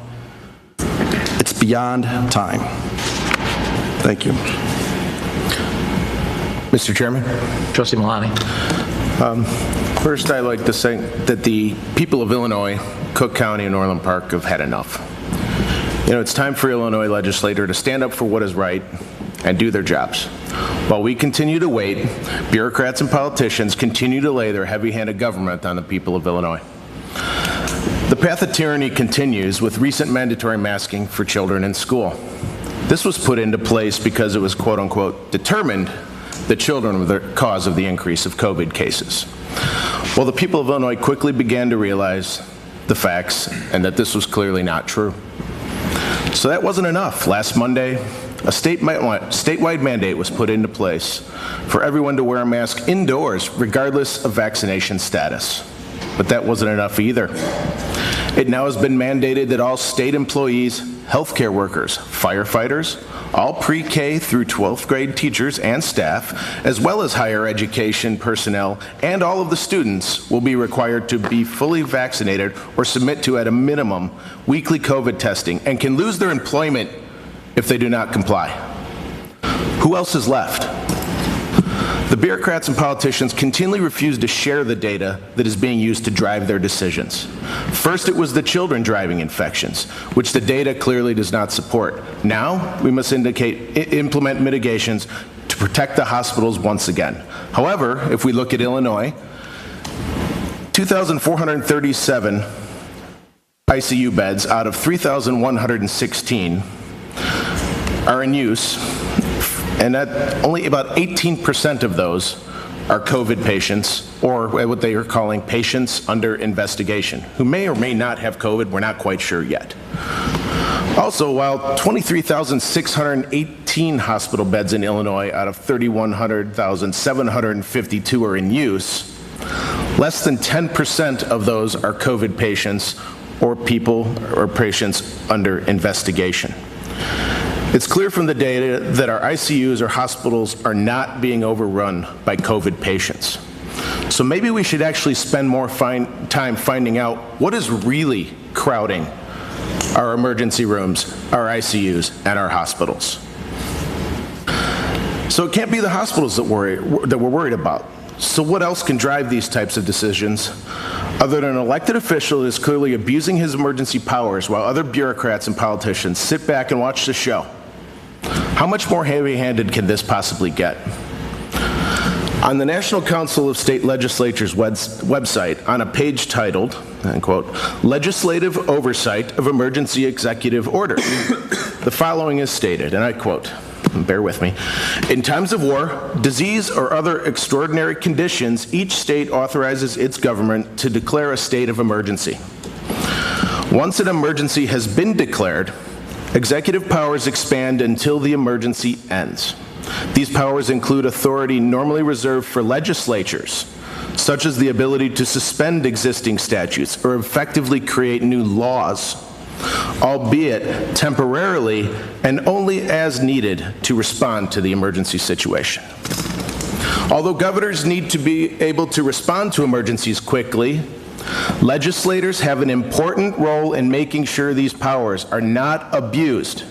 It's beyond time. Thank you. Mr. Chairman? Trustee Malani. First, I'd like to say that the people of Illinois, Cook County, and Orland Park have had enough. You know, it's time for Illinois legislature to stand up for what is right and do their jobs. While we continue to wait, bureaucrats and politicians continue to lay their heavy-handed government on the people of Illinois. The path of tyranny continues with recent mandatory masking for children in school. This was put into place because it was quote-unquote determined that children were the cause of the increase of COVID cases. Well, the people of Illinois quickly began to realize the facts and that this was clearly not true. So that wasn't enough. Last Monday, a statewide mandate was put into place for everyone to wear a mask indoors, regardless of vaccination status. But that wasn't enough either. It now has been mandated that all state employees, healthcare workers, firefighters, all pre-K through 12th grade teachers and staff, as well as higher education personnel, and all of the students will be required to be fully vaccinated or submit to, at a minimum, weekly COVID testing and can lose their employment if they do not comply. Who else is left? The bureaucrats and politicians continually refuse to share the data that is being used to drive their decisions. First, it was the children driving infections, which the data clearly does not support. Now, we must implement mitigations to protect the hospitals once again. However, if we look at Illinois, 2,437 ICU beds out of 3,116 are in use, and that only about 18% of those are COVID patients, or what they are calling patients under investigation, who may or may not have COVID. We're not quite sure yet. Also, while 23,618 hospital beds in Illinois out of 3,100,752 are in use, less than 10% of those are COVID patients or people or patients under investigation. It's clear from the data that our ICUs or hospitals are not being overrun by COVID patients. So maybe we should actually spend more time finding out what is really crowding our emergency rooms, our ICUs, and our hospitals. So it can't be the hospitals that we're worried about. So what else can drive these types of decisions other than an elected official that is clearly abusing his emergency powers while other bureaucrats and politicians sit back and watch the show? How much more heavy-handed can this possibly get? On the National Council of State Legislatures website, on a page titled, quote, Legislative Oversight of Emergency Executive Orders, the following is stated, and I quote, bear with me, in times of war, disease, or other extraordinary conditions, each state authorizes its government to declare a state of emergency. Once an emergency has been declared, executive powers expand until the emergency ends. These powers include authority normally reserved for legislatures, such as the ability to suspend existing statutes or effectively create new laws, albeit temporarily and only as needed to respond to the emergency situation. Although governors need to be able to respond to emergencies quickly, legislators have an important role in making sure these powers are not abused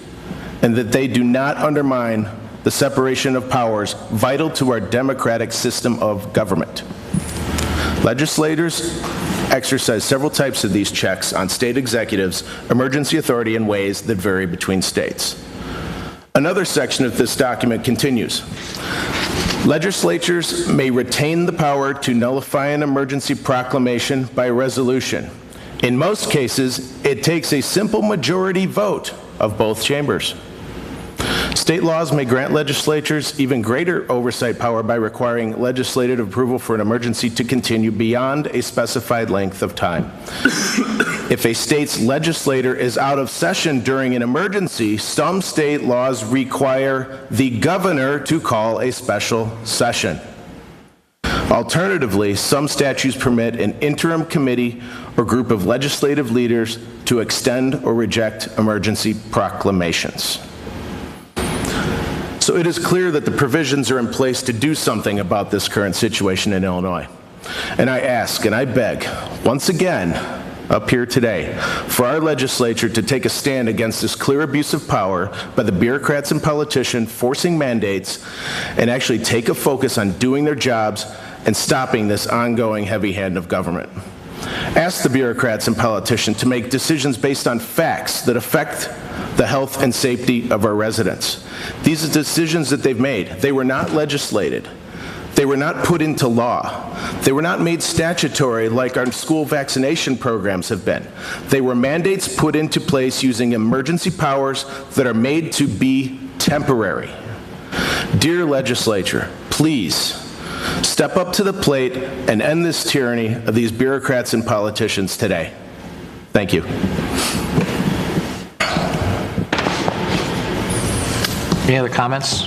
and that they do not undermine the separation of powers vital to our democratic system of government. Legislators exercise several types of these checks on state executives' emergency authority in ways that vary between states. Another section of this document continues. Legislatures may retain the power to nullify an emergency proclamation by resolution. In most cases, it takes a simple majority vote of both chambers. State laws may grant legislatures even greater oversight power by requiring legislative approval for an emergency to continue beyond a specified length of time. If a state's legislature is out of session during an emergency, some state laws require the governor to call a special session. Alternatively, some statutes permit an interim committee or group of legislative leaders to extend or reject emergency proclamations. So it is clear that the provisions are in place to do something about this current situation in Illinois. And I ask and I beg, once again, up here today, for our legislature to take a stand against this clear abuse of power by the bureaucrats and politicians forcing mandates, and actually take a focus on doing their jobs and stopping this ongoing heavy hand of government. Ask the bureaucrats and politicians to make decisions based on facts that affect the health and safety of our residents. These are decisions that they've made. They were not legislated. They were not put into law. They were not made statutory like our school vaccination programs have been. They were mandates put into place using emergency powers that are made to be temporary. Dear legislature, please step up to the plate and end this tyranny of these bureaucrats and politicians today. Thank you. Any other comments?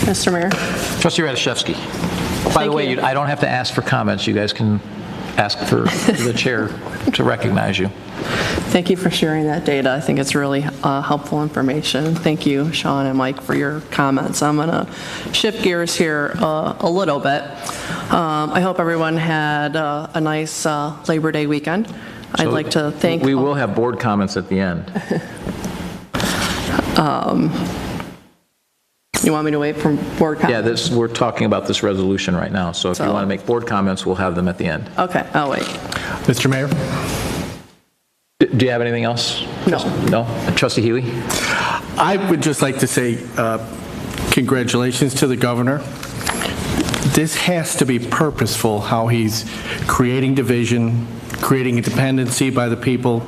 Mr. Mayor? Trustee Radiszewski. By the way, I don't have to ask for comments. You guys can ask for the chair to recognize you. Thank you for sharing that data. I think it's really helpful information. Thank you, Sean and Mike, for your comments. I'm going to shift gears here a little bit. I hope everyone had a nice Labor Day weekend. I'd like to thank... We will have board comments at the end. You want me to wait for board comments? Yeah, we're talking about this resolution right now, so if you want to make board comments, we'll have them at the end. Okay, I'll wait. Mr. Mayor? Do you have anything else? No. No? Trustee Healy? I would just like to say congratulations to the governor. This has to be purposeful, how he's creating division, creating a dependency by the people.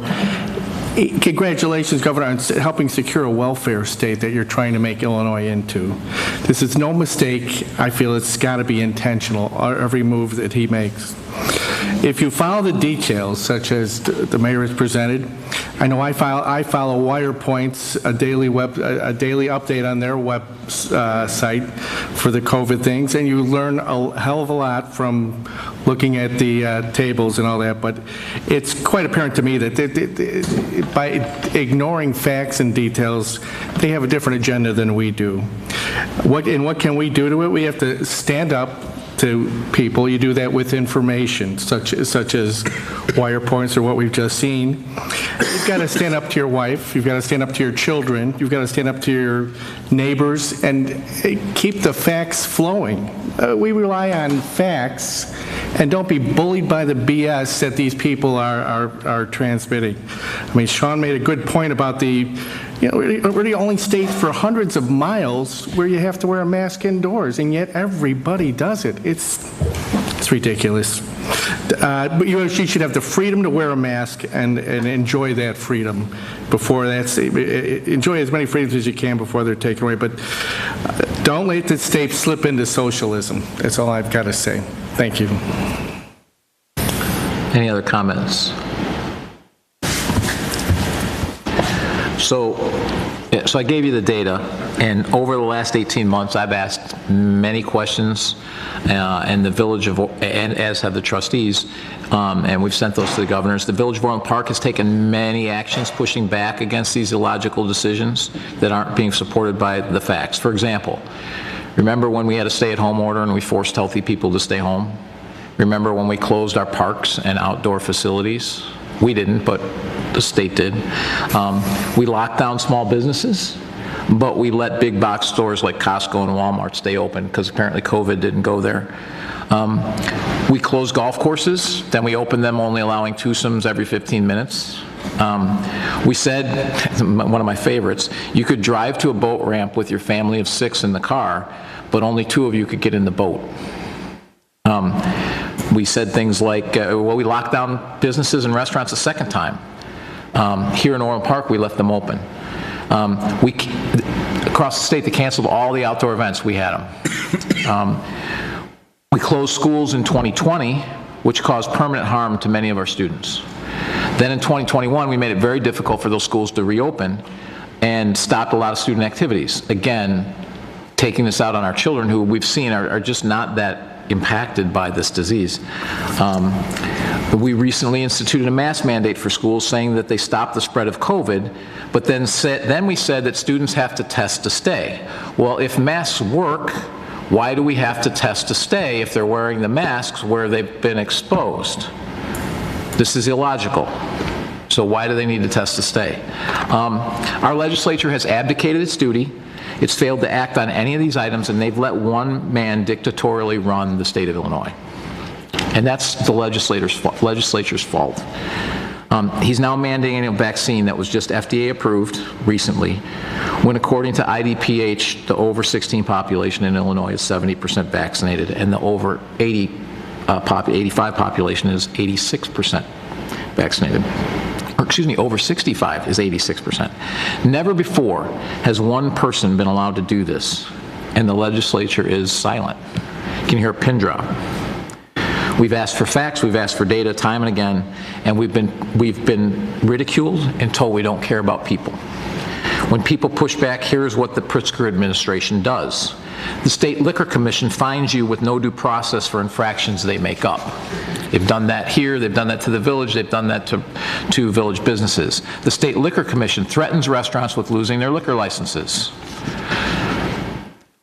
Congratulations, Governor, on helping secure a welfare state that you're trying to make Illinois into. This is no mistake. I feel it's got to be intentional, every move that he makes. If you follow the details, such as the mayor has presented, I know I follow WirePoint's a daily update on their website for the COVID things, and you learn a hell of a lot from looking at the tables and all that. But it's quite apparent to me that by ignoring facts and details, they have a different agenda than we do. What can we do to it? We have to stand up to people. You do that with information, such as WirePoints or what we've just seen. You've got to stand up to your wife. You've got to stand up to your children. You've got to stand up to your neighbors and keep the facts flowing. We rely on facts, and don't be bullied by the BS that these people are transmitting. I mean, Sean made a good point about we're the only state for hundreds of miles where you have to wear a mask indoors, and yet everybody does it. It's ridiculous. But you should have the freedom to wear a mask and enjoy that freedom enjoy as many freedoms as you can before they're taken away. But don't let the state slip into socialism. That's all I've got to say. Thank you. Any other comments? So I gave you the data, and over the last 18 months, I've asked many questions, and the Village of, and as have the trustees, and we've sent those to the governors. The Village of Orland Park has taken many actions pushing back against these illogical decisions that aren't being supported by the facts. For example, remember when we had a stay-at-home order and we forced healthy people to stay home? Remember when we closed our parks and outdoor facilities? We didn't, but the state did. We locked down small businesses, but we let big box stores like Costco and Walmart stay open because apparently COVID didn't go there. We closed golf courses, then we opened them only allowing twosomes every 15 minutes. We said, one of my favorites, you could drive to a boat ramp with your family of 6 in the car, but only 2 of you could get in the boat. We said things like, well, we locked down businesses and restaurants a second time. Here in Orland Park, we left them open. Across the state, they canceled all the outdoor events. We had them. We closed schools in 2020, which caused permanent harm to many of our students. Then in 2021, we made it very difficult for those schools to reopen and stopped a lot of student activities. Again, taking this out on our children, who we've seen are just not that impacted by this disease. We recently instituted a mask mandate for schools, saying that they stop the spread of COVID, but then we said that students have to test to stay. Well, if masks work, Why do we have to test to stay if they're wearing the masks where they've been exposed? This is illogical. So why do they need to test to stay? Our legislature has abdicated its duty. It's failed to act on any of these items, and they've let one man dictatorially run the state of Illinois. And that's the legislature's fault. He's now mandating a vaccine that was just FDA approved recently, when according to IDPH, the over 16 population in Illinois is 70% vaccinated, and the over 85 population is 86% vaccinated. Or excuse me, over 65 is 86%. Never before has one person been allowed to do this, and the legislature is silent. You can hear a pin drop. We've asked for facts, we've asked for data time and again, and we've been ridiculed and told we don't care about people. When people push back, here's what the Pritzker administration does. The State Liquor Commission fines you with no due process for infractions they make up. They've done that here, they've done that to the village, they've done that to village businesses. The State Liquor Commission threatens restaurants with losing their liquor licenses.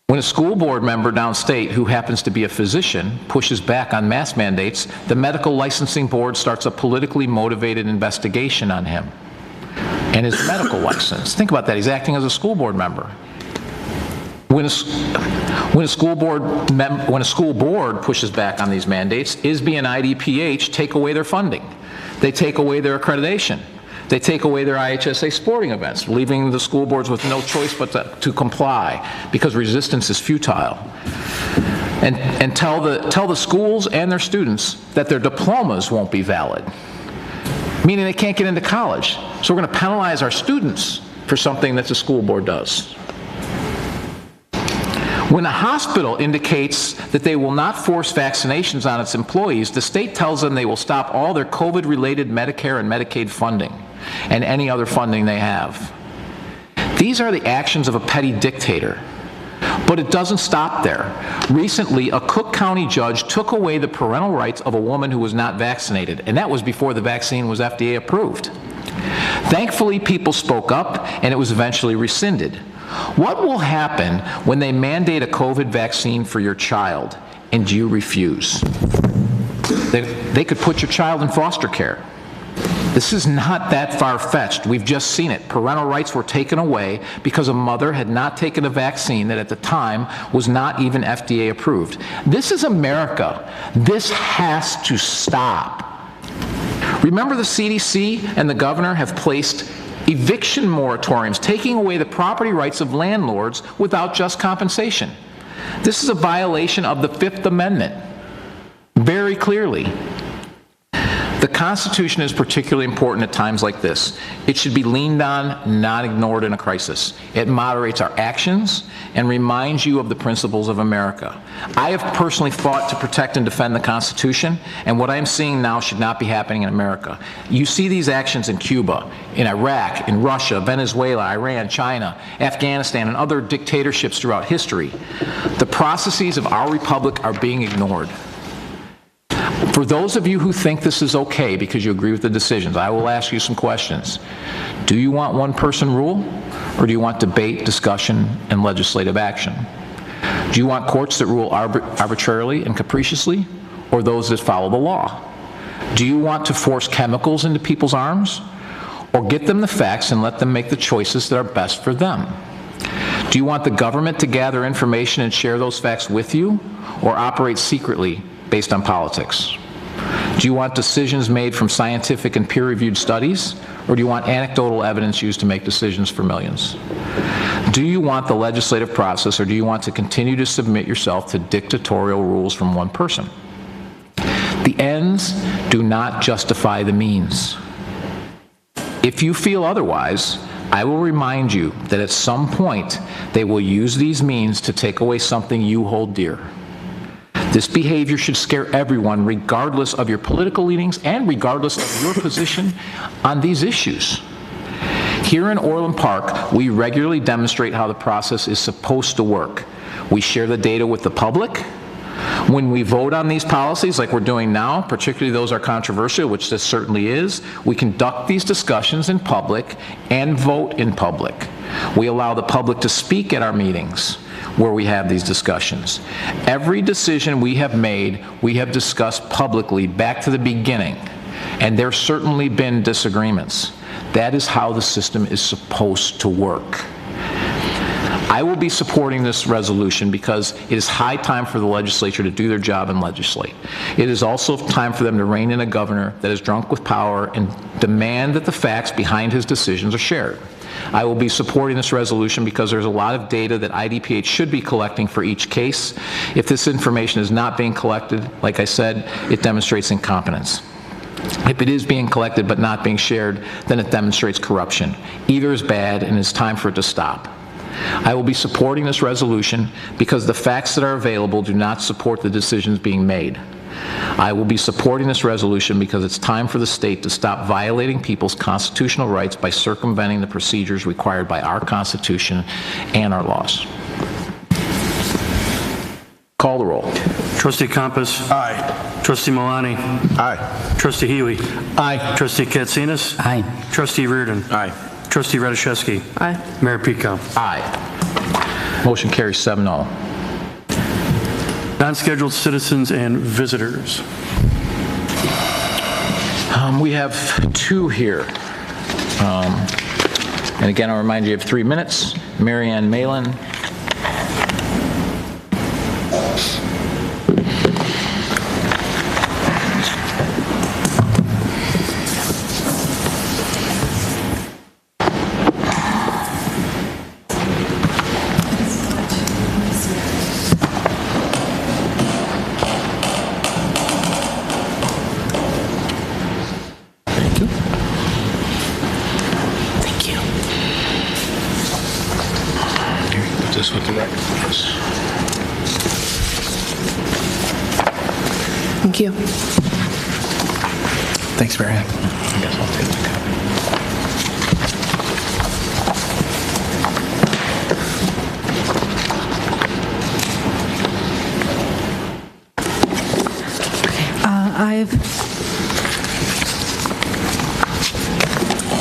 When a school board member downstate who happens to be a physician pushes back on mask mandates, the medical licensing board starts a politically motivated investigation on him and his medical license. Think about that, he's acting as a school board member. When a school board pushes back on these mandates, ISB and IDPH take away their funding. They take away their accreditation. They take away their IHSA sporting events, leaving the school boards with no choice but to comply because resistance is futile. And tell the schools and their students that their diplomas won't be valid, meaning they can't get into college. So we're going to penalize our students for something that the school board does. When a hospital indicates that they will not force vaccinations on its employees, the state tells them they will stop all their COVID-related Medicare and Medicaid funding and any other funding they have. These are the actions of a petty dictator. But it doesn't stop there. Recently, a Cook County judge took away the parental rights of a woman who was not vaccinated, and that was before the vaccine was FDA approved. Thankfully, people spoke up, and it was eventually rescinded. What will happen when they mandate a COVID vaccine for your child and you refuse? They could put your child in foster care. This is not that far-fetched. We've just seen it. Parental rights were taken away because a mother had not taken a vaccine that at the time was not even FDA approved. This is America. This has to stop. Remember, the CDC and the governor have placed eviction moratoriums, taking away the property rights of landlords without just compensation. This is a violation of the Fifth Amendment, very clearly. The Constitution is particularly important at times like this. It should be leaned on, not ignored in a crisis. It moderates our actions and reminds you of the principles of America. I have personally fought to protect and defend the Constitution, and what I am seeing now should not be happening in America. You see these actions in Cuba, in Iraq, in Russia, Venezuela, Iran, China, Afghanistan, and other dictatorships throughout history. The processes of our republic are being ignored. For those of you who think this is okay because you agree with the decisions, I will ask you some questions. Do you want one-person rule, or do you want debate, discussion, and legislative action? Do you want courts that rule arbitrarily and capriciously, or those that follow the law? Do you want to force chemicals into people's arms, or get them the facts and let them make the choices that are best for them? Do you want the government to gather information and share those facts with you, or operate secretly based on politics? Do you want decisions made from scientific and peer-reviewed studies, or do you want anecdotal evidence used to make decisions for millions? Do you want the legislative process, or do you want to continue to submit yourself to dictatorial rules from one person? The ends do not justify the means. If you feel otherwise, I will remind you that at some point they will use these means to take away something you hold dear. This behavior should scare everyone, regardless of your political leanings and regardless of your position on these issues. Here in Orland Park, we regularly demonstrate how the process is supposed to work. We share the data with the public. When we vote on these policies, like we're doing now, particularly those are controversial, which this certainly is, we conduct these discussions in public and vote in public. We allow the public to speak at our meetings where we have these discussions. Every decision we have made, we have discussed publicly back to the beginning, and there's certainly been disagreements. That is how the system is supposed to work. I will be supporting this resolution because it is high time for the legislature to do their job and legislate. It is also time for them to rein in a governor that is drunk with power and demand that the facts behind his decisions are shared. I will be supporting this resolution because there's a lot of data that IDPH should be collecting for each case. If this information is not being collected, like I said, it demonstrates incompetence. If it is being collected but not being shared, then it demonstrates corruption. Either is bad, and it's time for it to stop. I will be supporting this resolution because the facts that are available do not support the decisions being made. I will be supporting this resolution because it's time for the state to stop violating people's constitutional rights by circumventing the procedures required by our Constitution and our laws. Call the roll. Trustee Compass. Aye. Trustee Malani. Aye. Trustee Huey. Aye. Trustee Katsinas. Aye. Trustee Reardon. Aye. Trustee Radiszewski. Aye. Mayor Pekau. Aye. Motion carries 7-0. Non-scheduled citizens and visitors. We have two here. And again, I'll remind you of 3 minutes. Mary Ann Malin. With the record, please. Thank you. Thanks, Marianne. I guess I'll take the copy.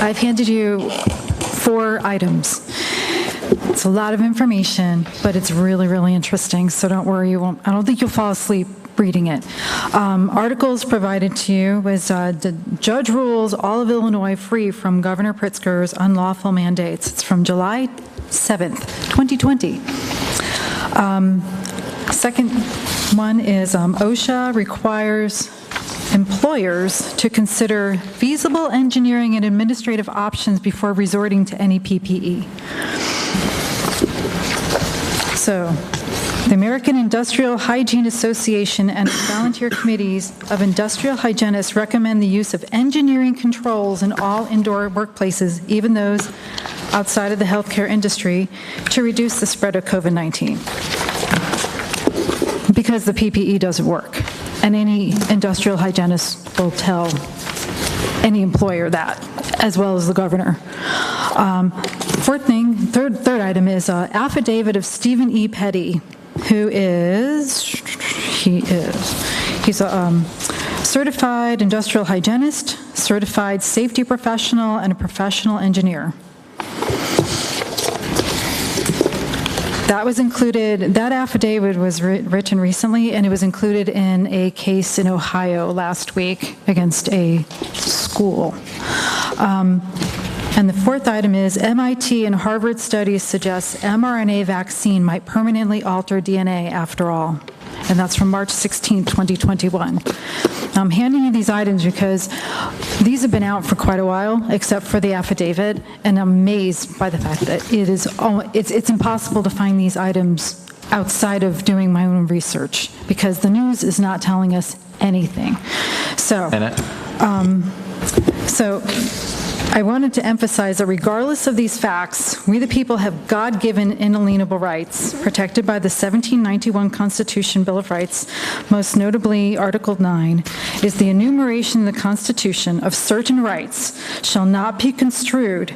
I've handed you 4 items. It's a lot of information, but it's really, really interesting, so don't worry. I don't think you'll fall asleep reading it. Articles provided to you was the judge rules all of Illinois free from Governor Pritzker's unlawful mandates. It's from July 7th, 2020. Second one is OSHA requires employers to consider feasible engineering and administrative options before resorting to any PPE. So, the American Industrial Hygiene Association and its volunteer committees of industrial hygienists recommend the use of engineering controls in all indoor workplaces, even those outside of the healthcare industry, to reduce the spread of COVID-19. Because the PPE doesn't work. And any industrial hygienist will tell any employer that, as well as the governor. Third item is affidavit of Stephen E. Petty, who he's a certified industrial hygienist, certified safety professional, and a professional engineer. That was included, that affidavit was written recently, and it was included in a case in Ohio last week against a school. And the fourth item is MIT and Harvard studies suggest mRNA vaccine might permanently alter DNA after all. And that's from March 16, 2021. I'm handing you these items because these have been out for quite a while, except for the affidavit, and I'm amazed by the fact that it's impossible to find these items outside of doing my own research, because the news is not telling us anything. So I wanted to emphasize that regardless of these facts, we the people have God-given inalienable rights protected by the 1791 Constitution Bill of Rights, most notably Article 9, is the enumeration in the Constitution of certain rights shall not be construed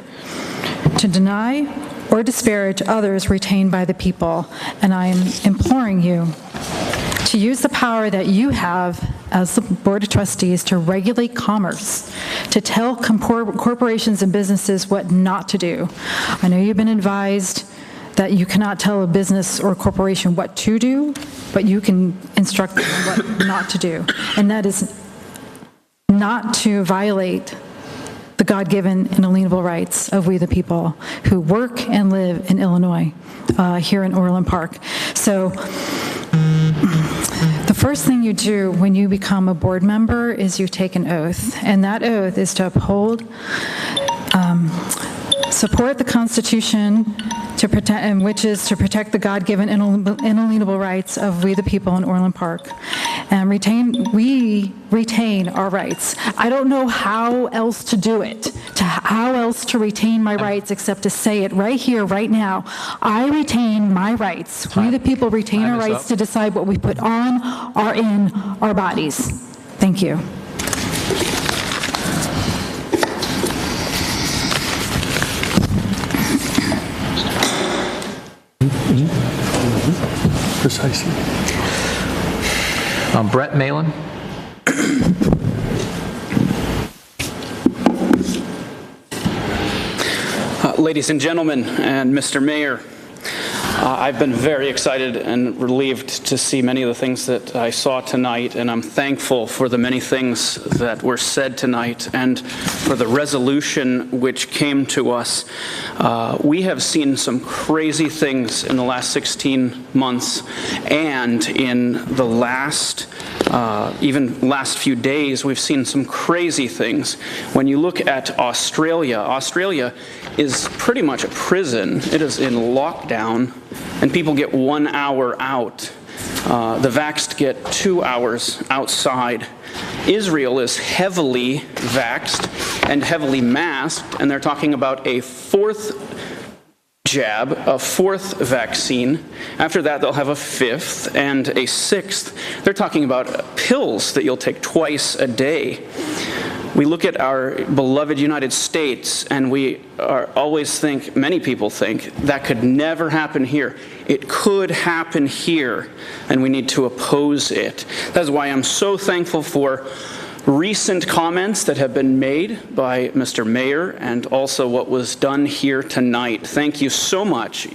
to deny or disparage others retained by the people. And I am imploring you to use the power that you have as the Board of Trustees to regulate commerce, to tell corporations and businesses what not to do. I know you've been advised that you cannot tell a business or corporation what to do, but you can instruct them what not to do. And that is not to violate the God-given inalienable rights of we the people who work and live in Illinois, here in Orland Park. So the first thing you do when you become a board member is you take an oath, and that oath is to uphold, support the Constitution, to protect, and which is to protect the God-given inalienable rights of we the people in Orland Park, and we retain our rights. I don't know how else to do it, how else to retain my rights except to say it right here, right now. I retain my rights. We the people retain our rights to decide what we put on or in our bodies. Thank you. Precisely. Brett Malin. Ladies and gentlemen, and Mr. Mayor, I've been very excited and relieved to see many of the things that I saw tonight, and I'm thankful for the many things that were said tonight and for the resolution which came to us. We have seen some crazy things in the last 16 months, and in the last even last few days, we've seen some crazy things. When you look at Australia, Australia is pretty much a prison. It is in lockdown, and people get 1 hour out. The vaxxed get 2 hours outside. Israel is heavily vaxxed and heavily masked, and they're talking about a fourth jab, a fourth vaccine. After that, they'll have a fifth and a sixth. They're talking about pills that you'll take twice a day. We look at our beloved United States, and we always think, many people think, that could never happen here. It could happen here, and we need to oppose it. That's why I'm so thankful for recent comments that have been made by Mr. Mayor and also what was done here tonight. Thank you so much.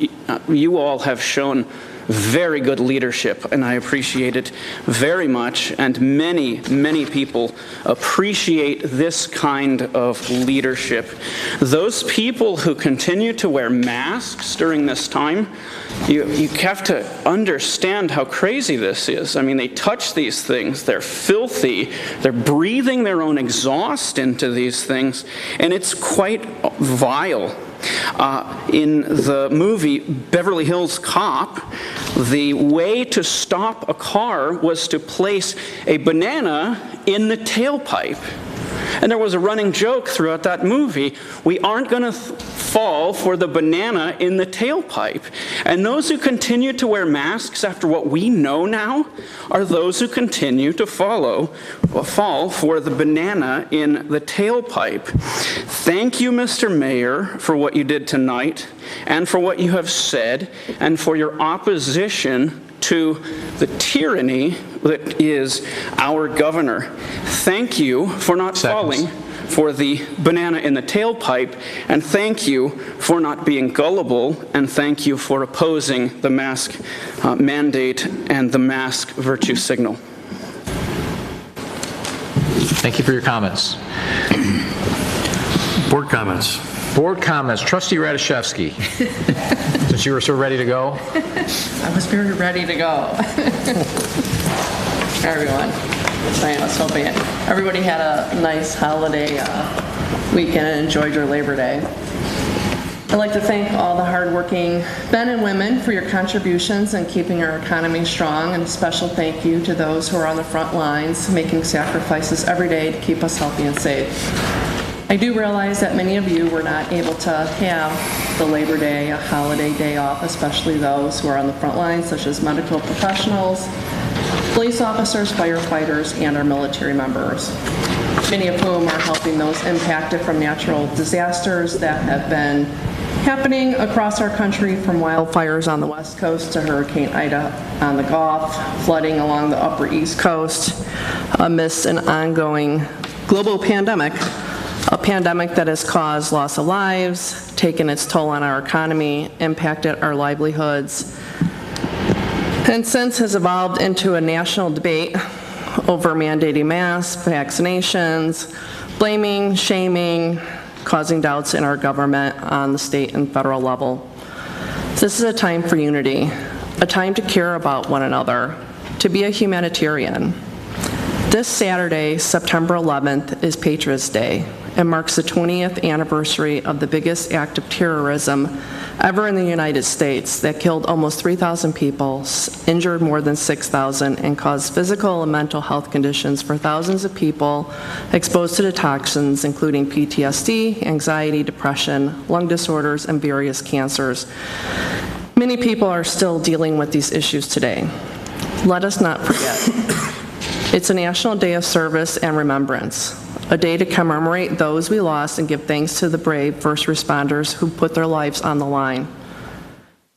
You all have shown very good leadership, and I appreciate it very much, and many, many people appreciate this kind of leadership. Those people who continue to wear masks during this time, you have to understand how crazy this is. I mean, they touch these things, they're filthy, they're breathing their own exhaust into these things, and it's quite vile. In the movie Beverly Hills Cop, the way to stop a car was to place a banana in the tailpipe. And there was a running joke throughout that movie, we aren't going to fall for the banana in the tailpipe. And those who continue to wear masks after what we know now are those who continue to fall for the banana in the tailpipe. Thank you, Mr. Mayor, for what you did tonight and for what you have said and for your opposition to the tyranny that is our governor. Thank you for not falling for the banana in the tailpipe, and thank you for not being gullible, and thank you for opposing the mask mandate and the mask virtue signal. Thank you for your comments. Board comments. Board comments. Trustee Radiszewski, since you were so ready to go. I was very ready to go. Everyone, I was hoping everybody had a nice holiday weekend and enjoyed your Labor Day. I'd like to thank all the hardworking men and women for your contributions in keeping our economy strong, and a special thank you to those who are on the front lines making sacrifices every day to keep us healthy and safe. I do realize that many of you were not able to have the Labor Day, a holiday day off, especially those who are on the front lines, such as medical professionals, police officers, firefighters, and our military members, many of whom are helping those impacted from natural disasters that have been happening across our country, from wildfires on the West Coast to Hurricane Ida on the Gulf, flooding along the Upper East Coast, amidst an ongoing global pandemic, a pandemic that has caused loss of lives, taken its toll on our economy, impacted our livelihoods, and since has evolved into a national debate over mandating masks, vaccinations, blaming, shaming, causing doubts in our government on the state and federal level. This is a time for unity, a time to care about one another, to be a humanitarian. This Saturday, September 11th, is Patriots' Day. It marks the 20th anniversary of the biggest act of terrorism ever in the United States that killed almost 3,000 people, injured more than 6,000, and caused physical and mental health conditions for thousands of people exposed to the toxins, including PTSD, anxiety, depression, lung disorders, and various cancers. Many people are still dealing with these issues today. Let us not forget. It's a National Day of Service and Remembrance, a day to commemorate those we lost and give thanks to the brave first responders who put their lives on the line.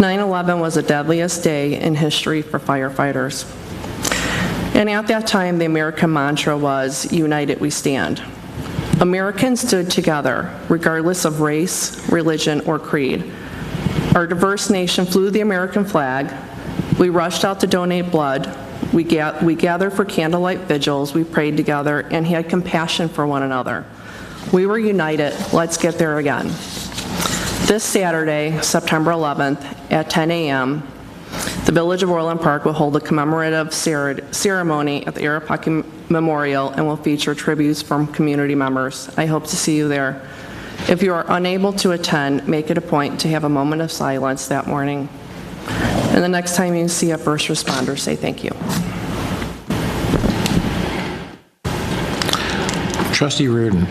9/11 was the deadliest day in history for firefighters. And at that time, the American mantra was, "United we stand." Americans stood together, regardless of race, religion, or creed. Our diverse nation flew the American flag. We rushed out to donate blood. We gathered for candlelight vigils, we prayed together, and had compassion for one another. We were united. Let's get there again. This Saturday, September 11th, at 10 a.m., the Village of Orland Park will hold a commemorative ceremony at the Arapaki Memorial and will feature tributes from community members. I hope to see you there. If you are unable to attend, make it a point to have a moment of silence that morning. And the next time you see a first responder, say thank you. Trustee Reardon.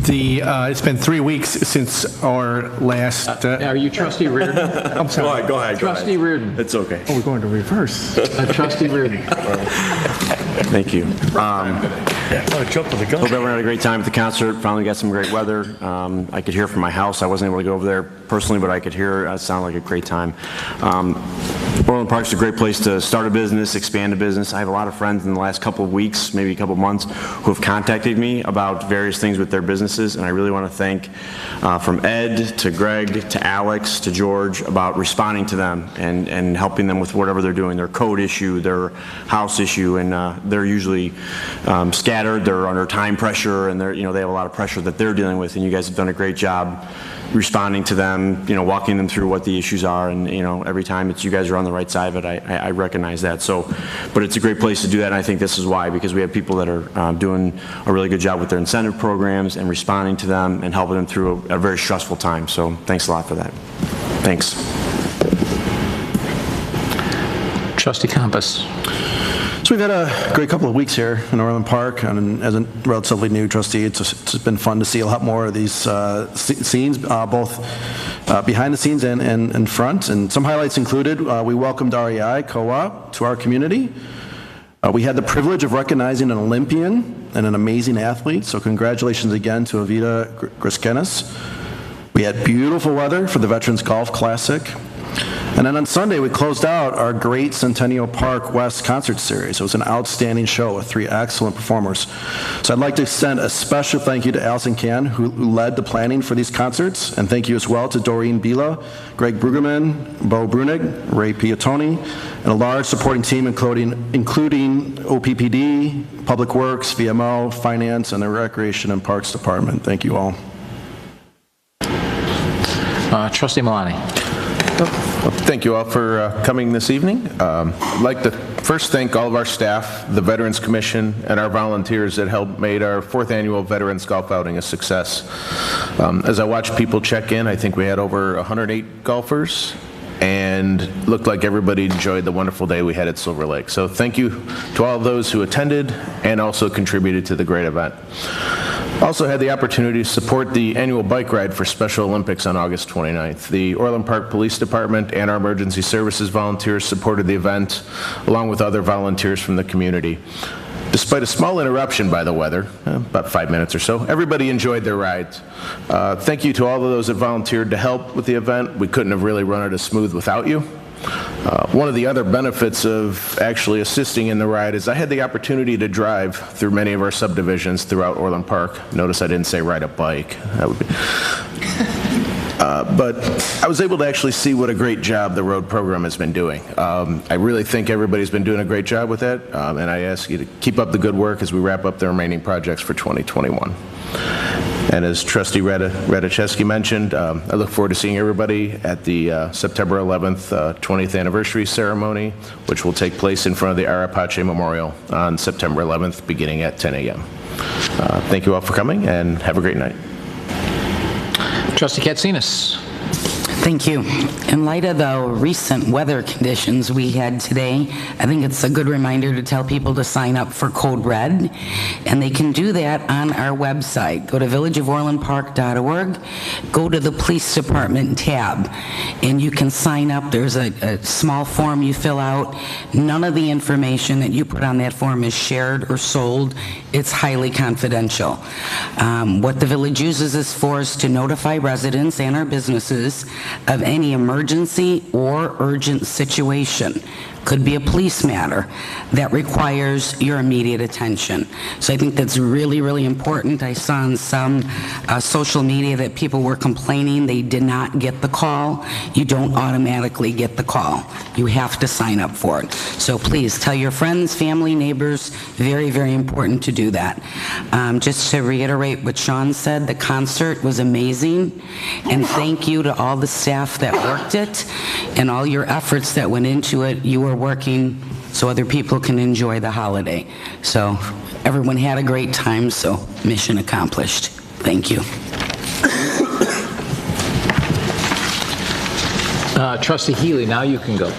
It's been 3 weeks since our last... Are you Trustee Reardon? I'm sorry. Go ahead. Trustee Reardon. It's okay. Oh, we're going to reverse. Trustee Reardon. Thank you. Jump to the gun. Hope everyone had a great time at the concert. Finally got some great weather. I could hear from my house. I wasn't able to go over there personally, but I could hear it sounded like a great time. Orland Park's a great place to start a business, expand a business. I have a lot of friends in the last couple of weeks, maybe a couple of months, who have contacted me about various things with their businesses, and I really want to thank from Ed to Greg to Alex to George about responding to them and helping them with whatever they're doing, their code issue, their house issue, and they're usually scattered, they're under time pressure, and they have a lot of pressure that they're dealing with, and you guys have done a great job responding to them, walking them through what the issues are, and every time you guys are on the right side of it, I recognize that. So, but it's a great place to do that, and I think this is why, because we have people that are doing a really good job with their incentive programs and responding to them and helping them through a very stressful time. So thanks a lot for that. Thanks. Trustee Compass. So we've had a great couple of weeks here in Orland Park, and as a relatively new trustee, it's been fun to see a lot more of these scenes, both behind the scenes and in front. And some highlights included, we welcomed REI Co-op to our community. We had the privilege of recognizing an Olympian and an amazing athlete, so congratulations again to Evita Griskenis. We had beautiful weather for the Veterans Golf Classic. And then on Sunday, we closed out our great Centennial Park West concert series. It was an outstanding show with 3 excellent performers. So I'd like to extend a special thank you to Allison Can, who led the planning for these concerts, and thank you as well to Doreen Bila, Greg Brueggemann, Bo Brunig, Ray Piatoni, and a large supporting team including OPPD, Public Works, VMO, Finance, and the Recreation and Parks Department. Thank you all. Trustee Malani. Well, thank you all for coming this evening. I'd like to first thank all of our staff, the Veterans Commission, and our volunteers that helped made our 4th annual Veterans Golf Outing a success. As I watched people check in, I think we had over 108 golfers, and looked like everybody enjoyed the wonderful day we had at Silver Lake. So thank you to all of those who attended and also contributed to the great event. Also had the opportunity to support the annual bike ride for Special Olympics on August 29th. The Orland Park Police Department and our emergency services volunteers supported the event, along with other volunteers from the community. Despite a small interruption by the weather, about 5 minutes or so, everybody enjoyed their rides. Thank you to all of those that volunteered to help with the event. We couldn't have really run it as smooth without you. One of the other benefits of actually assisting in the ride is I had the opportunity to drive through many of our subdivisions throughout Orland Park. Notice I didn't say ride a bike. That would be... but I was able to actually see what a great job the road program has been doing. I really think everybody's been doing a great job with that, and I ask you to keep up the good work as we wrap up the remaining projects for 2021. And as Trustee Ratajkowski mentioned, I look forward to seeing everybody at the September 11th 20th anniversary ceremony, which will take place in front of the Arapache Memorial on September 11th, beginning at 10 a.m. Thank you all for coming, and have a great night. Trustee Katsinas. Thank you. In light of the recent weather conditions we had today, I think it's a good reminder to tell people to sign up for Code Red, and they can do that on our website. Go to villageoforlandpark.org, go to the Police Department tab, and you can sign up. There's a small form you fill out. None of the information that you put on that form is shared or sold. It's highly confidential. What the village uses this for is to notify residents and our businesses of any emergency or urgent situation. Could be a police matter that requires your immediate attention. So I think that's really, really important. I saw on some social media that people were complaining they did not get the call. You don't automatically get the call. You have to sign up for it. So please tell your friends, family, neighbors. Very, very important to do that. Just to reiterate what Sean said, the concert was amazing, and thank you to all the staff that worked it and all your efforts that went into it. You were working so other people can enjoy the holiday. So everyone had a great time, so mission accomplished. Thank you. Trustee Healy, now you can go.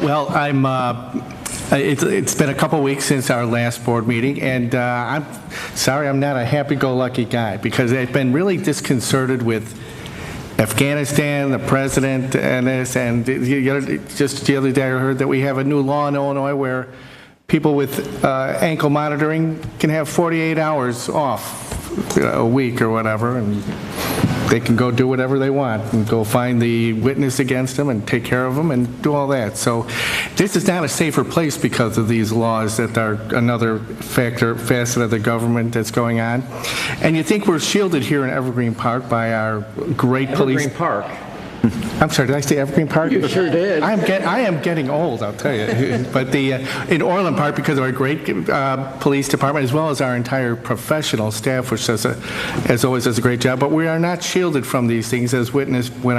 Well, it's been a couple weeks since our last board meeting, and I'm sorry I'm not a happy-go-lucky guy, because I've been really disconcerted with Afghanistan, the president, and this, and just the other day I heard that we have a new law in Illinois where people with ankle monitoring can have 48 hours off a week or whatever, and they can go do whatever they want and go find the witness against them and take care of them and do all that. So this is not a safer place because of these laws that are another facet of the government that's going on. And you think we're shielded here in Evergreen Park by our great police. Evergreen Park. I'm sorry, did I say Evergreen Park? You sure did. I am getting old, I'll tell you. But in Orland Park, because of our great police department, as well as our entire professional staff, which as always does a great job, but we are not shielded from these things, as witnessed when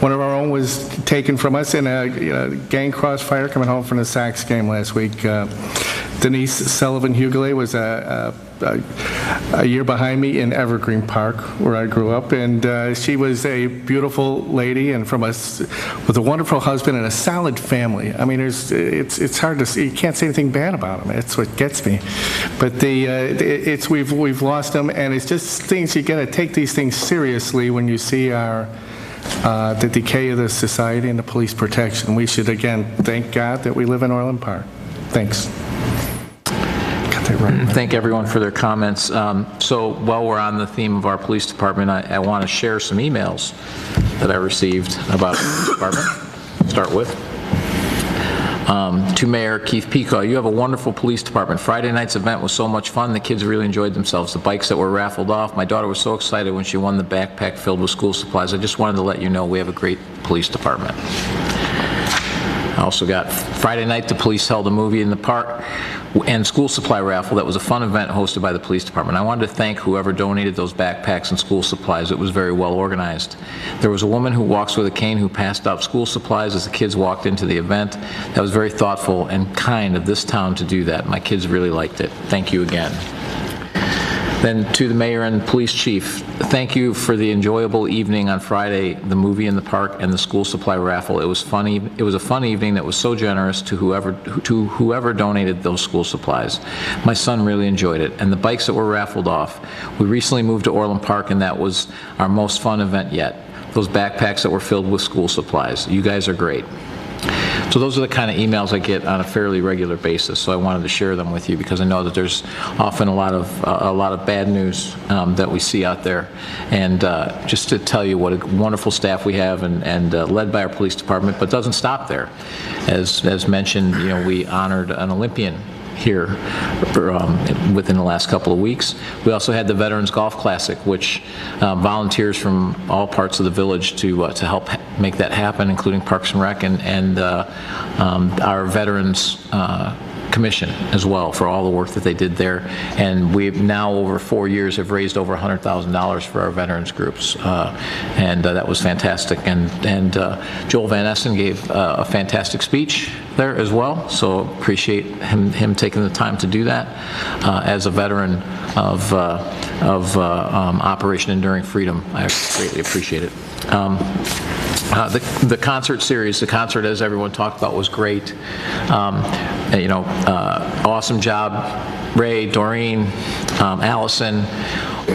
one of our own was taken from us in a gang crossfire coming home from the Sox game last week. Denise Sullivan-Hughley was a year behind me in Evergreen Park, where I grew up, and she was a beautiful lady and with a wonderful husband and a solid family. I mean, it's hard to see. You can't say anything bad about them. That's what gets me. But we've lost them, and it's just things. You got to take these things seriously when you see the decay of the society and the police protection. We should again thank God that we live in Orland Park. Thanks. Thank everyone for their comments. So while we're on the theme of our police department, I want to share some emails that I received about the police department. Start with. To Mayor Keith Pekau, you have a wonderful police department. Friday night's event was so much fun. The kids really enjoyed themselves. The bikes that were raffled off, my daughter was so excited when she won the backpack filled with school supplies. I just wanted to let you know we have a great police department. I also got Friday night, the police held a movie in the park and school supply raffle. That was a fun event hosted by the police department. I wanted to thank whoever donated those backpacks and school supplies. It was very well organized. There was a woman who walks with a cane who passed out school supplies as the kids walked into the event. That was very thoughtful and kind of this town to do that. My kids really liked it. Thank you again. Then to the mayor and police chief, thank you for the enjoyable evening on Friday, the movie in the park and the school supply raffle. It was funny. It was a fun evening that was so generous to whoever donated those school supplies. My son really enjoyed it. And the bikes that were raffled off. We recently moved to Orland Park, and that was our most fun event yet. Those backpacks that were filled with school supplies. You guys are great. So those are the kind of emails I get on a fairly regular basis, so I wanted to share them with you because I know that there's often a lot of bad news that we see out there. And just to tell you what a wonderful staff we have, and led by our police department, but doesn't stop there. As mentioned, you know, we honored an Olympian here within the last couple of weeks. We also had the Veterans Golf Classic, which volunteers from all parts of the village to help make that happen, including Parks and Rec and our Veterans Commission as well for all the work that they did there. And we've now, over 4 years, have raised over $100,000 for our veterans groups, and that was fantastic. And Joel Van Essen gave a fantastic speech there as well, so appreciate him taking the time to do that. As a veteran of Operation Enduring Freedom, I greatly appreciate it. The concert series, the concert, as everyone talked about, was great. You know, awesome job, Ray, Doreen, Allison,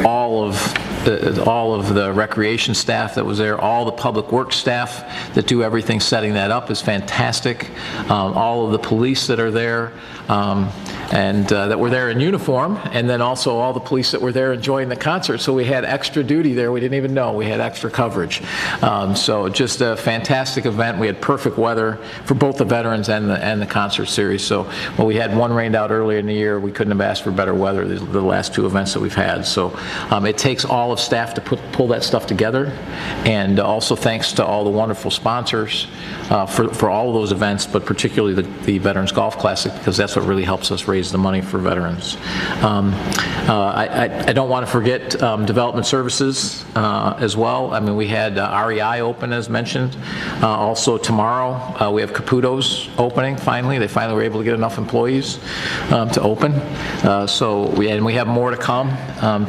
all of the recreation staff that was there, all the public works staff that do everything setting that up is fantastic. All of the police that are there, and that were there in uniform, and then also all the police that were there enjoying the concert. So we had extra duty there. We didn't even know. We had extra coverage. So just a fantastic event. We had perfect weather for both the veterans and the concert series. So while we had one rained out earlier in the year, we couldn't have asked for better weather the last two events that we've had. So it takes all of staff to pull that stuff together, and also thanks to all the wonderful sponsors for all of those events, but particularly the Veterans Golf Classic, because that's what really helps us raise the money for veterans. I don't want to forget development services as well. I mean, we had REI open, as mentioned. Also tomorrow, we have Caputo's opening, finally. They finally were able to get enough employees to open. We have more to come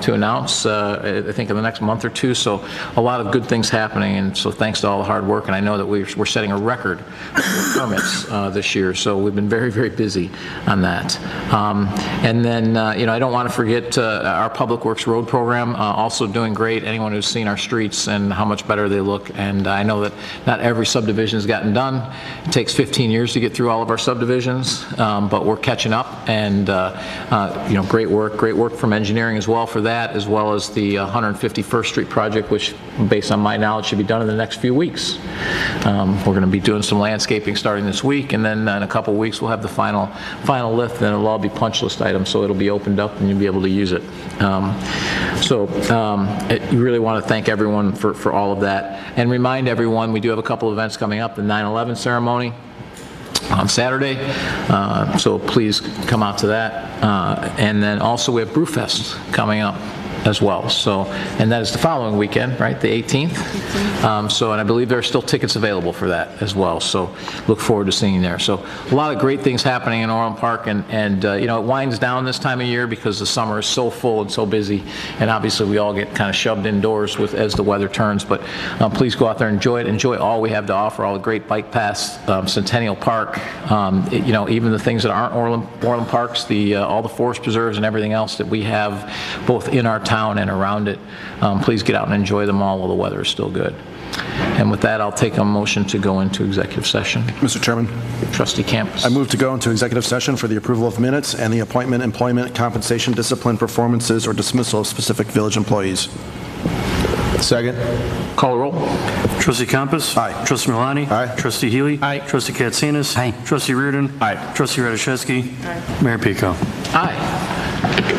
to announce, I think in the next month or two. So a lot of good things happening, and so thanks to all the hard work. And I know that we're setting a record for permits this year, so we've been very, very busy on that. And then, you know, I don't want to forget our Public Works Road Program, also doing great. Anyone who's seen our streets and how much better they look, and I know that not every subdivision has gotten done. It takes 15 years to get through all of our subdivisions, but we're catching up, and you know, great work from engineering as well for that, as well as the 151st Street project, which, based on my knowledge, should be done in the next few weeks. We're going to be doing some landscaping starting this week, and then in a couple weeks we'll have the final lift, and it'll all be punch list items, so it'll be opened up and you'll be able to use it. You really want to thank everyone for all of that, and remind everyone we do have a couple events coming up. The 9/11 ceremony on Saturday, so please come out to that. And then also we have Brewfest coming up as well. So, and that is the following weekend, right, the 18th. And I believe there are still tickets available for that as well. So look forward to seeing you there. So a lot of great things happening in Orland Park, and you know, it winds down this time of year because the summer is so full and so busy, and obviously we all get kind of shoved indoors as the weather turns. But please go out there and enjoy all we have to offer, all the great bike paths, Centennial Park, you know, even the things that aren't Orland Parks, all the forest preserves and everything else that we have both in our town and around it. Please get out and enjoy them all while the weather is still good. And with that, I'll take a motion to go into executive session. Mr. Chairman. Trustee Campus. I move to go into executive session for the approval of minutes and the appointment, employment, compensation, discipline, performances, or dismissal of specific village employees. Second. Call the roll. Trustee Campus. Aye. Trustee Milani. Aye. Trustee Healy. Aye. Trustee Katsinas. Aye. Trustee Reardon. Aye. Trustee Radiszewski. Mayor Pekau. Aye.